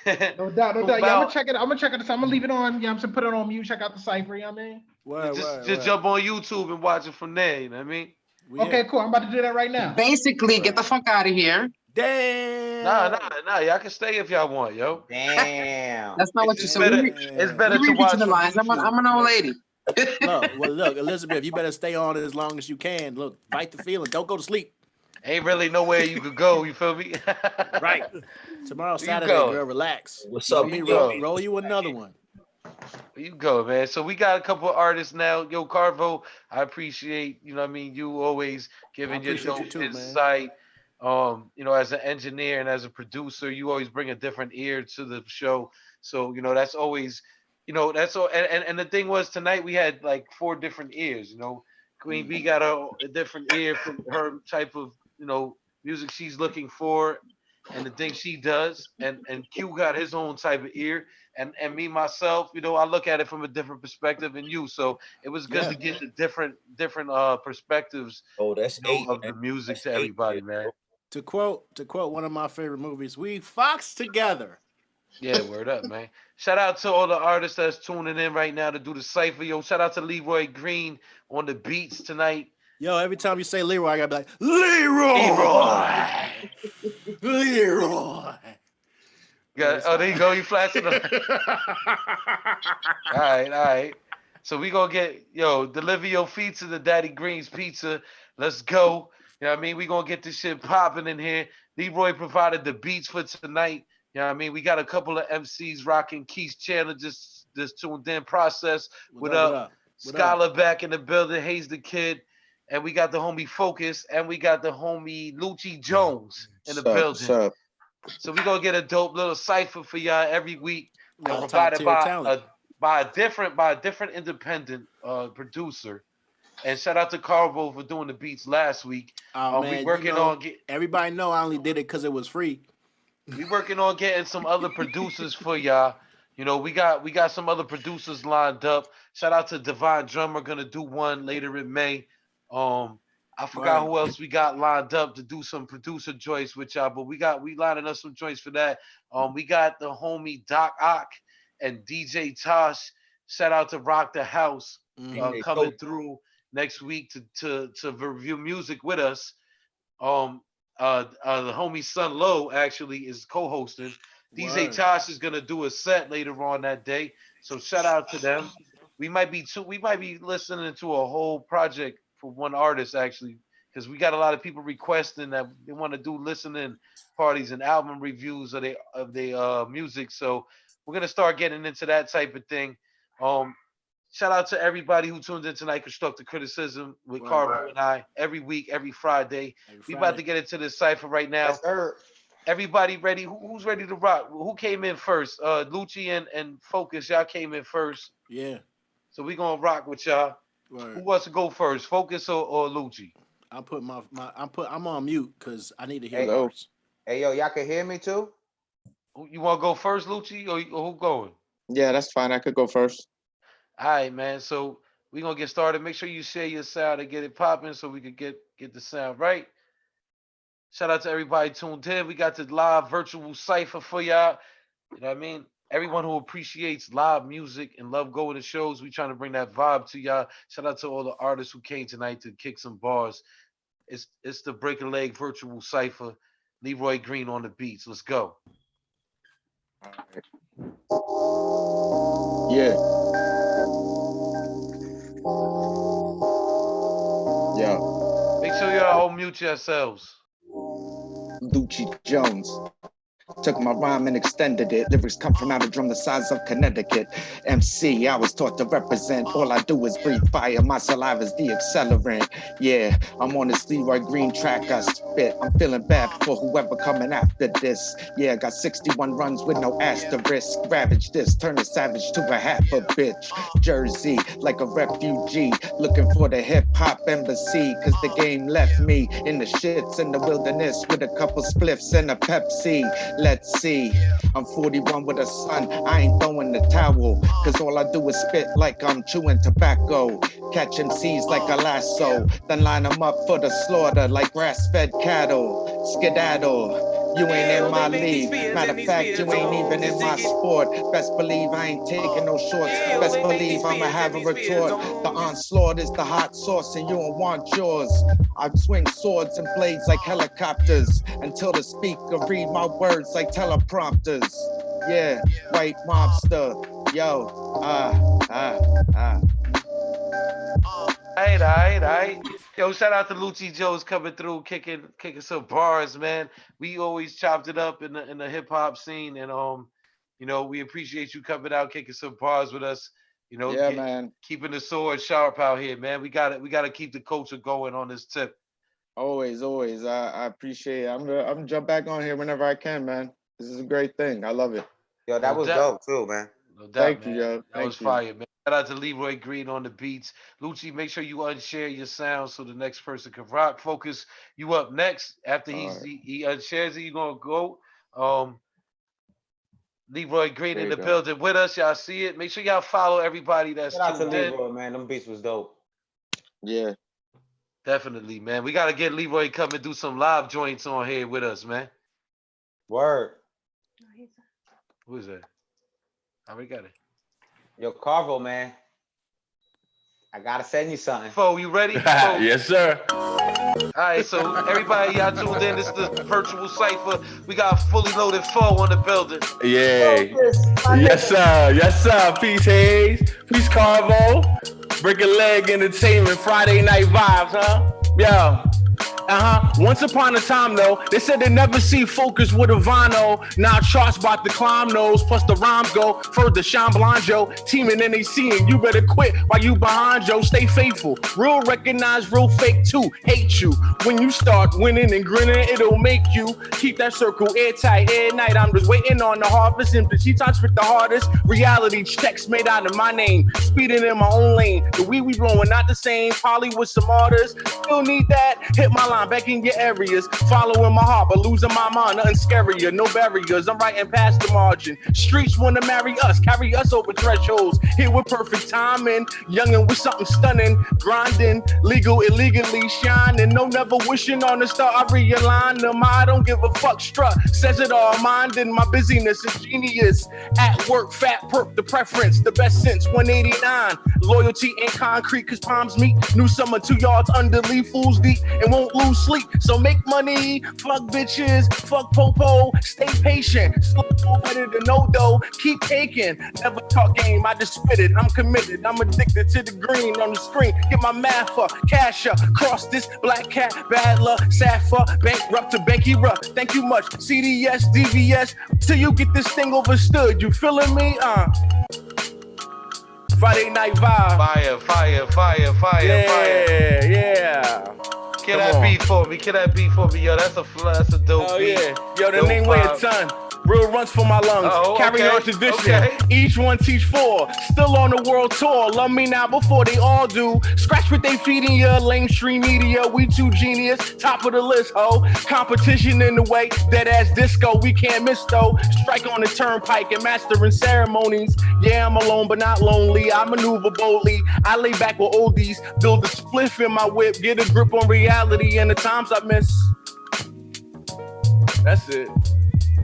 No doubt. Yeah, I'm gonna check it. I'm gonna leave it on. Yeah, I'm gonna put it on mute. Check out the cipher. You know what I mean? Just jump on YouTube and watch it from there. You know what I mean? Okay, cool. I'm about to do that right now. Basically, get the fuck out of here. Damn. Nah. Y'all can stay if y'all want, yo. Damn. That's not what you said. It's better to watch the lines. I'm an old lady. Look, Elizabeth, you better stay on as long as you can. Look, fight the feeling. Don't go to sleep. Ain't really nowhere you could go. You feel me? Right. Tomorrow Saturday, girl, relax. What's up? Roll you another one. Where you go, man. So we got a couple of artists now. Yo, Carvo, I appreciate, you always giving your dope insight. As an engineer and as a producer, you always bring a different ear to the show. So, that's always, that's all. And the thing was tonight we had like 4 different ears, Queen B got a different ear for her type of, music she's looking for and the things she does. And Q got his own type of ear. And me, myself, I look at it from a different perspective than you. So it was good to get the different perspectives of the music to everybody, man. To quote one of my favorite movies, we fox together. Yeah, word up, man. Shout out to all the artists that's tuning in right now to do the cipher. Yo, shout out to Leroy Green on the beats tonight. Yo, every time you say Leroy, I gotta be like, Leroy. There you go. You flashing them. All right. So we gonna get deliver your pizza to Daddy Green's Pizza. Let's go. You know what I mean? We gonna get this shit popping in here. Leroy provided the beats for tonight. You know what I mean? We got a couple of MCs rocking. Keith Chandler just tuned in. Process. What up? Scholar back in the building. Hayes the Kid. And we got the homie Focus. And we got the homie Lucci Jones in the building. So we gonna get a dope little cipher for y'all every week. Provided by a different independent producer. And shout out to Carvo for doing the beats last week. We working on everybody know I only did it because it was free. We working on getting some other producers for y'all. We got some other producers lined up. Shout out to Divine Drummer, gonna do one later in May. I forgot who else we got lined up to do some producer joints with y'all, but we lining up some joints for that. We got the homie Doc Ock and DJ Tosh. Shout out to Rock the House coming through next week to review music with us. The homie Sun Low actually is co-hosting. DJ Tosh is gonna do a set later on that day. So shout out to them. We might be listening to a whole project for one artist actually, because we got a lot of people requesting that they want to do listening parties and album reviews of their music. So we're gonna start getting into that type of thing. Shout out to everybody who tuned in tonight. Constructive Criticism with Carvo and I every week, every Friday. We about to get into this cipher right now. everybody ready? Who's ready to rock? Who came in first? Lucci and Focus, y'all came in first. Yeah. So we gonna rock with y'all. Word. Who wants to go first? Focus or Lucci? I'm on mute because I need to hear Hey, yours. Hey, yo, y'all can hear me too? You want to go first, Lucci, or who going? Yeah, that's fine. I could go first. All right, man. So we gonna get started. Make sure you share your sound and get it popping so we can get the sound right. Shout out to everybody tuned in. We got the live virtual cipher for y'all. You know what I mean? Everyone who appreciates live music and love going to shows, we trying to bring that vibe to y'all. Shout out to all the artists who came tonight to kick some bars. It's the Break a Leg virtual cipher. Leroy Green on the beats. Let's go. Yeah. Yeah. Make sure y'all unmute yourselves. Lucci Jones. Took my rhyme and extended it. Lyrics come from out of drum the size of Connecticut. MC, I was taught to represent. All I do is breathe fire. My saliva's the accelerant. Yeah, I'm on this Leroy Green track. I spit. I'm feeling bad for whoever coming after this. Yeah, got 61 runs with no asterisk. Ravage this, turn a savage to a half a bitch. Jersey, like a refugee, looking for the hip hop embassy. Cause the game left me in the shits in the wilderness with a couple spliffs and a Pepsi. Let's see, I'm 41 with a son, I ain't throwing the towel, cause all I do is spit like I'm chewing tobacco. Catch MCs like a lasso, then line them up for the slaughter like grass-fed cattle. Skedaddle, you ain't in my league. Matter of fact, you ain't even in my sport. Best believe I ain't taking no shorts. Best believe I'ma have a retort. The onslaught is the hot sauce and you don't want yours. I swing swords and blades like helicopters until the speaker read my words like teleprompters. Yeah, white mobster. Yo, Alright. Yo, shout out to Lucci Jones coming through, kicking some bars, man. We always chopped it up in the hip hop scene, and you know, we appreciate you coming out, kicking some bars with us. You know, yeah, man. Keeping the sword sharp out here, man. We gotta keep the culture going on this tip. Always. I appreciate it. I'm gonna jump back on here whenever I can, man. This is a great thing. I love it. Yo, that was dope too, man. No doubt, Thank man. you, yo. That was fire, man. Shout out to Leroy Green on the beats. Lucci, make sure you unshare your sound so the next person can rock. Focus, you up next. After he unshares it, you gonna go. Leroy Green in the building with us. Y'all see it. Make sure y'all follow everybody that's Shout out to tuned in. Leroy, man. Them beats was dope. Yeah. Definitely, man. We gotta get Leroy come and do some live joints on here with us, man. Word. Who is that? I already got it. Yo, Carvo, man. I gotta send you something. Fo, you ready? Yes, sir. All right, so everybody, y'all tuned in. This is the virtual cipher. We got fully loaded Fo on the building. Yeah. Yes, sir. Yes, sir. Peace, Hayes. Peace, Carvo. Break a Leg Entertainment. Friday Night Vibes, huh? Yo. Once upon a time, though, they said they never see Focus with a vinyl. Now charts about to climb those, plus the rhymes go further. Sean Blanjo, teaming NAC, and you better quit while you behind, Joe. Stay faithful. Real recognize, real fake too. Hate you. When you start winning and grinning, it'll make you keep that circle airtight. Air night, I'm just waiting on the harvest. And she touched with the hardest. Reality checks made out of my name. Speeding in my own lane. The weed we blowing not the same. Probably with some artists. Still need that. Hit my line back in your areas. Following my heart, but losing my mind. Nothing scarier. No barriers. I'm writing past the margin. Streets want to marry us. Carry us over thresholds. Here with perfect timing. Youngin' with something stunning. Grinding. Legal, illegally shining. No never wishing on a star. I realign them. I don't give a fuck. Strut. Says it all. Minding my busyness is genius. At work, fat perk. The preference. The best since 189. Loyalty ain't concrete cause palms meet. New summer 2 yards under leaf. Fools deep and won't lose sleep. So make money. Fuck bitches. Fuck popo. Stay patient. Slow better than no dough. Keep taking. Never talk game. I just spit it. I'm committed. I'm addicted to the green on the screen. Get my math up. Cash up. Cross this. Black cat. Bad luck. Sapphire. Bankrupt to Banky Rupp. Thank you much. CDS. DVS. Till you get this thing overstood. You feeling me? Friday Night Vibe. Fire. Yeah. Get that beat for me. Get that beat for me, yo. That's a dope beat. Yeah. Yo, the Dope name weigh a vibe. ton. Real runs for my lungs. Carry on tradition. Each one teach four. Still on the world tour. Love me now before they all do. Scratch what they feeding ya. Lame stream media. We too genius. Top of the list, ho. Competition in the way. Dead ass disco. We can't miss though. Strike on the turnpike and mastering ceremonies. Yeah, I'm alone but not lonely. I maneuver boldly. I lay back with oldies. Build a spliff in my whip. Get a grip on reality and the times I miss. That's it.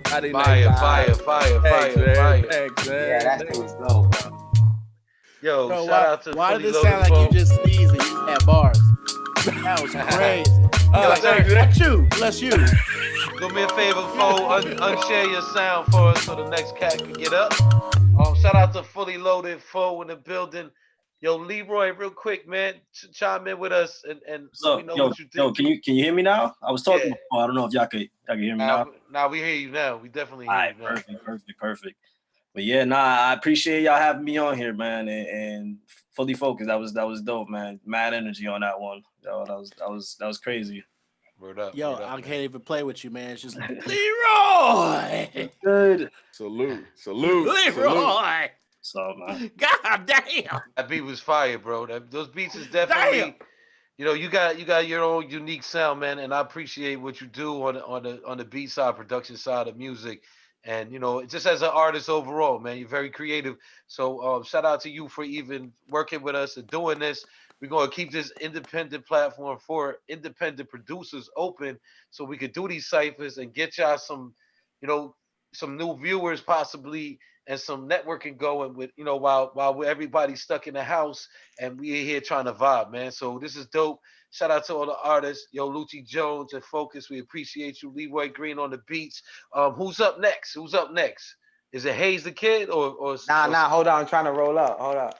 Fire. Thanks, man. Yeah, that shit was dope, bro. Yo, Bro, shout out to why did Fully it sound like Loaded you just sneezed and you had bars? That was crazy. Bless you. Do me a favor, folks. Unshare your sound for us so the next cat can get up. Shout out to Fully Loaded Foe in the building. Yo, Leroy, real quick, man, chime in with us and let me know what you think. Yo, can you hear me now? I was talking before. I don't know if y'all can hear me now. Now we hear you now. We definitely hear you now. Perfect. But yeah, I appreciate y'all having me on here, man, and Fully Focused. That was dope, man. Mad energy on that one. Yo, that was crazy. Word up. Yo, I can't even play with you, man. It's just Leroy. Good. Salute. Leroy. So, man. God damn. That beat was fire, bro. Those beats is definitely, you got your own unique sound, man, and I appreciate what you do on the beat side, production side of music, and just as an artist overall, man, you're very creative. So shout out to you for even working with us and doing this. We're gonna keep this independent platform for independent producers open, so we could do these ciphers and get y'all some new viewers possibly, and some networking going with, while everybody's stuck in the house and we're here trying to vibe, man. So this is dope. Shout out to all the artists. Yo, Lucci Jones and Focus, we appreciate you. Leroy Green on the beats. Who's up next? Is it Hayes the Kid or Nah, hold on. I'm trying to roll up. Hold up.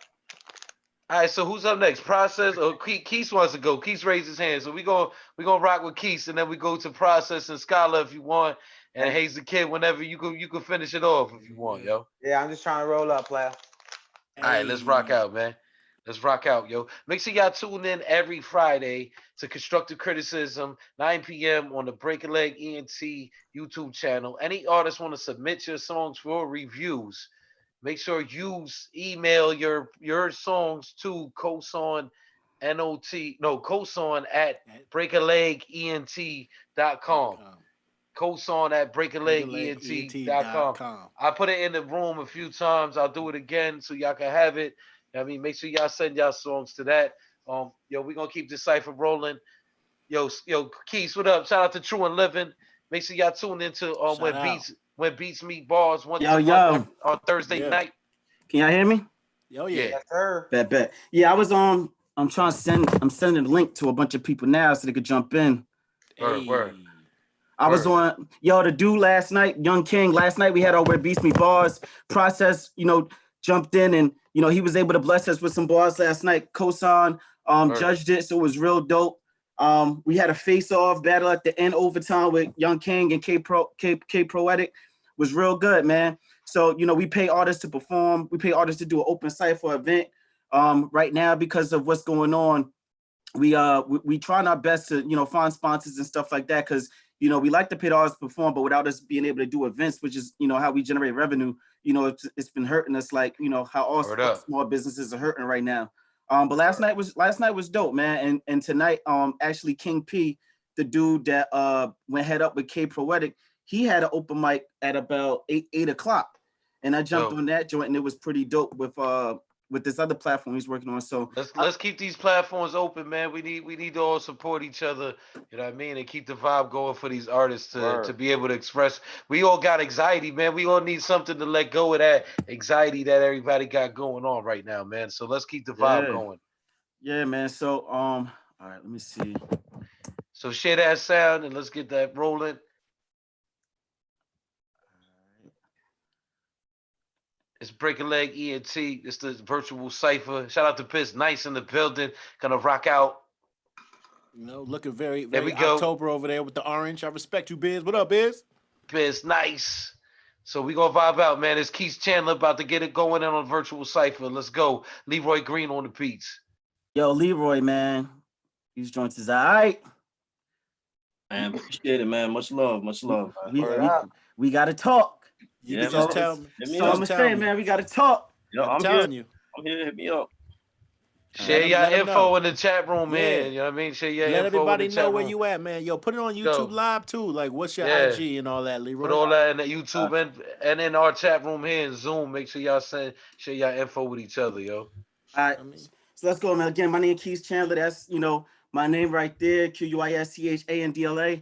All right, so who's up next? Process or Keith wants to go? Keith raised his hand, so we gonna rock with Keith, and then we go to Process and Scholar if you want, and Hayes the Kid whenever you can finish it off if you want, yo. Yeah, I'm just trying to roll up, player. All right, let's rock out, man. Let's rock out, yo. Make sure y'all tune in every Friday to Constructive Criticism, 9 p.m. on the Break a Leg ENT YouTube channel. Any artists want to submit your songs for reviews, make sure you email your songs to kosan at breakalegent.com. Kosan at breakalegent.com. I put it in the room a few times. I'll do it again so y'all can have it. I mean, make sure y'all send y'all songs to that. We're gonna keep this cipher rolling. Yo, Keys, what up? Shout out to True and Living. Make sure y'all tune into when beats meet bars once a month on Thursday night. Can y'all hear me? Yo, yeah. Yes, sir. Bet. Yeah, I was I'm sending a link to a bunch of people now so they could jump in. Word. I was on, the dude last night, Young King. Last night we had our Where Beats Me Bars Process, jumped in and, he was able to bless us with some bars last night. Kosan judged it, so it was real dope. We had a face-off battle at the end overtime with Young King and K Proetic. Was real good, man. So, we pay artists to perform. We pay artists to do an open cipher event. Right now, because of what's going on, we trying our best to, find sponsors and stuff like that, because we like to pay the artists to perform, but without us being able to do events, which is, how we generate revenue, it's been hurting us, like, how all small businesses are hurting right now. But last night was dope, man. And tonight, actually King P, the dude that went head up with K Proetic, he had an open mic at about 8 o'clock. And I jumped on that joint, and it was pretty dope with this other platform he's working on. So let's keep these platforms open, man. We need to all support each other, you know what I mean, and keep the vibe going for these artists to be able to express. We all got anxiety, man. We all need something to let go of that anxiety that everybody got going on right now, man. So let's keep the vibe going. Yeah, man. So all right, let me see. So share that sound and let's get that rolling. It's Break a Leg ENT. It's the virtual cipher. Shout out to Piss Nice in the building. Gonna rock out. Looking very October over there with the orange. I respect you, Biz. What up, Biz? Piss Nice. So we gonna vibe out, man. It's Keith Chandler about to get it going in on virtual cipher. Let's go. Leroy Green on the beats. Yo, Leroy, man. These joints is all right. Man, appreciate it, man. Much love, much love. We gotta talk. You Yeah, can just man. tell me. Hit me So up. I'm gonna say, man, we gotta talk. Yo, I'm I'm here. telling you. I'm here. Hit me up. Share your let 'em info know. in the chat room, man. Yeah. You know what I mean? Share your Let info in everybody the know chat where room. you at, man. Yo, put it on YouTube Live too. Like, what's your Yeah. IG and all that, Leroy? Put all that in the YouTube and in our chat room here in Zoom. Make sure y'all share y'all info with each other, yo. All right. So let's go, man. Again, my name is Keith Chandler. That's, my name right there, QUISCHANDLA.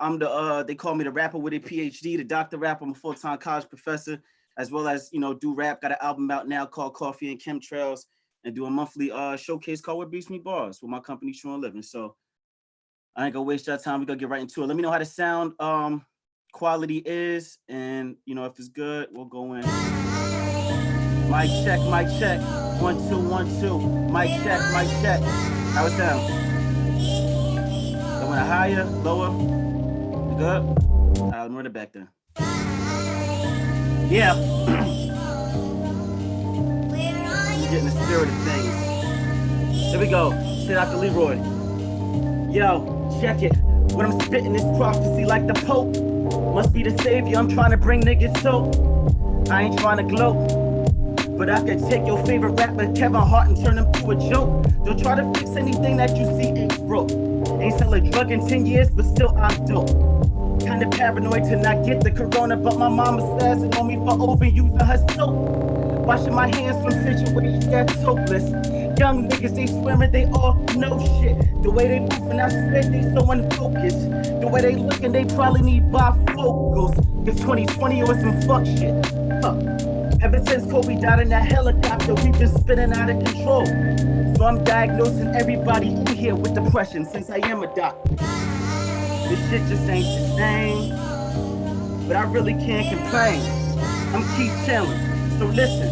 I'm the they call me the rapper with a PhD, the doctor rapper. I'm a full-time college professor, as well as do rap. Got an album out now called Coffee and Chemtrails, and do a monthly showcase called What Beats Me Bars with my company True and Living. So I ain't gonna waste your time. We're gonna get right into it. Let me know how the sound quality is, and if it's good, we'll go in. Mic check, mic check. 1 2 1 2. Mic check, mic check. How it sound? I went higher, lower. We good? All right, let me run it back then. Yeah. You get in the spirit of things. Here we go. Shit out to Leroy. Yo, check it. When I'm spitting this prophecy like the Pope, must be the savior. I'm trying to bring niggas so. I ain't trying to gloat. But I could take your favorite rapper, Kevin Hart, and turn him to a joke. Don't try to fix anything that you see ain't broke. Ain't sell a drug in 10 years, but still I'm dope. Kinda paranoid to not get the corona, but my mama's spazzing on me for overusing her soap. Washing my hands from situations that's hopeless. Young niggas, they swearing they all know shit. The way they moving, I swear they so unfocused. The way they looking, they probably need bifocals. Cause 2020 was some fuck shit. Ever since Kobe died in that helicopter, we've been spinning out of control. So I'm diagnosing everybody in here with depression since I am a doctor. This shit just ain't the same, but I really can't complain. I'm Keith Chandler, so listen.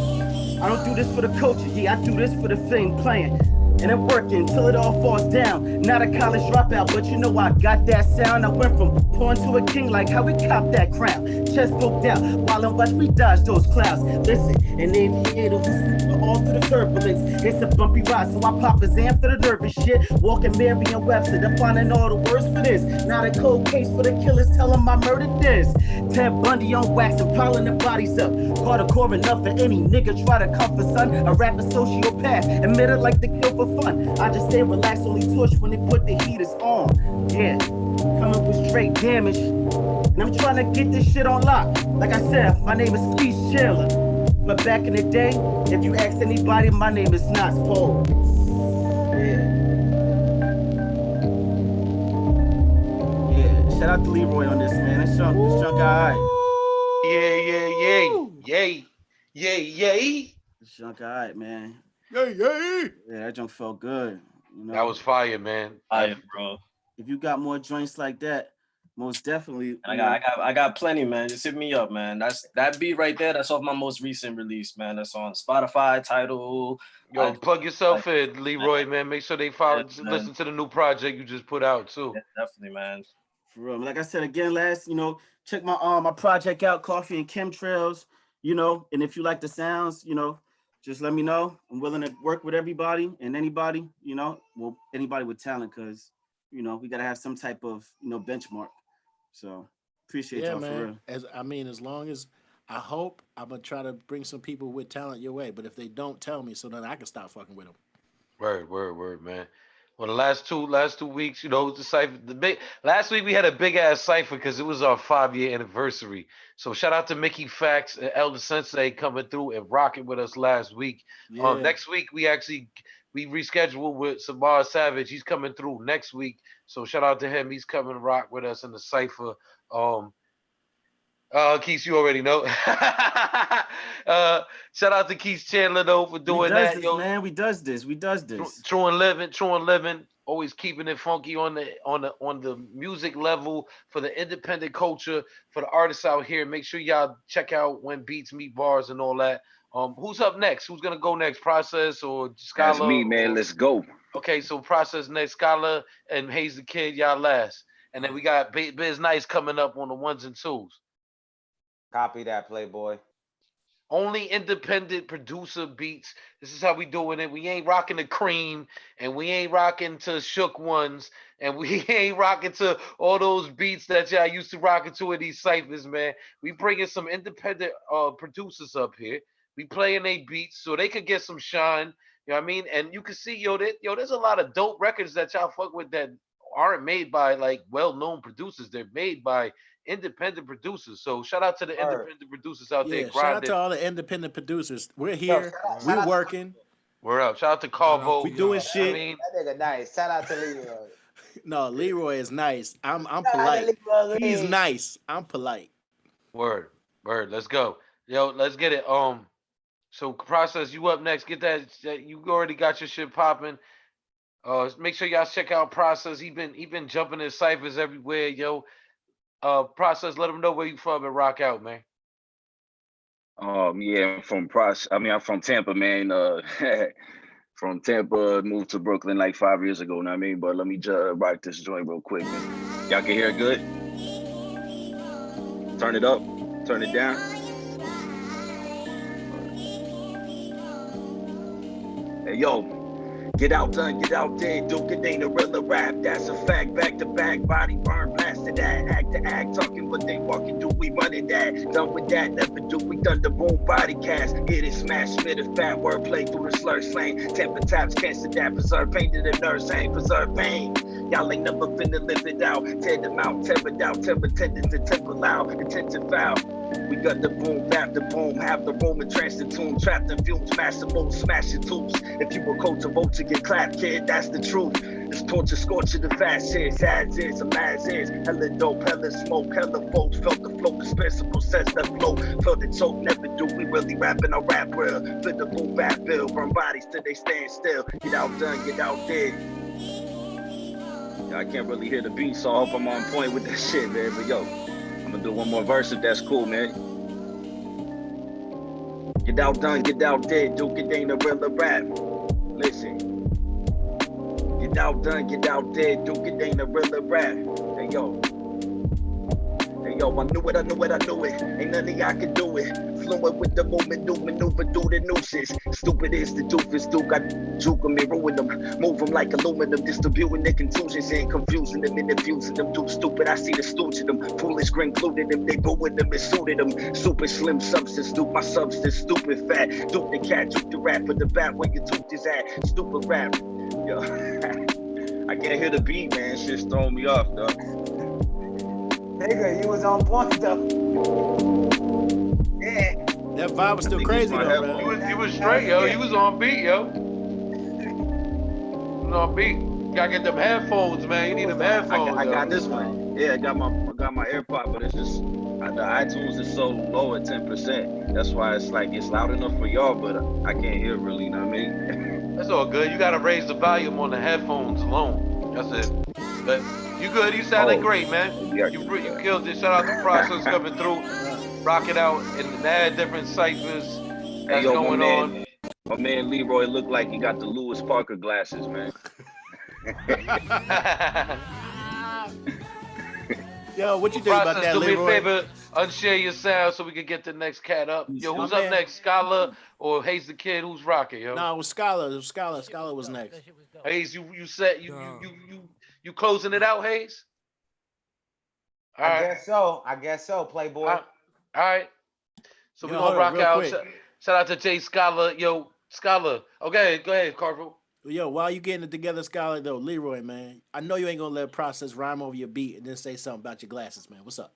I don't do this for the culture, yeah, I do this for the fame playing. And I'm working till it all falls down. Not a college dropout, but you know I got that sound. I went from pawn to a king, like how we cop that crown. Chest poked out, while in watch we dodge those clouds. Listen, an aviator who's all through the turbulence. It's a bumpy ride, so I pop his amp for the nervous shit. Walking Merriam-Webster, defining all the words for this. Not a cold case for the killers, tell them I murdered this. Ted Bundy on wax and piling the bodies up. Caught a core enough for any nigga try to come for son. A rapper sociopath, admitted like the kill for fun. I just stay relaxed, only torch when they put the heaters on. Yeah, coming with straight damage. And I'm trying to get this shit on lock. Like I said, my name is Keith Chandler. But back in the day, if you ask anybody, my name is not Paul. Yeah, shout out to Leroy on this, man. This junk alright. Yay. This junk alright, man. Yay. Yeah, that junk felt good. That was fire, man. Fire, bro. If you got more joints like that, most definitely. I got plenty, man. Just hit me up, man. That beat right there. That's off my most recent release, man. That's on Spotify, Tidal. Yo, plug yourself in, Leroy, man. Make sure they follow, listen to the new project you just put out too. Yeah, definitely, man. For real. Like I said again, check my my project out, Coffee and Chemtrails. And if you like the sounds, just let me know. I'm willing to work with everybody and anybody. Anybody with talent, because we gotta have some type of benchmark. So appreciate y'all, man. for real. As long as I hope I'm gonna try to bring some people with talent your way. But if they don't, tell me so then I can stop fucking with them. Word, man. Well, the last two weeks, the cipher. Last week we had a big ass cipher because it was our 5-year anniversary. So shout out to Mickey Fax and Elder Sensei coming through and rocking with us last week. Yeah. Next week we rescheduled with Samar Savage. He's coming through next week. So shout out to him. He's coming to rock with us in the cipher. Keith, you already know. Shout out to Keith Chandler though for doing that. Man, we does this. True and living. Always keeping it funky on the music level for the independent culture for the artists out here. Make sure y'all check out When Beats Meet Bars and all that. Who's up next? Who's gonna go next? Process or Scholar? That's me, man. Let's go. Okay, so Process next, Scholar and Hayes the Kid, y'all last, and then we got Biz Nice coming up on the 1s and 2s. Copy that, Playboy. Only independent producer beats. This is how we doing it. We ain't rocking the Cream, and we ain't rocking to Shook Ones, and we ain't rocking to all those beats that y'all used to rocking to in these ciphers, man. We bringing some independent producers up here. We playing they beats so they could get some shine. You know what I mean? And you can see, there's a lot of dope records that y'all fuck with that aren't made by like well-known producers. They're made by independent producers. So shout out to the independent producers out there Yeah, grinding. shout out to all the independent producers. We're here. We're working. We're up. Shout out to Carvo. We doing shit. I mean, that nigga nice. Shout out to Leroy. No, Leroy is nice. I'm Shout out to polite. Leroy. He's nice. I'm polite. Word. Let's go. Yo, let's get it. So Process, you up next. Get that. You already got your shit popping. Make sure y'all check out Process. He been jumping in ciphers everywhere, yo. Process, let them know where you from and rock out, man. Yeah, I'm from Tampa, man. From Tampa, moved to Brooklyn like 5 years ago, know what I mean? But let me just rock this joint real quick, man. Y'all can hear it good? Turn it up, turn it down. Hey, yo. Get out done, get out dead, Duke, it ain't a real rap, that's a fact, back to back, body burn, blasted that, act to act, talking what they walking, do we running that, done with that, never do we thunder boom, body cast, hit it, smash, spit it, fat wordplay through the slur slang, temper taps, cancer that, preserve pain to the nerves, ain't preserve pain, y'all ain't never finna live it out, tear them out, tear it out, temper tended to temper loud, attention foul. We got the boom, bap the boom, have the room and trance the tune, trapped in fumes, smash the moon, smash the tools. If you were coach to vote to get clapped, kid, that's the truth. This torture scorching the fast shit, as is, a as is. Hella dope, hella smoke, hella folks felt the flow, dispensable, says the flow. Felt the choke, never do we really rapping our rap real. Fit the boom, bap bill, burn bodies till they stand still. Get out done, get out dead. I can't really hear the beat, so I hope I'm on point with that shit, man. But yo, I'm gonna do one more verse if that's cool, man. Get out done, get out dead, Duke, it ain't a real rap. Listen. Get out done, get out dead, Duke, it ain't a real rap. Hey yo. Hey yo, I knew it, I knew it, I knew it. Ain't nothing I could do it. Fluent with the movement, new maneuver through the nooses. Stupid is the doofus, Duke. I juke them and ruin them. Move them like aluminum, distributing the contusions and confusing them and infusing them. Duke stupid, I see the stooge in them. Foolish grin included them, they booing them and suited them. Super slim substance, Duke, my substance, stupid fat. Duke the cat, Duke the rat for the bat where your tooth is at. Stupid rap. Yo, I can't hear the beat, man. Shit's throwing me off, though. Nigga, you was on point though. Yeah. That vibe was still crazy though, man. You was straight, yo. You was on beat, yo. You was on beat. You gotta get them headphones, man. You need them headphones. I got this one. Yeah, I got my AirPod, but it's just the iTunes is so low at 10%. That's why it's like it's loud enough for y'all, but I can't hear really. You know what I mean? That's all good. You gotta raise the volume on the headphones alone. That's it. But you good? You sounded great, man. You killed it. Shout out to Process coming through, rock it out in mad different ciphers that's going on. My man Leroy looked like he got the Lewis Parker glasses, man. Yo, what you think about that, do me Leroy? a favor, unshare your sound so we can get the next cat up. Yo, who's up next? Scholar or Hayes the Kid? Who's rocking, yo? No, it was Scholar. Scholar was next. Hayes, you closing it out, Hayes? I guess so, Playboy. All right. So we're gonna rock out. Shout out to Jay Scholar. Yo, Scholar. Okay, go ahead, Carvo. Yo, while you getting it together, Scholar, though, Leroy, man, I know you ain't gonna let Process rhyme over your beat and then say something about your glasses, man. What's up?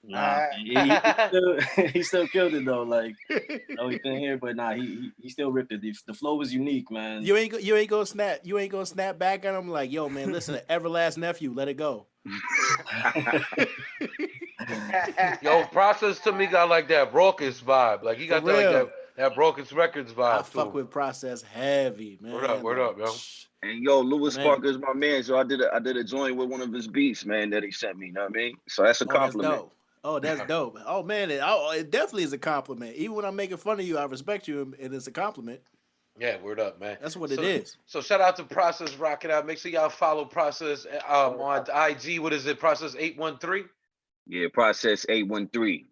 Nah, he still killed it though. Like, no, he couldn't hear, but nah, he still ripped it. The flow was unique, man. You ain't gonna snap back at him like, yo, man, listen to Everlast Nephew, let it go. Yo, Process to me got like that Raucous vibe. Like he got that Raucous Records vibe. I fuck with Process heavy, man. Word up, yo. And yo, Lewis Parker's my man, so I did a joint with one of his beats, man, that he sent me. You know what I mean? So that's a compliment. That's dope. Oh man, it definitely is a compliment. Even when I'm making fun of you, I respect you, and it's a compliment. Yeah, word up, man. That's what it is. So shout out to Process Rock It Out. Make sure y'all follow Process on IG. What is it? Process 813? Yeah, Process 813.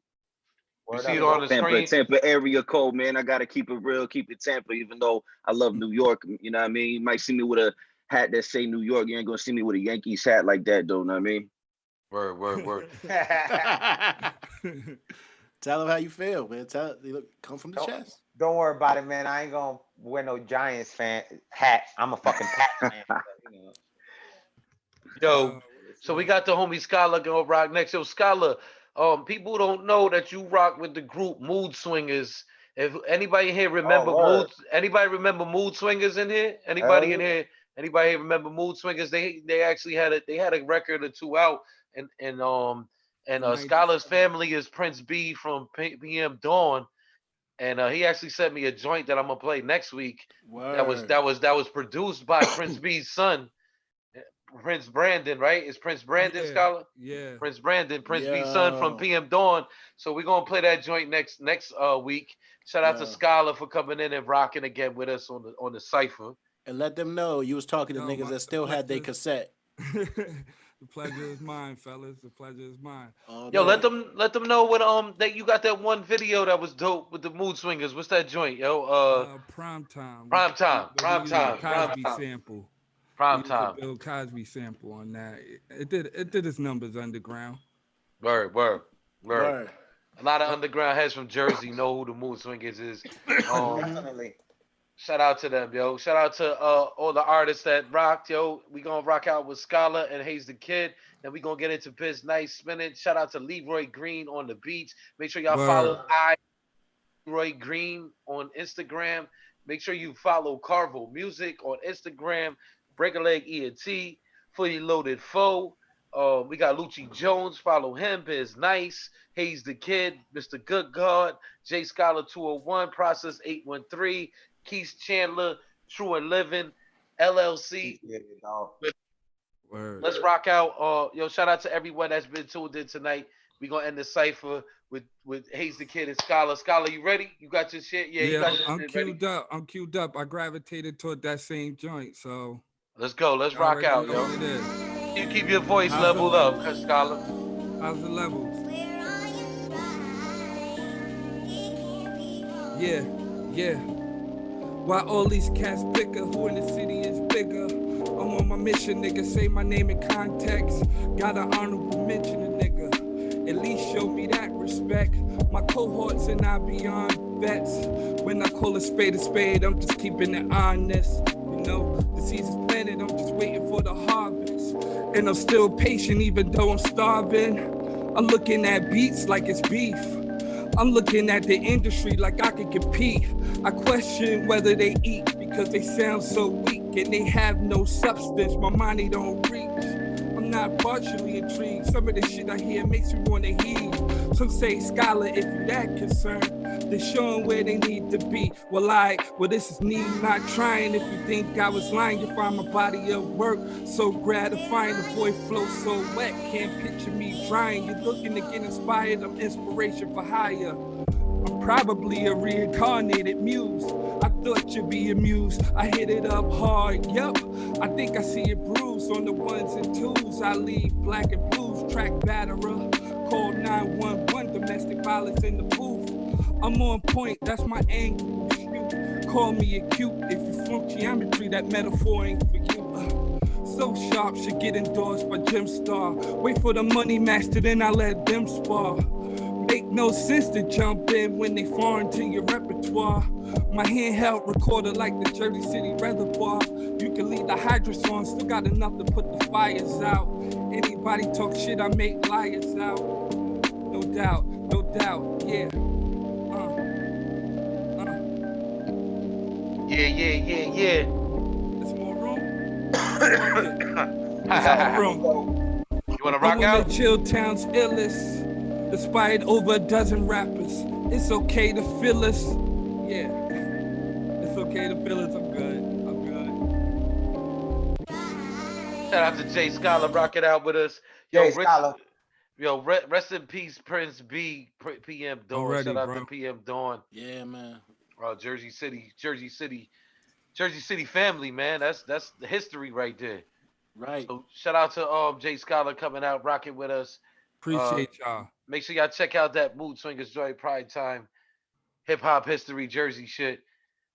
You see it on the screen. Tampa area code, man. I gotta keep it real, keep it Tampa, even though I love New York. You know what I mean? You might see me with a hat that say New York. You ain't gonna see me with a Yankees hat like that, though. Know what I mean? Word. Tell them how you feel, man. Come from the chest. Don't worry about it, man. I ain't gonna wear no Giants fan hat. I'm a fucking Pats fan. Yo, so we got the homie Scholar gonna rock next. Yo, Scholar, people don't know that you rock with the group Mood Swingers. If anybody here remember remember Mood Swingers in here? Anybody in here? Anybody here remember Mood Swingers? They actually had a record or two out, and Scholar's family is Prince B from PM Dawn, and he actually sent me a joint that I'm gonna play next week. That was produced by Prince B's son. Prince Brandon, right? Is Prince Brandon, Scholar? Yeah. Prince Brandon, Prince B's son from PM Dawn. So we're gonna play that joint next week. Shout out to Scholar for coming in and rocking again with us on the cipher. And let them know you was talking to niggas that still had their cassette. The pleasure is mine, fellas. The pleasure is mine. Yo, let them know what that you got that one video that was dope with the Mood Swingers. What's that joint, yo? Prime time. Cosby sample. Prime time. Bill Cosby sample on that. It did its numbers underground. Word. A lot of underground heads from Jersey know who the Mood Swingers is. Definitely. Shout out to them, yo. Shout out to all the artists that rocked, yo. We gonna rock out with Scholar and Hayes the Kid. Then we gonna get into Biz Nice Spinning. Shout out to Leroy Green on the beats. Make sure y'all follow Leroy Green on Instagram. Make sure you follow Carvo Music on Instagram. Break a Leg ENT, Fully Loaded Foe. We got Lucci Jones. Follow him. Biz Nice. Hayes the Kid. Mr. Good God. J Scholar 201. Process 813. Keith Chandler. True and Living. LLC. Word. Let's rock out. Yo, shout out to everyone that's been tuned in tonight. We gonna end the cipher with Hayes the Kid and Scholar. Scholar, you ready? You got your shit? Yeah, you got your I'm shit queued ready? up. I'm queued up. I gravitated toward that same joint, so. Let's go. Let's rock out, yo. You keep your voice leveled up, Scholar. How's the levels? Yeah. Why all these cats bicker? Who in the city is bigger? I'm on my mission, nigga. Say my name in context. Got an honorable mention, a nigga. At least show me that respect. My cohorts and I beyond vets. When I call a spade, I'm just keeping it honest. You know, the season's planted, I'm just waiting for the harvest. And I'm still patient even though I'm starving. I'm looking at beats like it's beef. I'm looking at the industry like I can compete. I question whether they eat because they sound so weak and they have no substance. My money don't reach. I'm not partially intrigued. Some of the shit I hear makes me want to heed. Some say, Scholar, if you that concerned, they're showing where they need to be. Well, this is me not trying. If you think I was lying, you find my body of work so gratifying. The boy flows so wet, can't picture me drying. You're looking to get inspired, I'm inspiration for hire. I'm probably a reincarnated muse. I thought you'd be amused. I hit it up hard, yup. I think I see it bruised on the ones and twos. I leave black and blues, track batterer. Call 911, domestic violence in the booth. I'm on point, that's my angle. Shoot. Call me acute if you flunk geometry, that metaphor ain't for you. So sharp, should get endorsed by Jim Star. Wait for the money master, then I let them spar. Make no sense to jump in when they foreign to your repertoire. My handheld recorder like the Jersey City Reservoir. You can leave the hydrants on, still got enough to put the fires out. Anybody talk shit, I make liars out. No doubt, yeah. Yeah. There's more room? You wanna rock I'm out? the Chill Town's illest. Inspired over a dozen rappers. It's okay to feel us. Yeah. It's okay to feel us. I'm good. Shout out to Jay Scholar, rock it out with us. Jay Scholar. Rest in peace, Prince B, PM Dawn. Already, Shout out bro. to PM Dawn. Yeah, man. Jersey City family, man. That's the history right there. Right. So shout out to Jay Scholar coming out, rocking with us. Appreciate y'all. Make sure y'all check out that Mood Swingers Joint Pride Time Hip Hop History Jersey shit.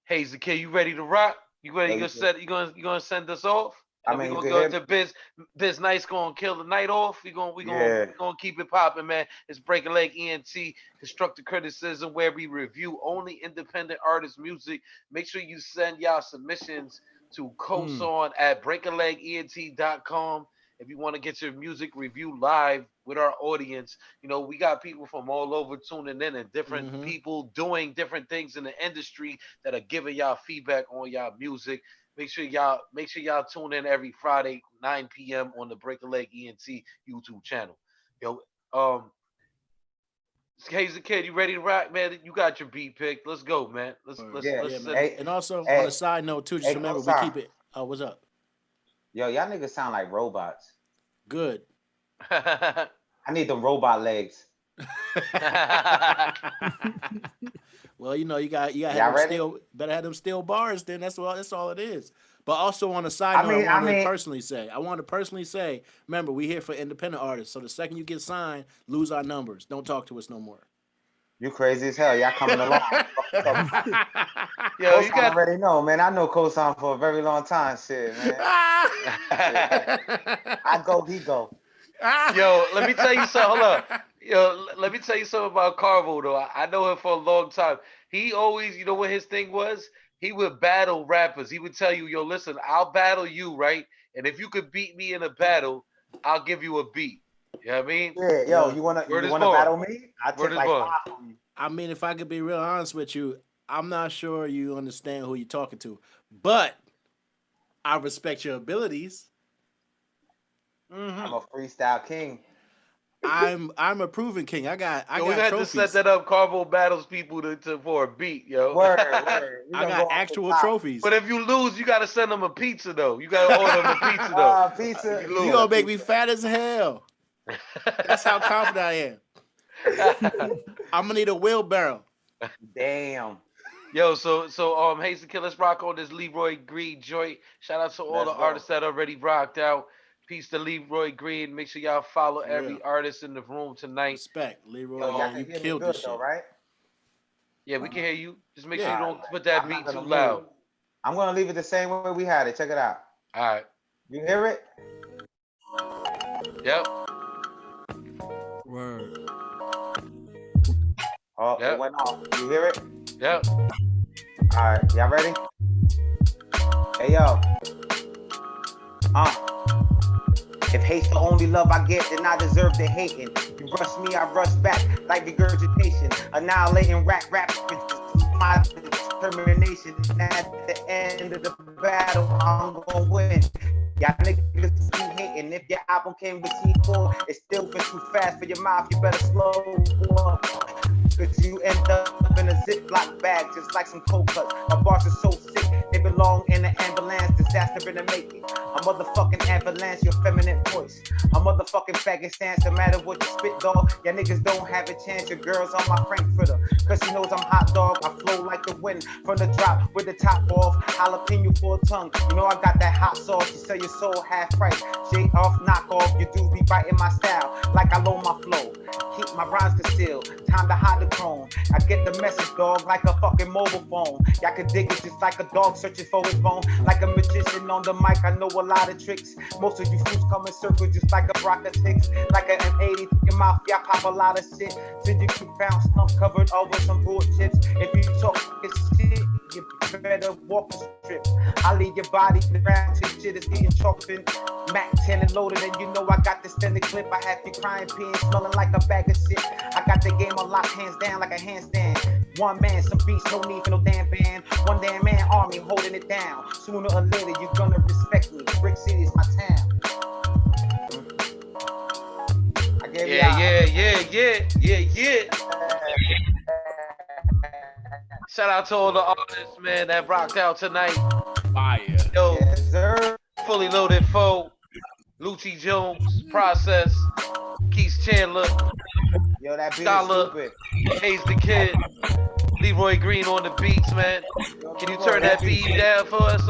Hayes the Kid, you ready to rock? You ready? You gonna send us off? And we gonna go into Biz Nice gonna kill the night off. We gonna keep it popping, man. It's Break a Leg ENT, Constructive Criticism, where we review only independent artist music. Make sure you send y'all submissions to kosan at breakalegent.com. If you want to get your music review live with our audience, you know, we got people from all over tuning in and different people doing different things in the industry that are giving y'all feedback on y'all music. Make sure y'all tune in every Friday, 9 p.m. on the Break a Leg ENT YouTube channel. Yo, Hayes the Kid, you ready to rock, man? You got your beat picked. Let's go, man. Let's and also on a side note too, just remember we keep it. Oh, what's up? Yo, y'all niggas sound like robots. Good. I need them robot legs. Well, you know, you got better have them steel bars. Then that's all it is. But also on a side note, I want to personally say, remember, we here for independent artists. So the second you get signed, lose our numbers. Don't talk to us no more. You crazy as hell. Y'all coming along. Yo, you already know, man. I know Kosan for a very long time. Shit, man. I go, he go. Yo, let me tell you something. Hold up. Yo, let me tell you something about Carvo, though. I know him for a long time. He always, you know what his thing was? He would battle rappers. He would tell you, yo, listen, I'll battle you, right? And if you could beat me in a battle, I'll give you a beat. You know what I mean? Yeah, yo, you wanna battle me? I take like 5 from you. I mean, if I could be real honest with you, I'm not sure you understand who you're talking to, but I respect your abilities. I'm a freestyle king. I'm a proven king. I got we had trophies. to set that up. Carvo battles people for a beat, yo. Word. I got actual trophies. But if you lose, you gotta send them a pizza though. You gotta order them a pizza though. Pizza. You gonna make me fat as hell. That's how confident I am. I'm gonna need a wheelbarrow. Damn. Yo, so Hayes the Kid, let's rock on this Leroy Green joint. Shout out to all the artists that already rocked out. Peace to Leroy Green. Make sure y'all follow every artist in the room tonight. Respect, Leroy. You killed this shit, right? Yeah, we can hear you. Just make sure you don't put that beat too loud. I'm gonna leave it the same way we had it. Check it out. All right. You hear it? Yep. Word. Oh, it went off. You hear it? Yep. All right, y'all ready? Hey, yo. If hate's the only love I get, then I deserve the hating. You rush me, I rush back like regurgitation. Annihilating rap with my determination. At the end of the battle, I'm gonna win. Y'all niggas keep hating. If your album came with C4, it's still been too fast for your mouth. You better slow up. Cause you end up in a Ziploc bag, just like some cold cuts. My bars are so sick, they belong in an ambulance. Disaster in the making. A motherfucking avalanche, your feminine voice. A motherfucking faggot stance, no matter what you spit, dog. Ya niggas don't have a chance. Your girl's on my Frankfurter, cause she knows I'm hot dog. I flow like the wind from the drop with the top off. Jalapeno for a tongue. You know I got that hot sauce. You sell your soul half price. Shake off, knock off. You dudes be biting my style like I low my flow. Keep my rhymes concealed. Time to hide the chrome. I get the message, dog, like a fucking mobile phone. Y'all can dig it just like a dog searching for his bone. Like a magician on the mic, I know a lot of tricks. Most of you fools come in circles just like a block of sticks. Like an M80 through your mouth, y'all pop a lot of shit. Till you keep found stump covered over some bull chips. If you talk shit, you better walk the strip. I leave your body around till shit is getting chalked in. Mac 10 and loaded, and you know I got the standard clip. I have you crying, peeing, smelling like a bag of shit. I got the game unlocked, hands down like a handstand. One man, some beats, no need for no damn band. One damn man, army holding it down. Sooner or later, you're gonna respect me. Brick City is my town. Yeah. Shout out to all the artists, man, that rocked out tonight. Fire. Yo, yes, sir. Fully Loaded Foe, Lucci Jones, Process, Keith Chandler, yo, that beat Scholar, is stupid. Hayes the Kid, Leroy Green on the beats, man. Can you turn that beat down for us,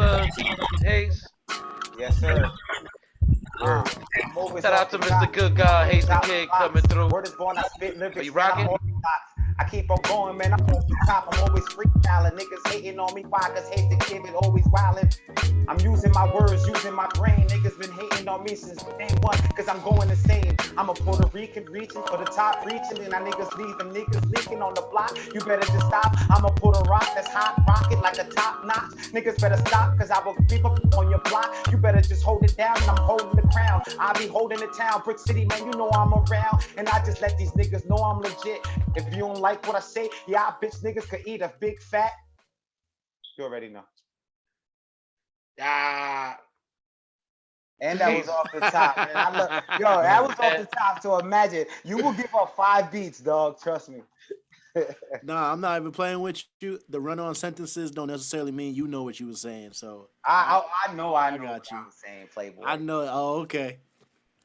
Hayes? Yes, sir. Shout out to Mr. Good Guy, Hates the Kid coming through. Word is born, I spit lyrics. Are you rocking? I keep on going, man. I'm off the top. I'm always freestyling. Niggas hating on me. Why? Cause hate the kid, but always wildin'. I'm using my words, using my brain. Niggas been hating on me since day one. Cause I'm going insane. I'm a Puerto Rican reaching for the top, reaching. And I niggas leave them niggas leaking on the block. You better just stop. I'm a Puerto rock that's hot, rocket like a top notch. Niggas better stop, cause I will creep up on your block. You better just hold it down, and I'm holding the crown. I be holding the town. Brick City, man, you know I'm around. And I just let these niggas know I'm legit. If you don't like what I say, yeah, bitch niggas could eat a big fat. You already know. Ah. And that was off the top, man. That was off the top. So imagine, you will give up 5 beats, dog. Trust me. Nah, I'm not even playing with you. The run-on sentences don't necessarily mean you know what you were saying. So I know got what you. I'm saying, Playboy. I know. Oh, okay.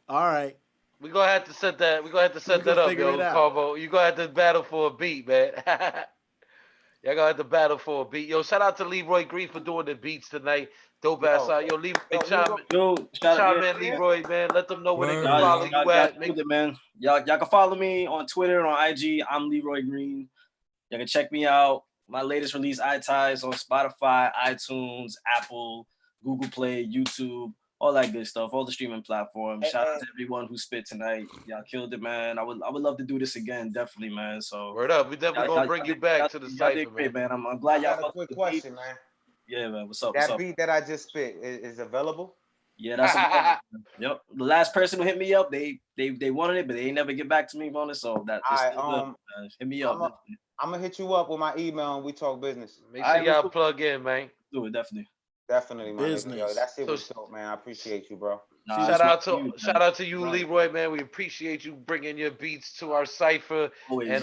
All right. We're gonna have to set that. We're gonna have to set that up, yo, Carvo. You're gonna have to battle for a beat, man. Y'all gonna have to battle for a beat. Yo, shout out to Leroy Green for doing the beats tonight. Dope ass side. Yo, Leroy, chime in, Leroy, man. Let them know where they can follow you at. Man. Y'all can follow me on Twitter, on IG. I'm Leroy Green. Y'all can check me out. My latest release, iTies, on Spotify, iTunes, Apple, Google Play, YouTube, all that good stuff, all the streaming platforms. Shout out to everyone who spit tonight. Y'all killed it, man. I would love to do this again, definitely, man. So word up, we definitely gonna bring you back to the cypher, man. I'm glad y'all. I got a quick question, man. Yeah, man. What's up? That beat that I just spit is available? Yeah, that's yep. The last person who hit me up, they wanted it, but they ain't never get back to me on it. So that hit me up. I'm gonna hit you up with my email and we talk business. Make sure y'all plug in, man. Do it, definitely. Definitely, my nigga. Yo, that shit was dope, man. I appreciate you, bro. Shout out to you, Leroy, man. We appreciate you bringing your beats to our cipher. Always, and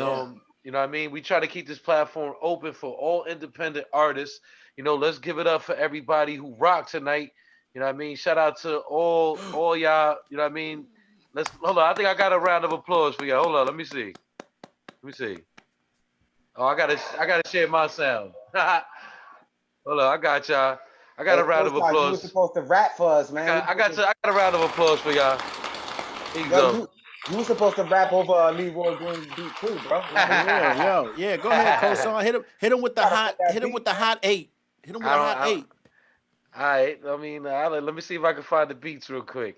you know what I mean? We try to keep this platform open for all independent artists. You know, let's give it up for everybody who rocked tonight. You know what I mean? Shout out to all y'all. You know what I mean? Let's hold on. I think I got a round of applause for y'all. Hold on, let me see. Oh, I gotta share my sound. Hold on, I got y'all. I got a round of applause. You were supposed to rap for us, man. I got a round of applause for y'all. Here you go. You were supposed to rap over Leroy Green beat too, bro. Yeah. Go ahead, Kosan. Hit him with the hot. Hit him with the hot 8. Hit him with the hot 8. All right. I mean, let me see if I can find the beats real quick.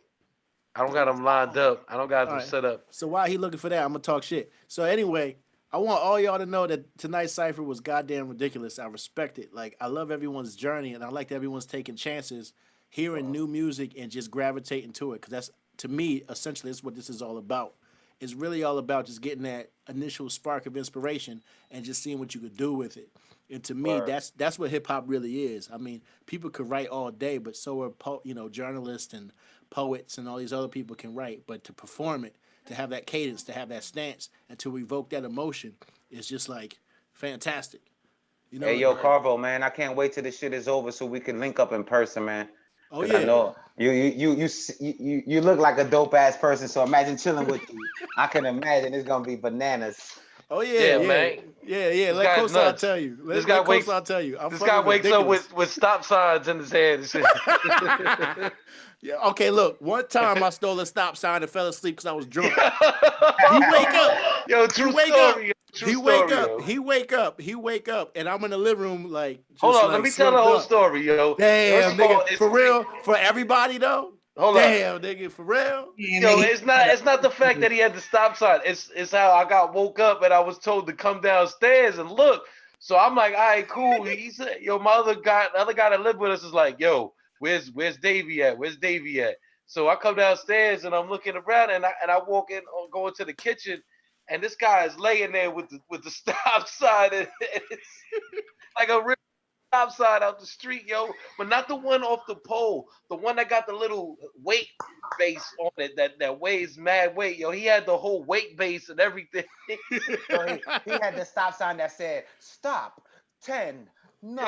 I don't got them lined up. I don't got them set up. So while he looking for that, I'm gonna talk shit. So anyway, I want all y'all to know that tonight's cipher was goddamn ridiculous. I respect it. Like, I love everyone's journey, and I like that everyone's taking chances, hearing new music, and just gravitating to it. Because that's, to me, essentially, that's what this is all about. It's really all about just getting that initial spark of inspiration and just seeing what you could do with it. And to me, that's what hip hop really is. I mean, people could write all day, but so are journalists and poets and all these other people can write. But to perform it, to have that cadence, to have that stance, and to evoke that emotion is just like fantastic. You know, hey, yo, Carvo, man, I can't wait till this shit is over so we can link up in person, man. Oh yeah. I know you look like a dope ass person, so imagine chilling with you. I can imagine it's gonna be bananas. Oh yeah, man. Yeah. Let Kosan tell you. This guy wakes up with stop signs in his head and shit. Yeah. Okay. Look. One time I stole a stop sign and fell asleep because I was drunk. He wake up. Yo, true story. He wake up, and I'm in the living room like. Hold on. Let me tell the whole story, yo. Damn, nigga. For real. For everybody though. Damn, nigga. For real. Yo, it's not the fact that he had the stop sign. It's how I got woke up and I was told to come downstairs and look. So I'm like, all right, cool. He said, yo, the other guy that lived with us is like, yo. Where's Davey at? Where's Davey at? So I come downstairs and I'm looking around and I walk in, go into the kitchen, and this guy is laying there with the stop sign, and it's like a real stop sign out the street, yo. But not the one off the pole, the one that got the little weight base on it that weighs mad weight, yo. He had the whole weight base and everything. So he had the stop sign that said stop 10. 9,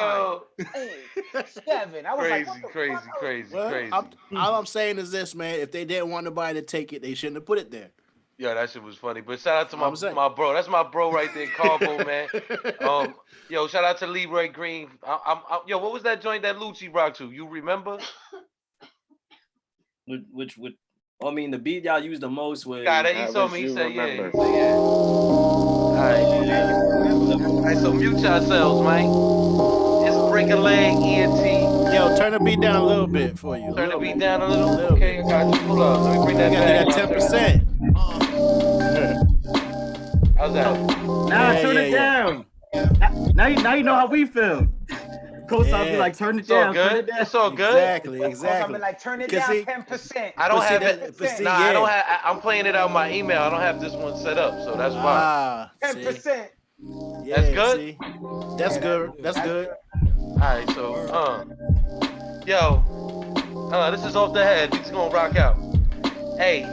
8, 7. I was crazy. All I'm saying is this, man. If they didn't want nobody to take it, they shouldn't have put it there. Yeah, that shit was funny. But shout out to my bro. That's my bro right there, Carbo, man. Yo, shout out to Leroy Green. Yo, what was that joint that Lucci rocked to? You remember? Which I mean, the beat y'all use the most was. Got it. He told me. He said, yeah. He said, yeah. All right, so mute yourselves, man. It's Break a Leg ENT. Yo, turn the beat down a little bit for you. Turn the beat down a little. Okay, I got you. Hold up. Let me bring that back. You got 10%. How's that? Nah, turn it down. Now you know how we feel. Coach, be like, turn it down. Good. Turn it down. It's all good. Exactly. I'll be like, turn it down 10%. I don't have it. Nah, I don't have. I'm playing it out my email. I don't have this one set up, so that's why. 10%. Yeah, that's good. See? That's good. That's good. All right, so this is off the head. We just gonna rock out. Hey,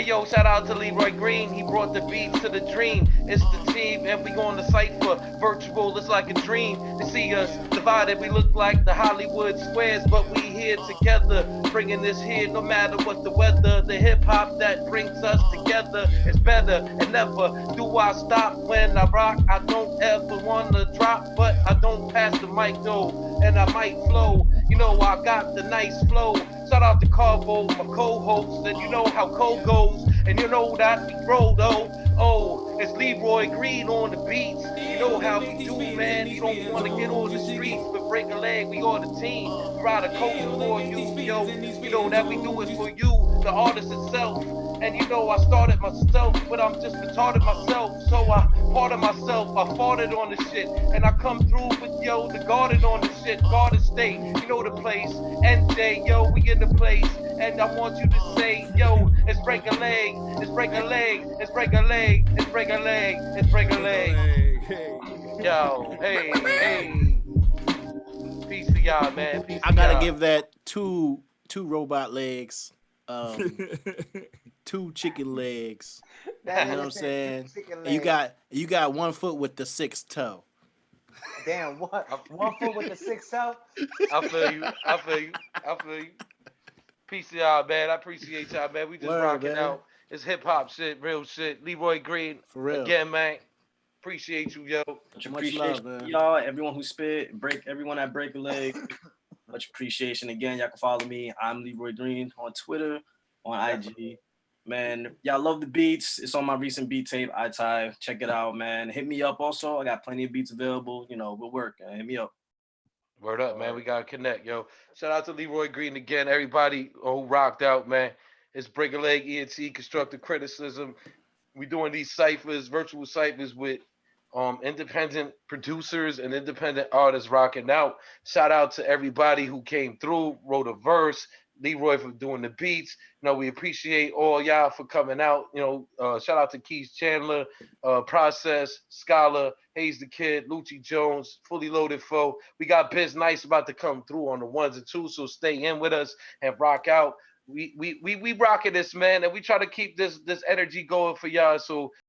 yo, shout out to Leroy Green. He brought the beats to the dream. It's the team, and we going to cipher. Virtual, it's like a dream. To see us divided, we look like the Hollywood squares, but we here together, bringing this here no matter what the weather. The hip hop that brings us together is better, and never do I stop when I rock. I don't ever wanna drop, but I don't pass the mic though, and I might flow. You know I got the nice flow. Shout out to Carvo, my co-host, and you know how cold goes, and you know that we roll though. Oh, it's Leroy Green on the beats. You know how we do, man. You don't want to get on the streets, but break a leg, we are the team. We ride a coat for you, yo. You know that we do it for you, the artist itself. And you know I started myself, but I'm just retarded myself. So I pardon myself, I farted on the shit. And I come through with, the garden on the shit. Garden State, you know the place. NJ, we in the place. And I want you to say, it's break a leg. It's break a leg. It's break a leg. It's break a leg. It's break a leg. Hey. Peace to y'all, man. Peace I gotta give that two robot legs. 2 chicken legs. You know what I'm saying? You got 1 foot with the 6th toe. Damn, what? 1 foot with the 6th toe? I feel you. Peace to y'all, man. I appreciate y'all, man. We just rocking out. It's hip hop shit, real shit. Leroy Green. For real. Again, man. Appreciate you, yo. Much appreciation, love, y'all. Everyone who spit, everyone that break a leg. Much appreciation. Again, y'all can follow me. I'm Leroy Green on Twitter, on IG. Man, y'all love the beats. It's on my recent beat tape, iTie. Check it out, man. Hit me up also. I got plenty of beats available. We'll work. Hit me up. Word up, man. We got to connect, yo. Shout out to Leroy Green again. Everybody who rocked out, man. It's Break a Leg, ENT, Constructive Criticism. We doing these ciphers, virtual ciphers with independent producers and independent artists rocking out. Shout out to everybody who came through, wrote a verse. Leroy for doing the beats. We appreciate all y'all for coming out. Shout out to Keith Chandler, Process, Scholar, Hayes the Kid, Lucci Jones, Fully Loaded Foe. We got Biz Nice about to come through on the 1s and 2s, so stay in with us and rock out. We rocking this, man, and we try to keep this energy going for y'all. So